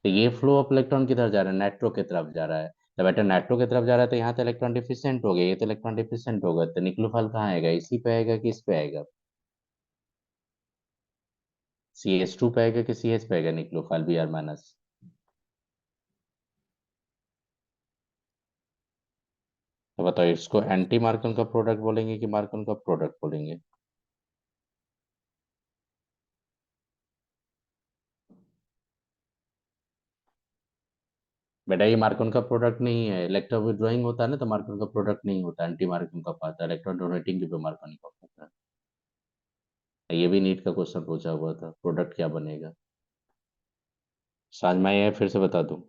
तो ये फ्लो ऑफ इलेक्ट्रॉन किधर जा रहा है, नाइट्रो की तरफ जा रहा है। तो बेटा नाइट्रो की तरफ जा रहा है तो यहाँ तो इलेक्ट्रॉन डिफिशिएंट हो गया, ये तो इलेक्ट्रॉन डिफिशिएंट होगा, तो निक्लोफाइल कहाँ आएगा, इसी पे आएगा कि इस पे आएगा? CH2 पे आएगा कि CH पे आएगा निक्लोफाइल Br माइनस? तो बताओ इसको एंटी मार्कन का प्रोडक्ट बोलेंगे कि मार्कन का प्रोडक्ट बोलेंगे? बेटा ये मार्कन का प्रोडक्ट नहीं है, इलेक्ट्रॉन विड्रॉइंग होता है ना तो मार्कन का प्रोडक्ट नहीं होता, एंटी मार्कन का पाता है, इलेक्ट्रॉन डोनेटिंग के पे मार्कन का पाता है। ये भी नीट का क्वेश्चन पूछा हुआ था, प्रोडक्ट क्या बनेगा। समझ में आया, फिर से बता दूं?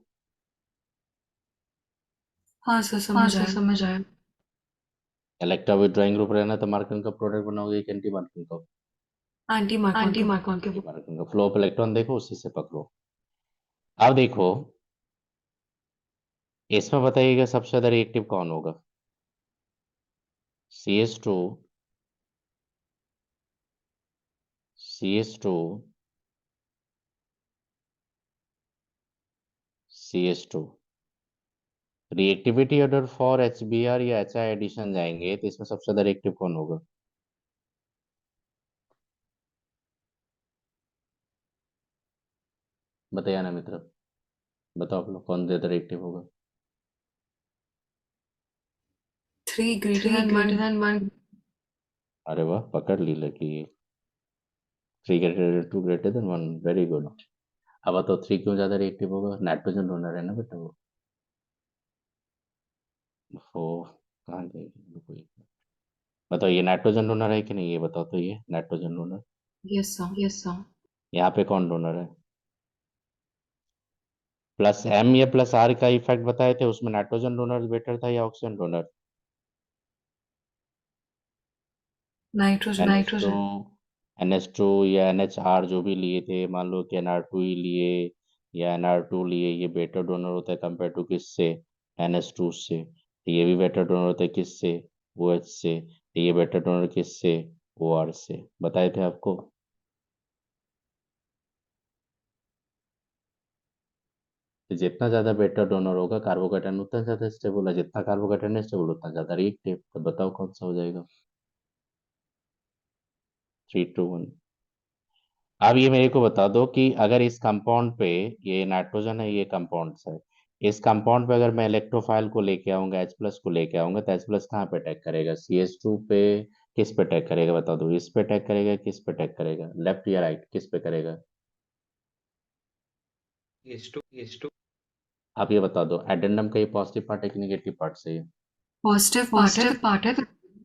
हाँ सर समझ आया इलेक्ट्रॉन विड्रॉइंग ग्रुप रहना तो मार्कन का प्रोडक्ट बनाओगे कि एंटी मार्कन का? आंटी मार्कन के मार्कन का फ्लो ऑफ इलेक्ट्रॉन देखो, उसी से पकड़ो। अब देखो इसमें बताइएगा सबसे ज्यादा रिएक्टिव कौन होगा, CH2 CH2 CH2। Reactivity order for HBr या HI एडिशन जाएंगे तो इसमें सबसे ज्यादा रिएक्टिव कौन होगा? बताइए ना मित्र, बताओ आप लोग कौन ज्यादा रिएक्टिव होगा? 3 greater than 1 अरे वाह, पकड़ ली लगी। 3 greater than 1, वेरी गुड। अब बताओ 3 क्यों ज्यादा रिएक्टिव होगा, नाइट्रोजन डोनर है ना बेटा वो। कहाँ गई कोई? बताओ ये नाइट्रोजन डोनर है कि नहीं, ये बताओ तो, ये नाइट्रोजन डोनर। यस सर यहाँ पे कौन डोनर है? प्लस M या प्लस R का इफेक्ट बताए थे, उसमें नाइट्रोजन डोनर बेटर था या ऑक्सीजन डोनर? नाइट्रोजन NH2 या NHR जो भी लिए थे, मान लो कि NR2 ही लिए या NR2 लिए, ये बेटर डोनर होता है कंपेयर टू किससे, NH2 से। तो ये भी बेटर डोनर होता है किससे, OH से। तो ये बेटर डोनर किससे, OR से, बताए थे आपको। तो जितना ज्यादा बेटर डोनर होगा कार्बोकेटाइन उतना ज्यादा स्टेबल है, जितना कार्बोकेटाइन स्टेबल उतना ज्यादा रिएक्टिव। तो बताओ कौन सा हो जाएगा? 3 to 1। अब ये मेरे को बता दो कि अगर इस कंपाउंड पे, ये नाइट्रोजन है, ये कंपाउंड है, इस कंपाउंड पे अगर मैं इलेक्ट्रोफाइल को लेके आऊंगा, H+ को लेके आऊंगा, तो H+ कहाँ पे अटैक करेगा, CH2 पे? किस पे अटैक करेगा बता दो, इस पे अटैक करेगा, किस पे अटैक करेगा, लेफ्ट या राइट, किस पे करेगा? H2 आप ये बता दो, एडेंडम का ये पॉजिटिव पार्ट है कि नेगेटिव पार्ट से? पॉजिटिव पार्ट है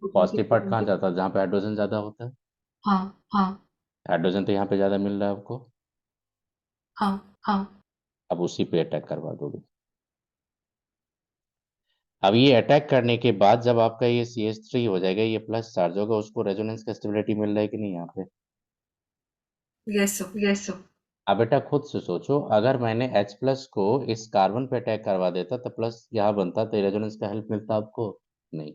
पॉजिटिव पार्ट कहाँ जाता है? जहाँ पे हाइड्रोजन ज्यादा होता है। हाँ हाइड्रोजन तो यहाँ पे ज्यादा मिल रहा है आपको, हाँ अब उसी पे अटैक करवा दोगे। अब ये अटैक करने के बाद जब आपका ये CH3 हो जाएगा, ये प्लस चार्ज होगा, उसको रेजोनेंस का स्टेबिलिटी मिल रहा है कि नहीं यहाँ पे? यस सर अब बेटा खुद से सोचो, अगर मैंने H प्लस को इस कार्बन पे अटैक करवा देता तो प्लस यहाँ बनता, तो रेजोनेंस का हेल्प मिलता आपको? नहीं।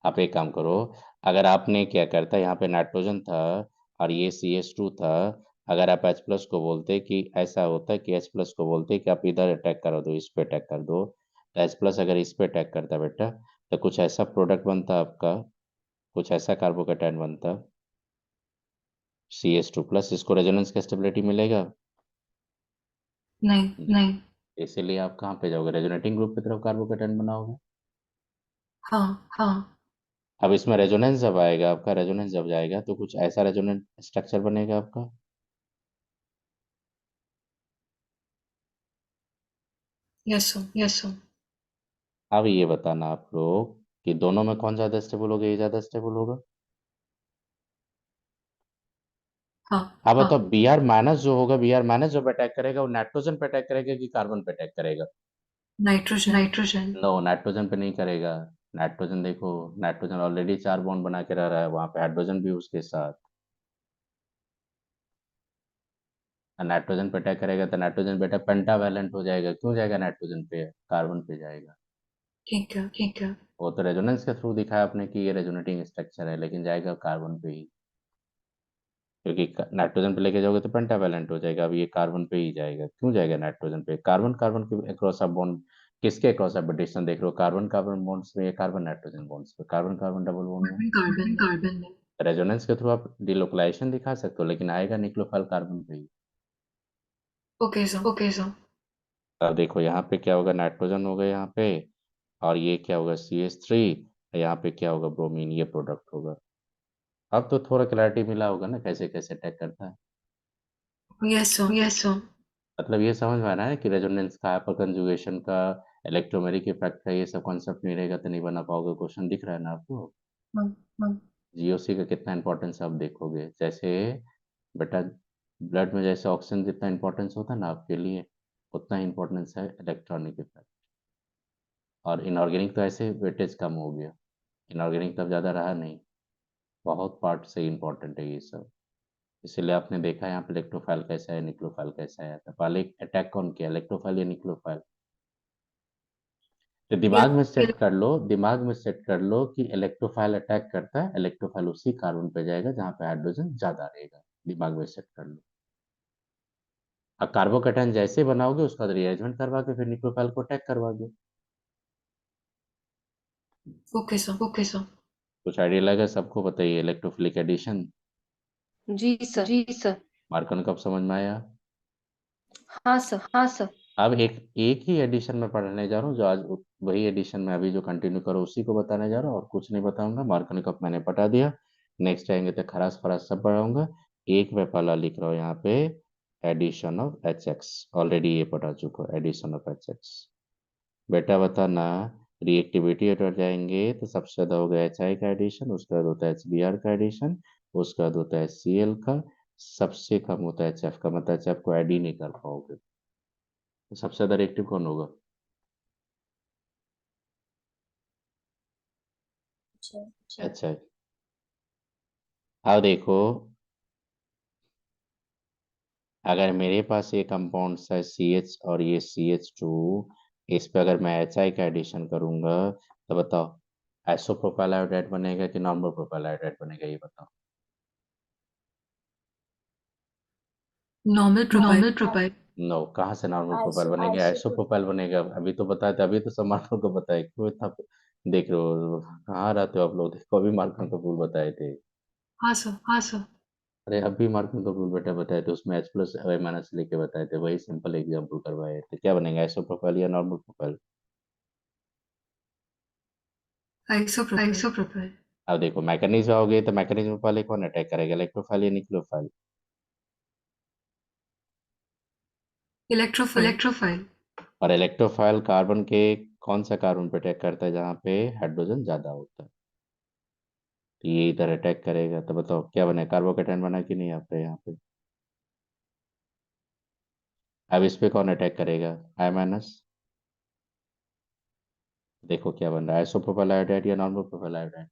आप एक काम करो, अगर आपने क्या करता, यहाँ पे नाइट्रोजन था और ये CH2 था, अगर आप H प्लस को बोलते कि ऐसा होता है कि H प्लस को बोलते कि आप इधर अटैक कर दो, इस पे अटैक कर दो, तो H प्लस अगर इस पे अटैक करता बेटा, तो कुछ ऐसा प्रोडक्ट बनता आपका, कुछ ऐसा कार्बोकेटायन बनता CH2 प्लस, इसको रेजोनेंस का स्टेबिलिटी मिलेगा? नहीं इसीलिए आप कहाँ पे जाओगे? रेजोनेटिंग ग्रुप की तरफ कार्बोकेटायन बनाओगे। हाँ अब इसमें रेजोनेंस जब आएगा आपका, रेजोनेंस जब जाएगा तो कुछ ऐसा रेजोनेंट स्ट्रक्चर बनेगा आपका। यस सर अब ये बताना आप लोग कि दोनों में कौन ज्यादा स्टेबल होगा, ये ज्यादा स्टेबल होगा? अब हाँ बताओ, Br माइनस जो होगा, Br माइनस जब अटैक करेगा वो नाइट्रोजन पे अटैक करेगा कि कार्बन पे अटैक करेगा? नाइट्रोजन नो, नाइट्रोजन पे नहीं करेगा। नाइट्रोजन देखो, नाइट्रोजन ऑलरेडी 4 बॉन्ड बना के रह रहा है, वहां पे हाइड्रोजन भी उसके साथ। नाइट्रोजन पे अटैक करेगा तो नाइट्रोजन बेटा पेंटावैलेंट हो जाएगा। क्यों जाएगा नाइट्रोजन पे? कार्बन पे जाएगा। ठीक है वो तो रेजोनेंस के थ्रू दिखाया आपने कि ये रेजोनेटिंग स्ट्रक्चर है, लेकिन जाएगा कार्बन पे ही, क्योंकि नाइट्रोजन पे लेके जाओगे तो पेंटावैलेंट हो जाएगा। अब ये कार्बन पे ही जाएगा। क्यों जाएगा नाइट्रोजन पे? कार्बन कार्बन के अक्रॉस आप बॉन्ड, किसके अक्रॉस आप डिस्टेंस देख रहे हो? कार्बन कार्बन बॉन्ड्स में या कार्बन नाइट्रोजन बॉन्ड्स पे? कार्बन कार्बन डबल बॉन्ड में। कार्बन में रेजोनेंस के थ्रू आप डिलोकलाइजेशन दिखा सकते हो, लेकिन आएगा निक्लोफाइल कार्बन पे ही। ओके सर अब देखो यहाँ पे क्या होगा, नाइट्रोजन होगा यहाँ पे, और ये क्या होगा CH3, यहाँ पे क्या होगा ब्रोमीन, ये प्रोडक्ट होगा। अब तो थोड़ा क्लैरिटी मिला होगा ना कैसे कैसे अटैक करता है। यस सर मतलब ये समझ में आ रहा है कि रेजोनेंस का, हाइपर कंजुगेशन का, इलेक्ट्रोमेरिक इफेक्ट का, ये सब कॉन्सेप्ट नहीं रहेगा तो नहीं बना पाओगे। क्वेश्चन दिख रहा है ना आपको? हाँ GOC का कितना इंपॉर्टेंस आप देखोगे। जैसे बेटा ब्लड में जैसे ऑक्सीजन जितना इंपॉर्टेंस होता है ना आपके लिए, उतना ही इंपॉर्टेंस है इलेक्ट्रॉनिक इफेक्ट। और इनऑर्गेनिक तो ऐसे वेटेज कम हो गया, इनऑर्गेनिक तब ज़्यादा रहा नहीं, बहुत पार्ट से इंपॉर्टेंट है ये सब। इसीलिए आपने देखा यहाँ पे इलेक्ट्रोफाइल कैसा है, निक्लोफाइल कैसा है। तो पहले अटैक कौन किया, इलेक्ट्रोफाइल या निक्लोफाइल? तो दिमाग में सेट कर लो, दिमाग में सेट कर लो कि इलेक्ट्रोफाइल अटैक करता है, इलेक्ट्रोफाइल उसी कार्बन पे जाएगा जहाँ पे हाइड्रोजन ज्यादा रहेगा। दिमाग में सेट कर लो। अब कार्बोकेटायन जैसे बनाओगे उसका रीअरेंजमेंट करवा के फिर निक्लोफाइल को अटैक करवा दो। ओके सर कुछ आइडिया लगा सबको? बताइए। इलेक्ट्रोफिलिक एडिशन जी सर मार्कन कब समझ में आया? हाँ सर अब एक ही एडिशन में पढ़ने जा रहा हूँ, जो आज वही एडिशन में अभी जो कंटिन्यू करो उसी को बताने जा रहा हूँ, और कुछ नहीं बताऊंगा। मार्कन कप मैंने पढ़ा दिया, नेक्स्ट आएंगे तो खरास फरास सब पढ़ाऊंगा। एक मैं पहला लिख रहा हूँ यहाँ पे, एडिशन ऑफ HX, ऑलरेडी ये पढ़ा चुका हूँ, एडिशन ऑफ HX। बेटा बताना, रिएक्टिविटी हट जाएंगे तो सबसे ज्यादा होगा HI का एडिशन, उसके बाद होता है HBr का एडिशन, उसके बाद होता है Cl का, सबसे कम होता है HF का। मतलब HF को ऐड ही नहीं कर पाओगे। तो सबसे ज्यादा रिएक्टिव कौन होगा? अच्छा, अब देखो, अगर मेरे पास ये कंपाउंड है CH और ये CH2, इस पे अगर मैं HI का एडिशन करूंगा तो बताओ आइसोप्रोपाइल आयोडाइड बनेगा कि नॉर्मल प्रोपाइल आयोडाइड बनेगा, ये बताओ। नॉर्मल प्रोपाइल नो, कहाँ से नॉर्मल प्रोपाइल बनेगा? आइसोप्रोपाइल बनेगा। अभी तो बताए थे, अभी तो सब मार्कर को बताए। क्यों इतना देख रहे हो? कहाँ रहते हो आप लोग? देखो अभी मार्कर को फूल बताए थे। हाँ सर अरे अभी मार्किंग का रूल बेटा बताए थे, उसमें H प्लस वाई माइनस लेके बताए थे, वही सिंपल एग्जाम्पल करवाए थे। क्या बनेगा, आइसो प्रोफाइल या नॉर्मल प्रोफाइल? आइसोप्रोपाइल अब देखो मैकेनिज्म आओगे तो मैकेनिज्म पहले कौन अटैक करेगा, इलेक्ट्रोफाइल या निक्लोफाइल? इलेक्ट्रोफाइल और इलेक्ट्रोफाइल कार्बन के कौन सा कार्बन पे अटैक करता है जहाँ पे हाइड्रोजन ज्यादा होता है, तो ये इधर अटैक करेगा। तो बताओ क्या बने, कार्बोकेटाइन बना कि नहीं आपके यहाँ पे। अब इस पे कौन अटैक करेगा, I-। देखो क्या बन रहा है, आइसोप्रोपाइल आयोडाइड या normal propyl iodide.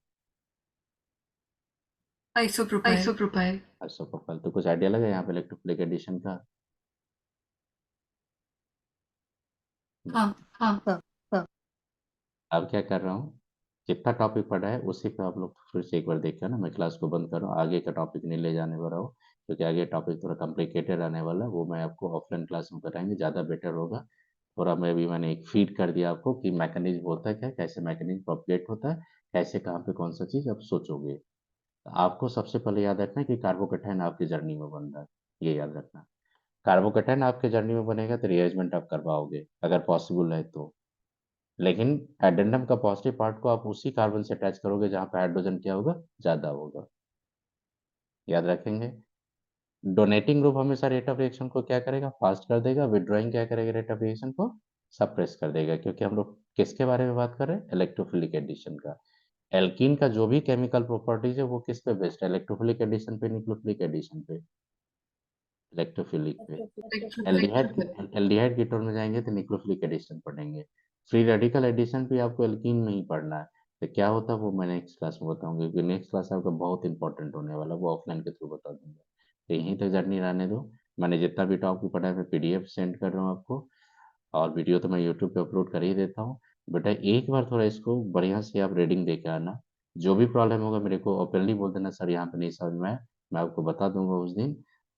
Isopropyl isopropyl. तो कुछ आइडिया लगा यहाँ पे इलेक्ट्रोफिलिक एडिशन का। हाँ अब क्या कर रहा हूँ, जितना टॉपिक पढ़ा है उसी पे आप लोग फिर से एक बार देखिए ना। मैं क्लास को बंद कर रहा हूँ, आगे का टॉपिक नहीं ले जाने वाला हूँ, क्योंकि आगे टॉपिक थोड़ा कॉम्प्लिकेटेड आने वाला है। वो मैं आपको ऑफलाइन क्लास में कराएंगे, ज़्यादा बेटर होगा। थोड़ा मैंने एक फीड कर दिया आपको कि मैकेनिज्म होता है क्या, कैसे मैकेनिज्म प्रोपगेट होता है, कैसे कहाँ पे कौन सा चीज़ आप सोचोगे। तो आपको सबसे पहले याद रखना है कि कार्बोकेटाइन आपकी जर्नी में बन रहा है, ये याद रखना। कार्बोकेटाइन आपके जर्नी में बनेगा तो रिएरेंजमेंट आप करवाओगे अगर पॉसिबल है तो, लेकिन एडेंडम का पॉजिटिव पार्ट को आप उसी कार्बन से अटैच करोगे जहां पे हाइड्रोजन क्या होगा, ज्यादा होगा। याद रखेंगे। डोनेटिंग ग्रुप हमेशा रेट ऑफ रिएक्शन को क्या करेगा, फास्ट कर देगा। विड्रॉइंग क्या करेगा, रेट ऑफ रिएक्शन को सप्रेस कर देगा। क्योंकि हम लोग किसके बारे में बात कर रहे हैं, इलेक्ट्रोफिलिक एडिशन का। एल्कीन का जो भी केमिकल प्रॉपर्टीज है वो किस पे बेस्ड है, इलेक्ट्रोफिलिक एडिशन पे, न्यूक्लियोफिलिक एडिशन पे, इलेक्ट्रोफिलिक पे। एल्डिहाइड कीटोन में जाएंगे तो न्यूक्लियोफिलिक एडिशन पढ़ेंगे। फ्री रेडिकल एडिशन भी आपको एल्कीन में ही पढ़ना है। तो क्या होता है वो मैं नेक्स्ट क्लास में बताऊंगा, क्योंकि नेक्स्ट क्लास आपका बहुत इंपॉर्टेंट होने वाला है, वो ऑफलाइन के थ्रू बता दूंगा। तो यहीं तक जर्नी रहने दो। मैंने जितना भी टॉपिक पढ़ा है मैं PDF सेंड कर रहा हूँ आपको, और वीडियो तो मैं यूट्यूब पे अपलोड कर ही देता हूँ। बेटा एक बार थोड़ा इसको बढ़िया से आप रीडिंग दे के आना। जो भी प्रॉब्लम होगा मेरे को ओपनली बोल देना, सर यहाँ पे नहीं समझ में आया, मैं आपको बता दूंगा उस दिन।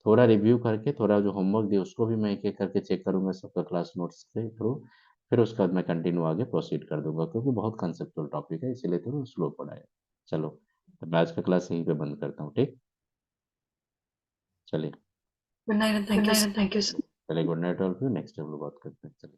थोड़ा रिव्यू करके, थोड़ा जो होमवर्क दिया उसको भी मैं एक एक करके चेक करूंगा सबका क्लास नोट्स के थ्रू। फिर उसके बाद मैं कंटिन्यू आगे प्रोसीड कर दूंगा, क्योंकि बहुत कंसेप्चुअल टॉपिक है, इसीलिए थोड़ा स्लो पढ़ाया। चलो, तो मैं आज का क्लास यहीं पे बंद करता हूँ, ठीक। चलिए गुड नाइट, थैंक यू। चलिए, good night all of you. Next time लोग बात करते हैं, चलिए।